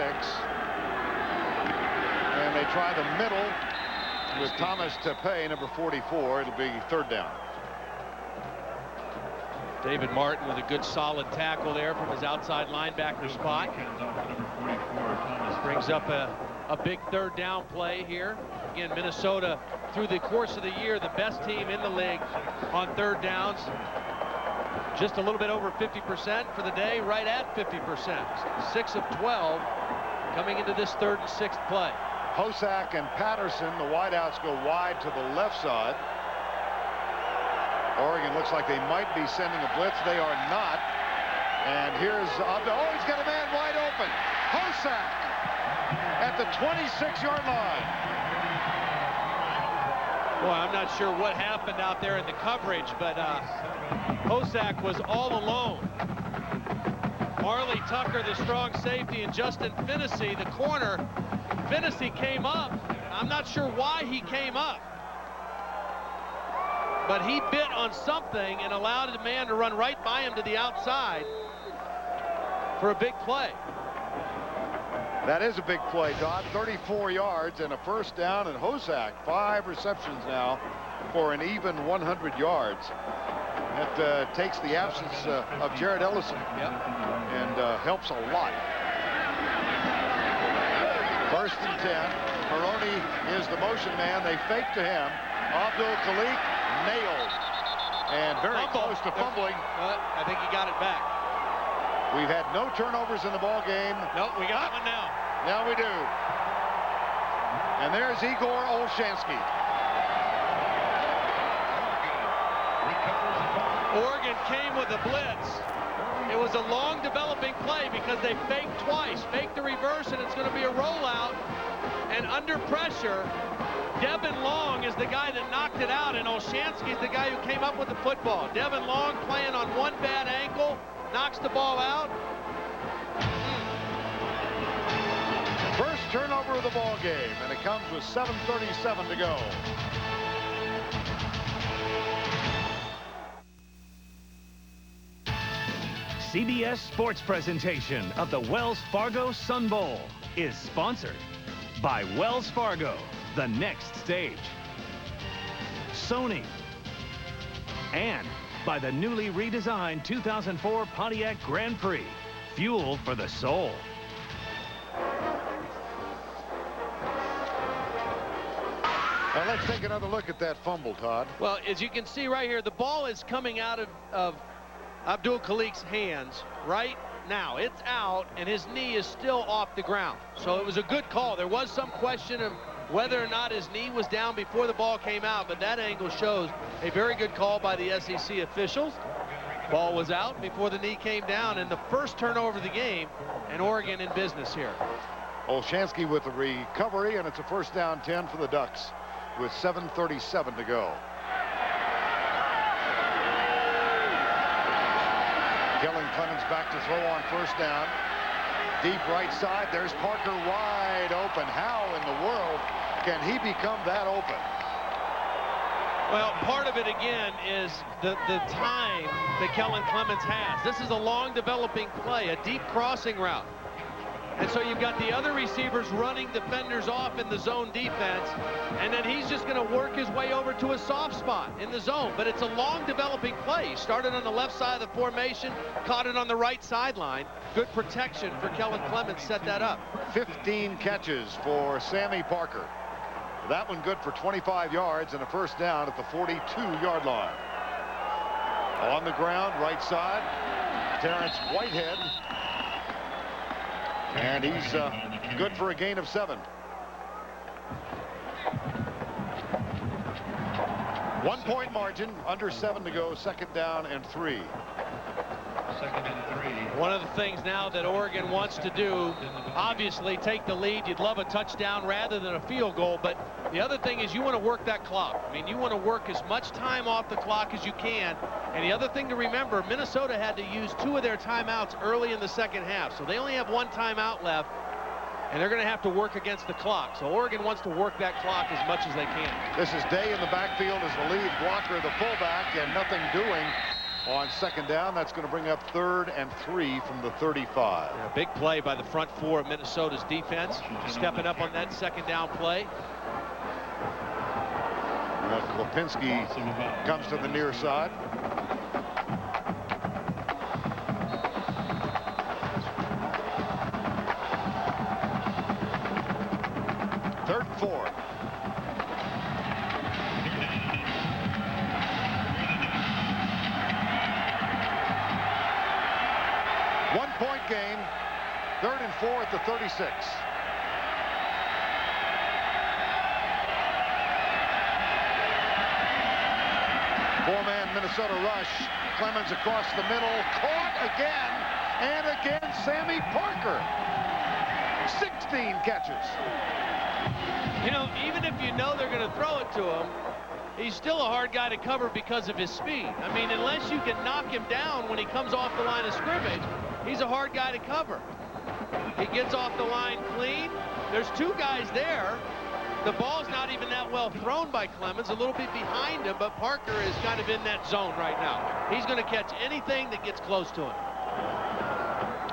And they try the middle with Thomas Tepe, number 44. It'll be third down. David Martin with a good solid tackle there from his outside linebacker spot. Brings up a big third down play here. Again, Minnesota, through the course of the year, the best team in the league on third downs. Just a little bit over 50% for the day, right at 50%. 6 of 12 coming into this 3rd and 6th play. Hosack and Patterson, the wideouts, go wide to the left side. Oregon looks like they might be sending a blitz. They are not. And here's oh, he's got a man wide open. Hosack at the 26-yard line. Boy, I'm not sure what happened out there in the coverage, but Hosack was all alone. Marley Tucker, the strong safety, and Justin Finnessy, the corner. Finnessy came up. I'm not sure why he came up, but he bit on something and allowed the man to run right by him to the outside for a big play. That is a big play, Todd. 34 yards and a first down, and Hosack 5 receptions now for an even 100 yards. That takes the absence of Jared Ellison and helps a lot. First and 10. Maroney is the motion man. They fake to him. Abdul Khalik nailed and very close to fumbling. I think he got it back. We've had no turnovers in the ball game. Nope, we got one now. Now we do. And there's Igor Olshansky. Oregon came with a blitz. It was a long developing play because they faked twice. Faked the reverse, and it's going to be a rollout. And under pressure, Devin Long is the guy that knocked it out, and Olshansky is the guy who came up with the football. Devin Long playing on one bad ankle, knocks the ball out. First turnover of the ball game, and it comes with 7:37 to go. CBS Sports presentation of the Wells Fargo Sun Bowl is sponsored by Wells Fargo, the next stage, Sony, and by the newly redesigned 2004 Pontiac Grand Prix, fuel for the soul. Now let's take another look at that fumble, Todd. Well, as you can see right here, the ball is coming out of Abdul Khalik's hands right now. It's out, and his knee is still off the ground. So it was a good call. There was some question of whether or not his knee was down before the ball came out, but that angle shows a very good call by the SEC officials. Ball was out before the knee came down, and the first turnover of the game, and Oregon in business here. Olshansky with the recovery, and it's a first down 10 for the Ducks with 7:37 to go. Kellen Clemens back to throw on first down. Deep right side. There's Parker wide open. How in the world can he become that open? Well, part of it, again, is the time that Kellen Clemens has. This is a long developing play, a deep crossing route. And so you've got the other receivers running defenders off in the zone defense, and then he's just going to work his way over to a soft spot in the zone. But it's a long developing play. He started on the left side of the formation, caught it on the right sideline. Good protection for Kellen Clemens, set that up. 15 catches for Sammy Parker. That one good for 25 yards and a first down at the 42-yard line. On the ground, right side, Terrence Whitehead. And he's good for a gain of 7. 1-point margin, under 7 to go, second down and 3. Second and 3. One of the things now that Oregon wants to do, obviously take the lead. You'd love a touchdown rather than a field goal, but the other thing is you want to work that clock. I mean, you want to work as much time off the clock as you can. And the other thing to remember, Minnesota had to use 2 of their timeouts early in the second half, so they only have 1 timeout left, and they're going to have to work against the clock. So Oregon wants to work that clock as much as they can. This is Day in the backfield as the lead blocker, the fullback, and nothing doing on second down. That's going to bring up 3rd and 3 from the 35. Yeah, big play by the front 4 of Minnesota's defense, stepping up on that second down play. Klopinski comes to the near side. Third and 4. One-point game. 3rd and 4 at the 36. Four-man Minnesota rush. Clemens across the middle. Caught again and again. Sammy Parker. 16 catches. You know, even if you know they're going to throw it to him, he's still a hard guy to cover because of his speed. I mean, unless you can knock him down when he comes off the line of scrimmage, he's a hard guy to cover. He gets off the line clean. There's 2 guys there. The ball's not even that well thrown by Clemens, a little bit behind him, but Parker is kind of in that zone right now. He's going to catch anything that gets close to him.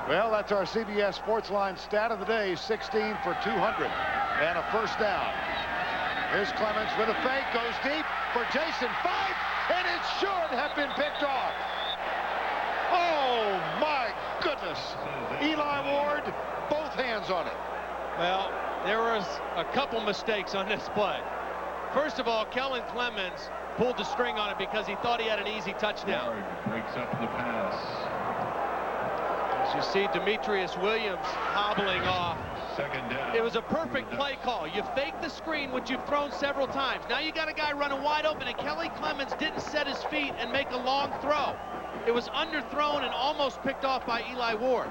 Well, that's our CBS Sportsline stat of the day, 16 for 200 and a first down. Here's Clemens with a fake, goes deep for Jason Fife, and it should have been picked off. Oh, my goodness. Eli Ward, both hands on it. Well, there was a couple mistakes on this play. First of all, Kellen Clemens pulled the string on it because he thought he had an easy touchdown. Breaks up the pass. As you see Demetrius Williams hobbling off. Second down. It was a perfect play call. You fake the screen, which you've thrown several times. Now you got a guy running wide open, and Kelly Clemens didn't set his feet and make a long throw. It was underthrown and almost picked off by Eli Ward.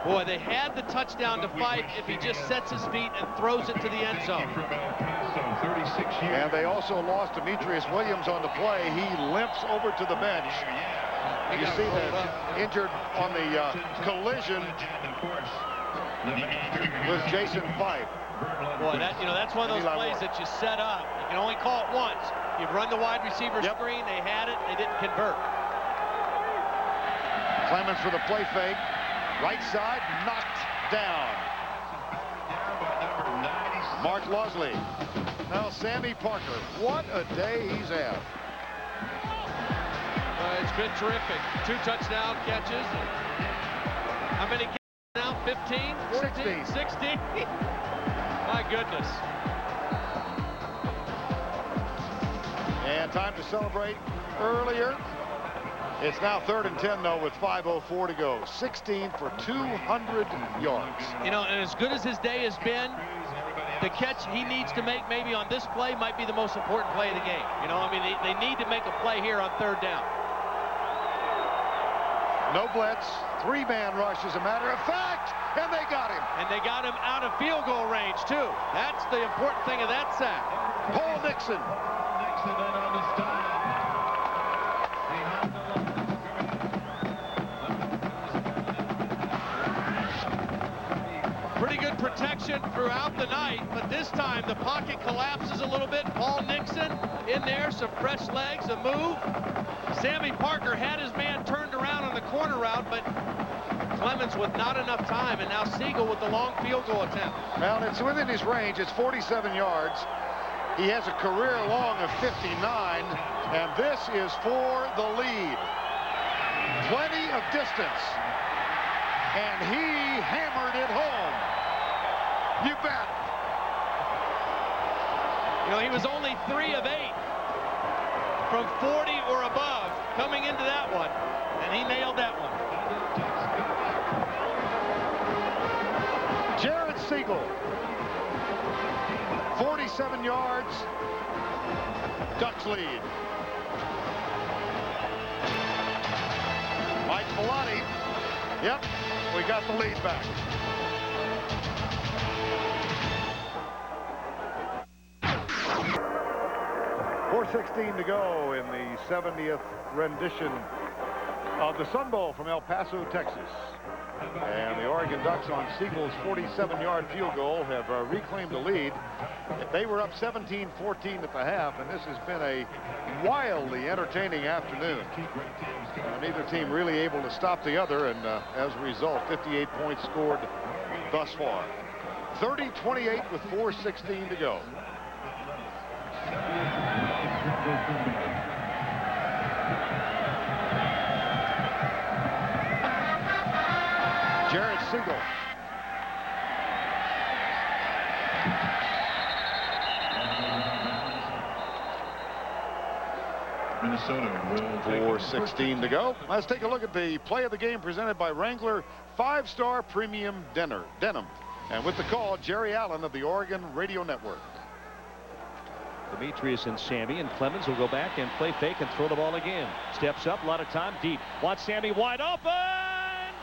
Boy, they had the touchdown to Fife if he just sets his feet and throws it to the end zone. And they also lost Demetrius Williams on the play. He limps over to the bench. You see that injured on the collision with Jason Fife. Boy, that's one of those plays that you set up. You can only call it once. You've run the wide receiver screen. They had it. They didn't convert. Clemens for the play fake. Right side, knocked down. Mark Losley. Now Sammy Parker. What a day he's had. It's been terrific. 2 touchdown catches. How many catches now? 15? 14? 16? My goodness. And time to celebrate earlier. It's now 3rd and 10, though, with 5:04 to go. 16 for 200 yards. You know, and as good as his day has been, the catch he needs to make maybe on this play might be the most important play of the game. You know, I mean, they need to make a play here on 3rd down. No blitz. 3-man rush, as a matter of fact, and they got him. And they got him out of field goal range, too. That's the important thing of that sack. Paul Nixon. Nixon in on the stop. Pretty good protection throughout the night, but this time the pocket collapses a little bit. Paul Nixon in there, some fresh legs, a move. Sammy Parker had his man turned around on the corner route, but Clemens with not enough time, and now Siegel with the long field goal attempt. Well, it's within his range. It's 47 yards. He has a career long of 59, and this is for the lead. Plenty of distance, and he hammered it home. You bet. You know, he was only 3 of 8 from 40 or above coming into that one, and he nailed that one. Jared Siegel, 47 yards, Ducks lead. Mike Bellotti. Yep, we got the lead back. .4:16 to go in the 70th rendition of the Sun Bowl from El Paso, Texas. And the Oregon Ducks on Siegel's 47-yard field goal have reclaimed the lead. They were up 17-14 at the half, and this has been a wildly entertaining afternoon. Neither team really able to stop the other, and as a result, 58 points scored thus far. 30-28 with 4:16 to go. Jared Siegel. Minnesota will 4:16 to go. Let's take a look at the play of the game presented by Wrangler 5-Star Premium Denim. And with the call, Jerry Allen of the Oregon Radio Network. Demetrius and Sammy, and Clemens will go back and play fake and throw the ball again. Steps up, a lot of time deep. Watch Sammy wide open.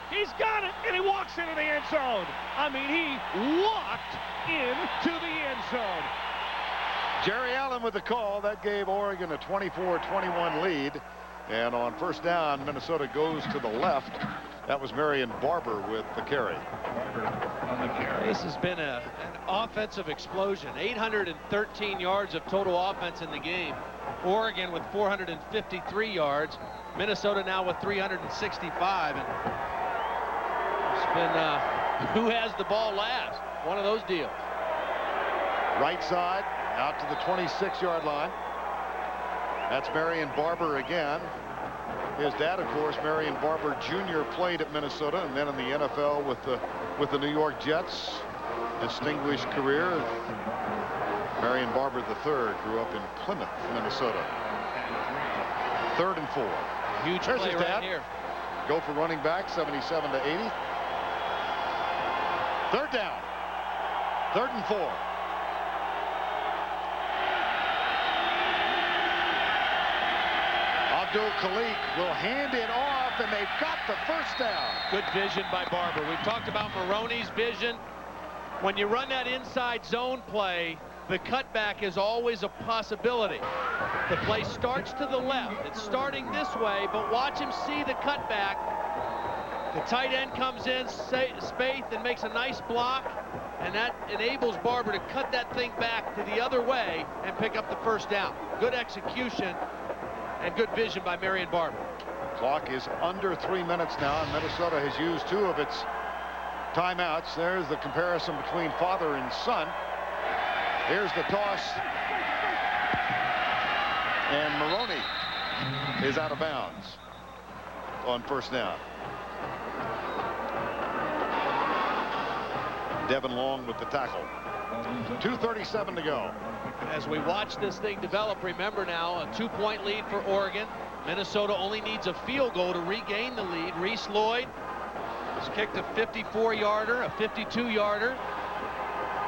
He's got it, and he walks into the end zone. I mean, he walked into the end zone. Jerry Allen with the call. That gave Oregon a 24-21 lead. And on first down, Minnesota goes to the left. That was Marion Barber with the carry. This has been an offensive explosion. 813 yards of total offense in the game. Oregon with 453 yards. Minnesota now with 365. And it's been who has the ball last. One of those deals. Right side out to the 26-yard line. That's Marion Barber again. His dad, of course, Marion Barber Jr., played at Minnesota and then in the NFL with the New York Jets. Distinguished career. Marion Barber III grew up in Plymouth, Minnesota. 3rd and 4. Huge There's play his right dad. here. Go for running back, 77-80. 3rd down. 3rd and 4. Abdul-Khalik will hand it off, and they've got the first down. Good vision by Barber. We've talked about Maroney's vision. When you run that inside zone play, the cutback is always a possibility. The play starts to the left. It's starting this way, but watch him see the cutback. The tight end comes in, Spaeth, and makes a nice block, and that enables Barber to cut that thing back to the other way and pick up the first down. Good execution and good vision by Marion Barber. Clock is under 3 minutes now, and Minnesota has used 2 of its timeouts. There's the comparison between father and son. Here's the toss. And Maroney is out of bounds on first down. Devin Long with the tackle. 2:37 to go. As we watch this thing develop, remember now a 2-point lead for Oregon. Minnesota only needs a field goal to regain the lead. Reese Lloyd has kicked a 54-yarder, a 52-yarder,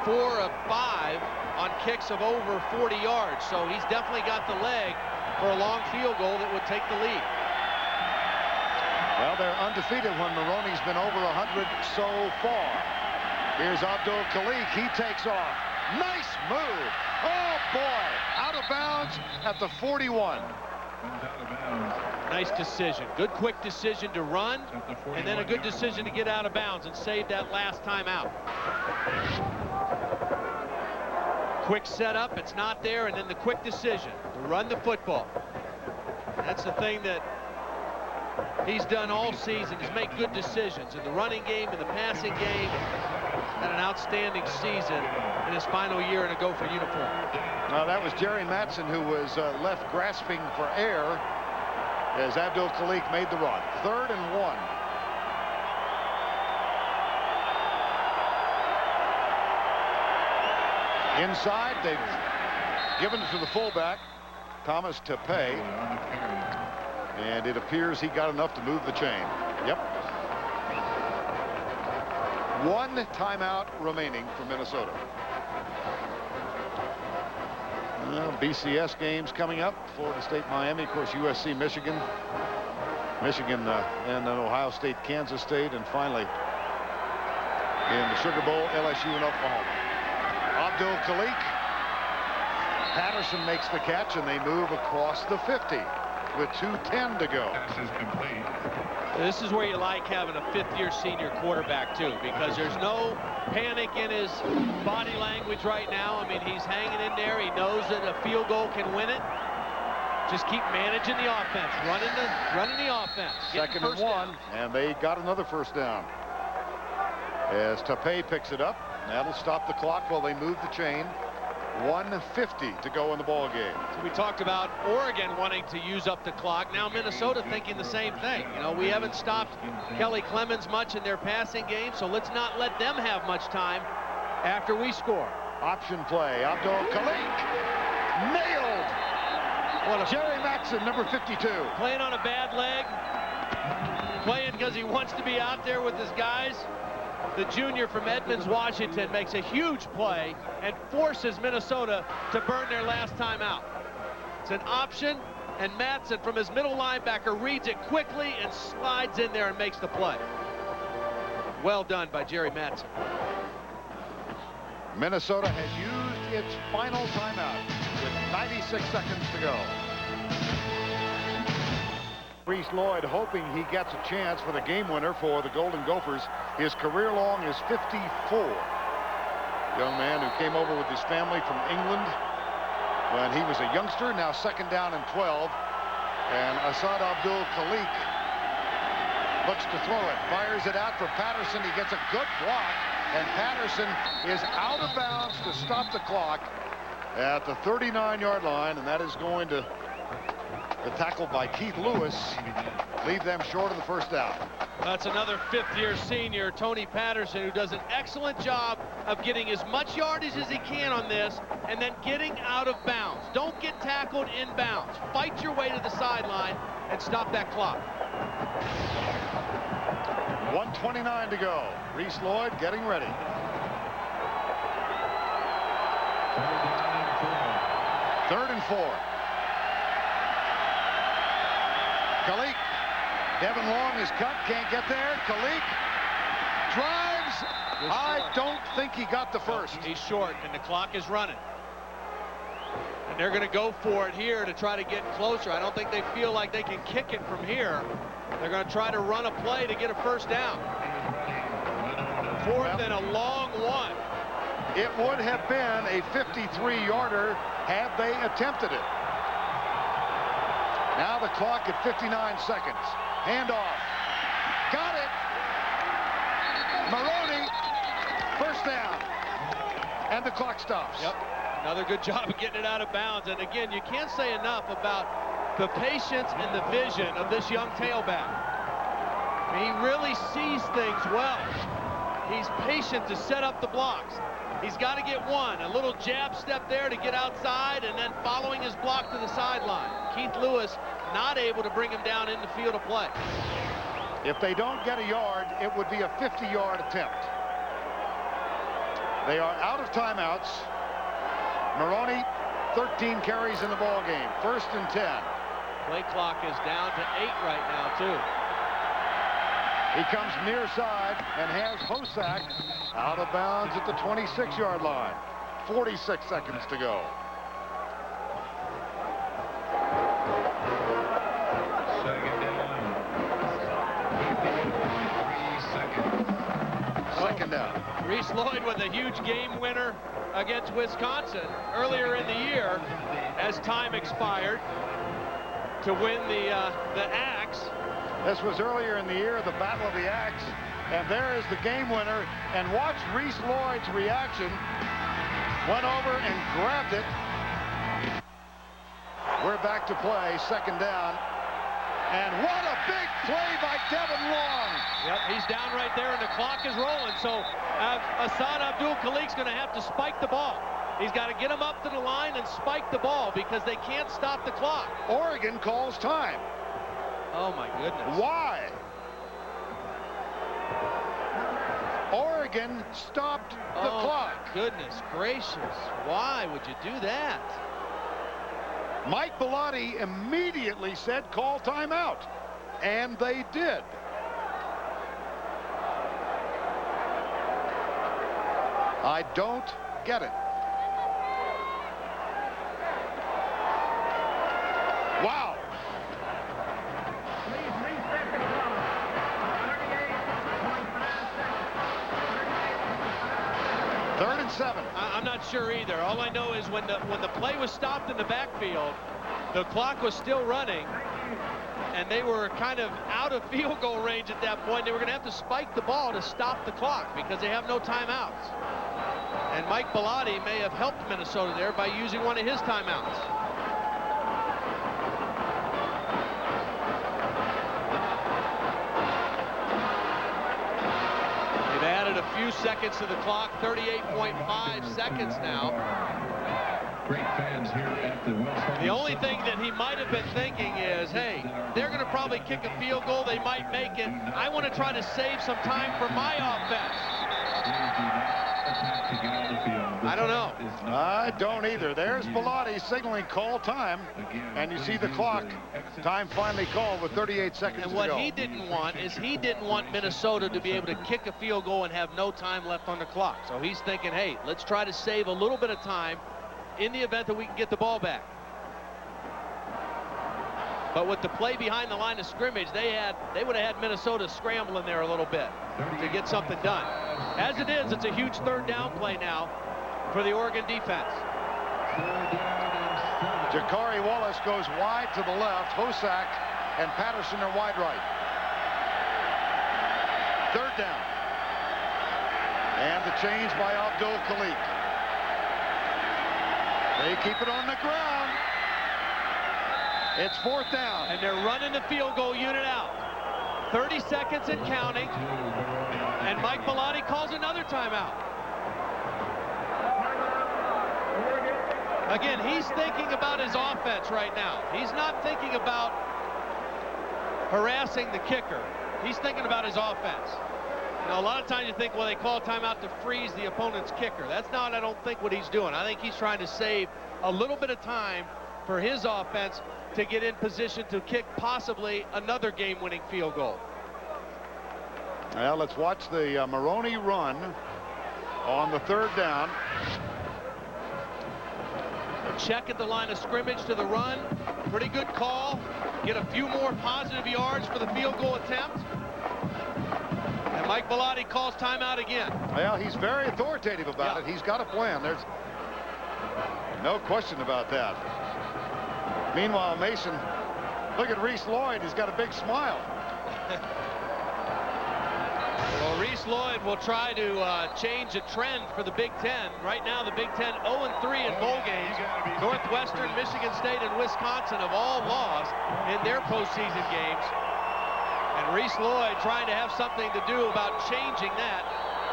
4 of 5 on kicks of over 40 yards. So he's definitely got the leg for a long field goal that would take the lead. Well, they're undefeated when Maroney's been over 100 so far. Here's Abdul-Khalik. He takes off. Nice move. Oh, boy. Out of bounds at the 41. Nice decision. Good quick decision to run, and then a good decision to get out of bounds and save that last time out. Quick setup, it's not there, and then the quick decision to run the football. That's the thing that he's done all season, is make good decisions in the running game, in the passing game. Had an outstanding season in his final year in a Gopher uniform. Now that was Jerry Mattson, who was left grasping for air as Abdul-Khalik made the run. 3rd and 1. Inside, they've given it to the fullback, Thomas Tepe, and it appears he got enough to move the chain. Yep. 1 timeout remaining for Minnesota. BCS games coming up. Florida State, Miami, of course, USC, Michigan. Michigan and then Ohio State, Kansas State, and finally in the Sugar Bowl, LSU and Oklahoma. Abdul Khalik. Patterson makes the catch, and they move across the 50 with 2:10 to go. This is where you like having a fifth-year senior quarterback, too, because there's no panic in his body language right now. I mean, he's hanging in there. He knows that a field goal can win it. Just keep managing the offense, running the offense. Second and 1, and they got another first down. As Tape picks it up, that'll stop the clock while they move the chain. 1:50 to go in the ball game. So we talked about Oregon wanting to use up the clock. Now Minnesota thinking the same thing. You know, we haven't stopped Kelly Clemens much in their passing game, so let's not let them have much time after we score. Option play. Abdul Khalik nailed. Jerry Maxson, number 52. Playing on a bad leg. Playing because he wants to be out there with his guys. The junior from Edmonds, Washington, makes a huge play and forces Minnesota to burn their last time out. It's an option, and Matson from his middle linebacker reads it quickly and slides in there and makes the play. Well done by Jerry Matson. Minnesota has used its final timeout with 96 seconds to go. Reese Lloyd hoping he gets a chance for the game winner for the Golden Gophers. His career long is 54. Young man who came over with his family from England when he was a youngster, now second down and 12. And Asad Abdul Khalik looks to throw it, fires it out for Patterson. He gets a good block, and Patterson is out of bounds to stop the clock at the 39-yard line, and that is going to the tackle by Keith Lewis leave them short of the first down. That's another fifth-year senior, Tony Patterson, who does an excellent job of getting as much yardage as he can on this and then getting out of bounds. Don't get tackled in bounds. Fight your way to the sideline and stop that clock. 1:29 to go. Reese Lloyd getting ready. Third and 4. Khalik. Devin Long is cut, can't get there. Khalik drives. I don't think he got the first. He's short, and the clock is running. And they're going to go for it here to try to get closer. I don't think they feel like they can kick it from here. They're going to try to run a play to get a first down. Fourth and a long one. It would have been a 53-yarder had they attempted it. Now the clock at 59 seconds. Handoff. Got it. Maroney. First down. And the clock stops. Yep. Another good job of getting it out of bounds. And again, you can't say enough about the patience and the vision of this young tailback. He really sees things well. He's patient to set up the blocks. He's got to get one. A little jab step there to get outside, and then following his block to the sideline. Keith Lewis not able to bring him down in the field of play. If they don't get a yard, it would be a 50-yard attempt. They are out of timeouts. Maroney, 13 carries in the ball game. First and 10. Play clock is down to 8 right now, too. He comes near side and has Hosack out of bounds at the 26-yard line. 46 seconds to go. Second down. Reese Lloyd with a huge game winner against Wisconsin earlier in the year as time expired to win the Axe. This was earlier in the year, the Battle of the Axe, and there is the game winner. And watch Reese Lloyd's reaction. Went over and grabbed it. We're back to play, second down. And what a big play by Devin Long. Yep, he's down right there, and the clock is rolling. So Asad Abdul Khalik's going to have to spike the ball. He's got to get him up to the line and spike the ball because they can't stop the clock. Oregon calls time. Oh, my goodness. Why? Oregon stopped the clock. Goodness gracious. Why would you do that? Mike Bellotti immediately said, call timeout. and they did. I don't get it. Wow. 3rd and 7. I'm not sure either. All I know is when the play was stopped in the backfield, the clock was still running, and they were kind of out of field goal range at that point. They were going to have to spike the ball to stop the clock because they have no timeouts. And Mike Bellotti may have helped Minnesota there by using one of his timeouts. They've added a few seconds to the clock, 38.5 seconds now. Great fans here at the Wells Fargo. The only thing that he might have been thinking is, hey, they're going to probably kick a field goal. They might make it. I want to try to save some time for my offense. I don't know. I don't either. There's Bellotti signaling call time, and you see the clock. Time finally called with 38 seconds to go. And what he didn't want is he didn't want Minnesota to be able to kick a field goal and have no time left on the clock. So he's thinking, hey, let's try to save a little bit of time in the event that we can get the ball back. But with the play behind the line of scrimmage, they would have had Minnesota scrambling there a little bit to get something done. As it is, it's a huge 3rd down play now for the Oregon defense. Jakari Wallace goes wide to the left. Hosack and Patterson are wide right. 3rd down. And the change by Abdul Khalik. They keep it on the ground. It's 4th down. And they're running the field goal unit out. 30 seconds and counting. And Mike Bellotti calls another timeout. Again, he's thinking about his offense right now. He's not thinking about harassing the kicker. He's thinking about his offense. You know, a lot of times you think, well, they call timeout to freeze the opponent's kicker. That's not, I don't think, what he's doing. I think he's trying to save a little bit of time for his offense to get in position to kick possibly another game-winning field goal. Well, let's watch the Maroney run on the 3rd down. A check at the line of scrimmage to the run. Pretty good call. Get a few more positive yards for the field goal attempt. And Mike Bellotti calls timeout again. Well, he's very authoritative about it. He's got a plan. There's no question about that. Meanwhile, Mason, look at Reese Lloyd. He's got a big smile. Well, Reese Lloyd will try to change a trend for the Big Ten. Right now, the Big Ten 0-3 in bowl games. Northwestern, Michigan State, and Wisconsin have all lost in their postseason games. And Reese Lloyd trying to have something to do about changing that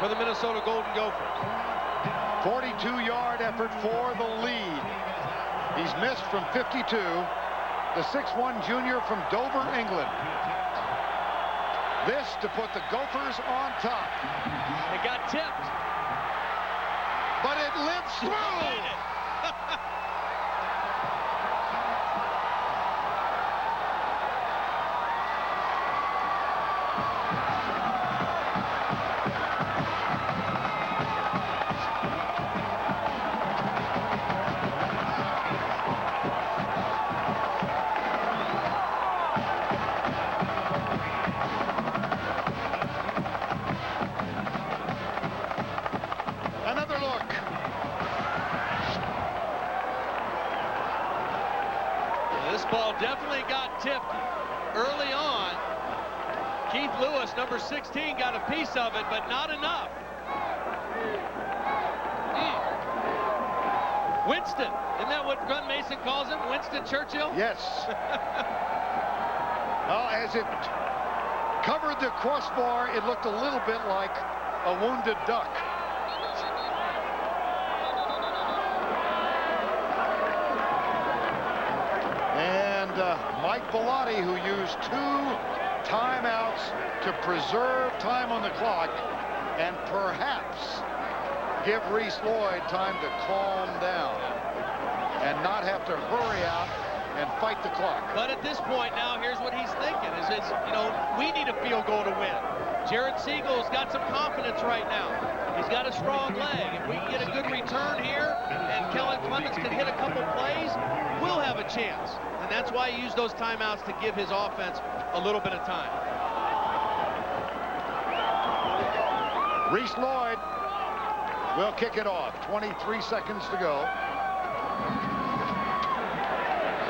for the Minnesota Golden Gophers. 42-yard effort for the lead. He's missed from 52. The 6'1" junior from Dover, England. This to put the Gophers on top. It got tipped. But it lives through. Definitely got tipped early on. Keith Lewis, number 16, got a piece of it, but not enough. Winston, isn't that what Glen Mason calls him? Winston Churchill? Yes. Well, as it covered the crossbar, it looked a little bit like a wounded duck. Mike Bellotti, who used 2 timeouts to preserve time on the clock and perhaps give Reese Lloyd time to calm down and not have to hurry out and fight the clock. But at this point now, here's what he's thinking, is you know, we need a field goal to win. Jared Siegel's got some confidence right now. He's got a strong leg. If we can get a good return here and Kellen Clemens can hit a couple plays, we'll have a chance. And that's why he used those timeouts to give his offense a little bit of time. Reese Lloyd will kick it off. 23 seconds to go.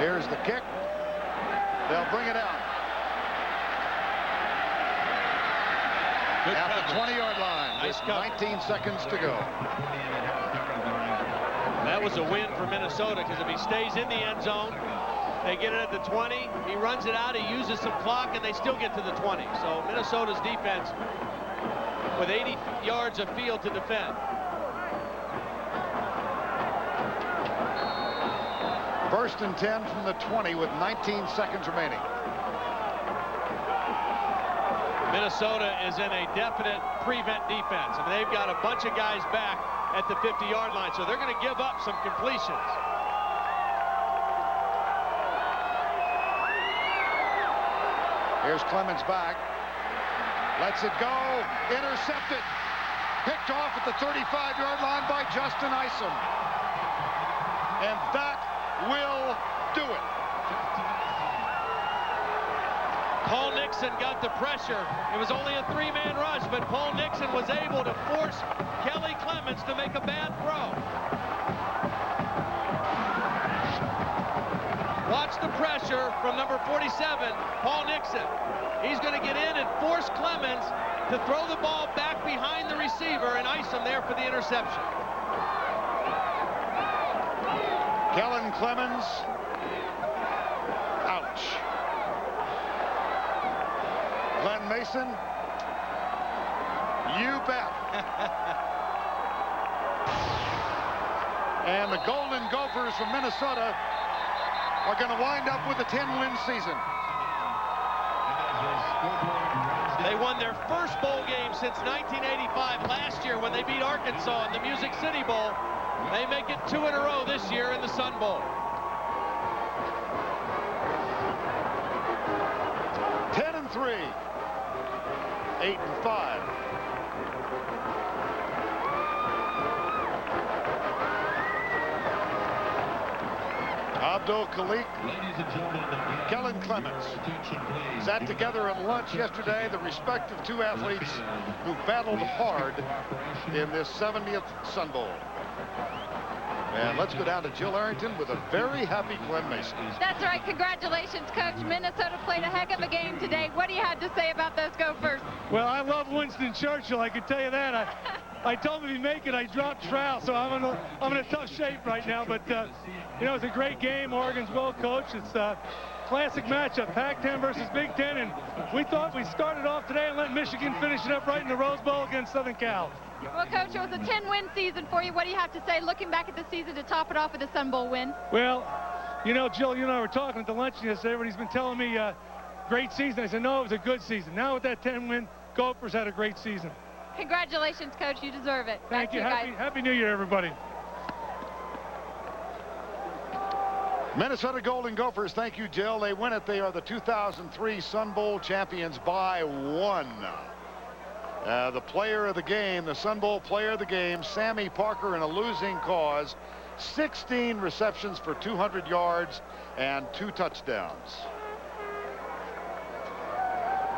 Here's the kick. They'll bring it out. At the 20-yard line. Nice with 19 seconds to go. That was a win for Minnesota, because if he stays in the end zone, they get it at the 20. He runs it out, he uses some clock, and they still get to the 20. So Minnesota's defense with 80 yards of field to defend. First and 10 from the 20 with 19 seconds remaining. Minnesota is in a definite prevent defense, and they've got a bunch of guys back at the 50-yard line, so they're going to give up some completions. Here's Clemens back. Lets it go. Intercepted. Picked off at the 35-yard line by Justin Isom. And that will do it. Paul Nixon got the pressure. It was only a three-man rush, but Paul Nixon was able to force Kelly Clemens to make a bad throw. Watch the pressure from number 47, Paul Nixon. He's going to get in and force Clemens to throw the ball back behind the receiver and ice him there for the interception. Kellen Clemens. Ouch. Glen Mason. You bet. And the Golden Gophers from Minnesota are going to wind up with a 10-win season. They won their first bowl game since 1985 last year when they beat Arkansas in the Music City Bowl. They make it 2 in a row this year in the Sun Bowl. 10-3. 8-5. Abdul Khalik, Kellen Clemens sat together at lunch yesterday, the respective two athletes who battled hard in this 70th Sun Bowl. And let's go down to Jill Arrington with a very happy Glen Mason. That's right. Congratulations, Coach. Minnesota played a heck of a game today. What do you have to say about those Gophers? Well, I love Winston Churchill. I can tell you that. I told him if he make it, I dropped trowel, so I'm in a tough shape right now. But you know, it's a great game. Oregon's well coached. It's a classic matchup, Pac-10 versus Big Ten, and we thought we'd started off today and let Michigan finish it up right in the Rose Bowl against Southern Cal. Well, Coach, it was a 10-win season for you. What do you have to say looking back at the season to top it off with a Sun Bowl win? Well, you know, Jill, you and I were talking at the luncheon yesterday. Everybody's been telling me great season. I said, no, it was a good season. Now with that 10-win, Gophers had a great season. Congratulations, Coach. You deserve it. Thank you. Guys. Happy New Year, everybody. Minnesota Golden Gophers, thank you, Jill. They win it. They are the 2003 Sun Bowl champions by 1. The player of the game, the Sun Bowl player of the game, Sammy Parker, in a losing cause. 16 receptions for 200 yards and 2 touchdowns.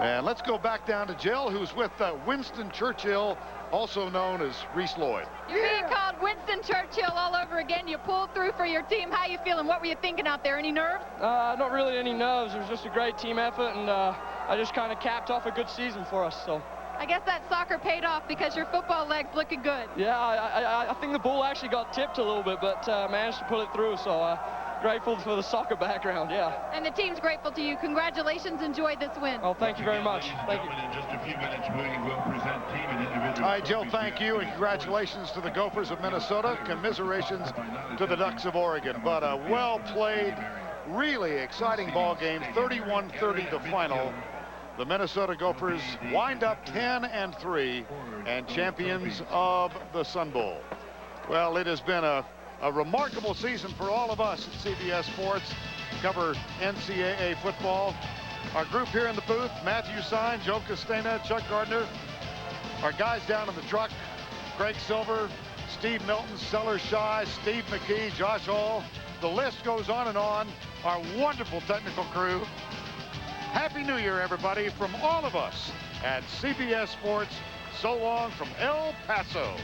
And let's go back down to Jill, who's with Winston Churchill, also known as Reese Lloyd. You're being called Winston Churchill all over again. You pulled through for your team. How you feeling? What were you thinking out there? Any nerves? Not really any nerves. It was just a great team effort, and I just kind of capped off a good season for us. So I guess that soccer paid off because your football leg's looking good. yeah, I think the ball actually got tipped a little bit, but managed to pull it through. So grateful for the soccer background, yeah. And the team's grateful to you. Congratulations. Enjoy this win. Oh, thank you very much. Thank you. In just a few minutes, we will present team and individual. All right, Jill, thank you, and congratulations to the Gophers of Minnesota. Commiserations to the Ducks of Oregon. But a well-played, really exciting ball game, 31-30 the final. The Minnesota Gophers wind up 10-3 and champions of the Sun Bowl. Well, it has been a remarkable season for all of us at CBS Sports. cover NCAA football. Our group here in the booth, Matthew Sine, Joe Costena, Chuck Gardner. Our guys down in the truck, Greg Silver, Steve Milton, Seller Shy, Steve McKee, Josh Hall. The list goes on and on. Our wonderful technical crew. Happy New Year, everybody, from all of us at CBS Sports. So long from El Paso.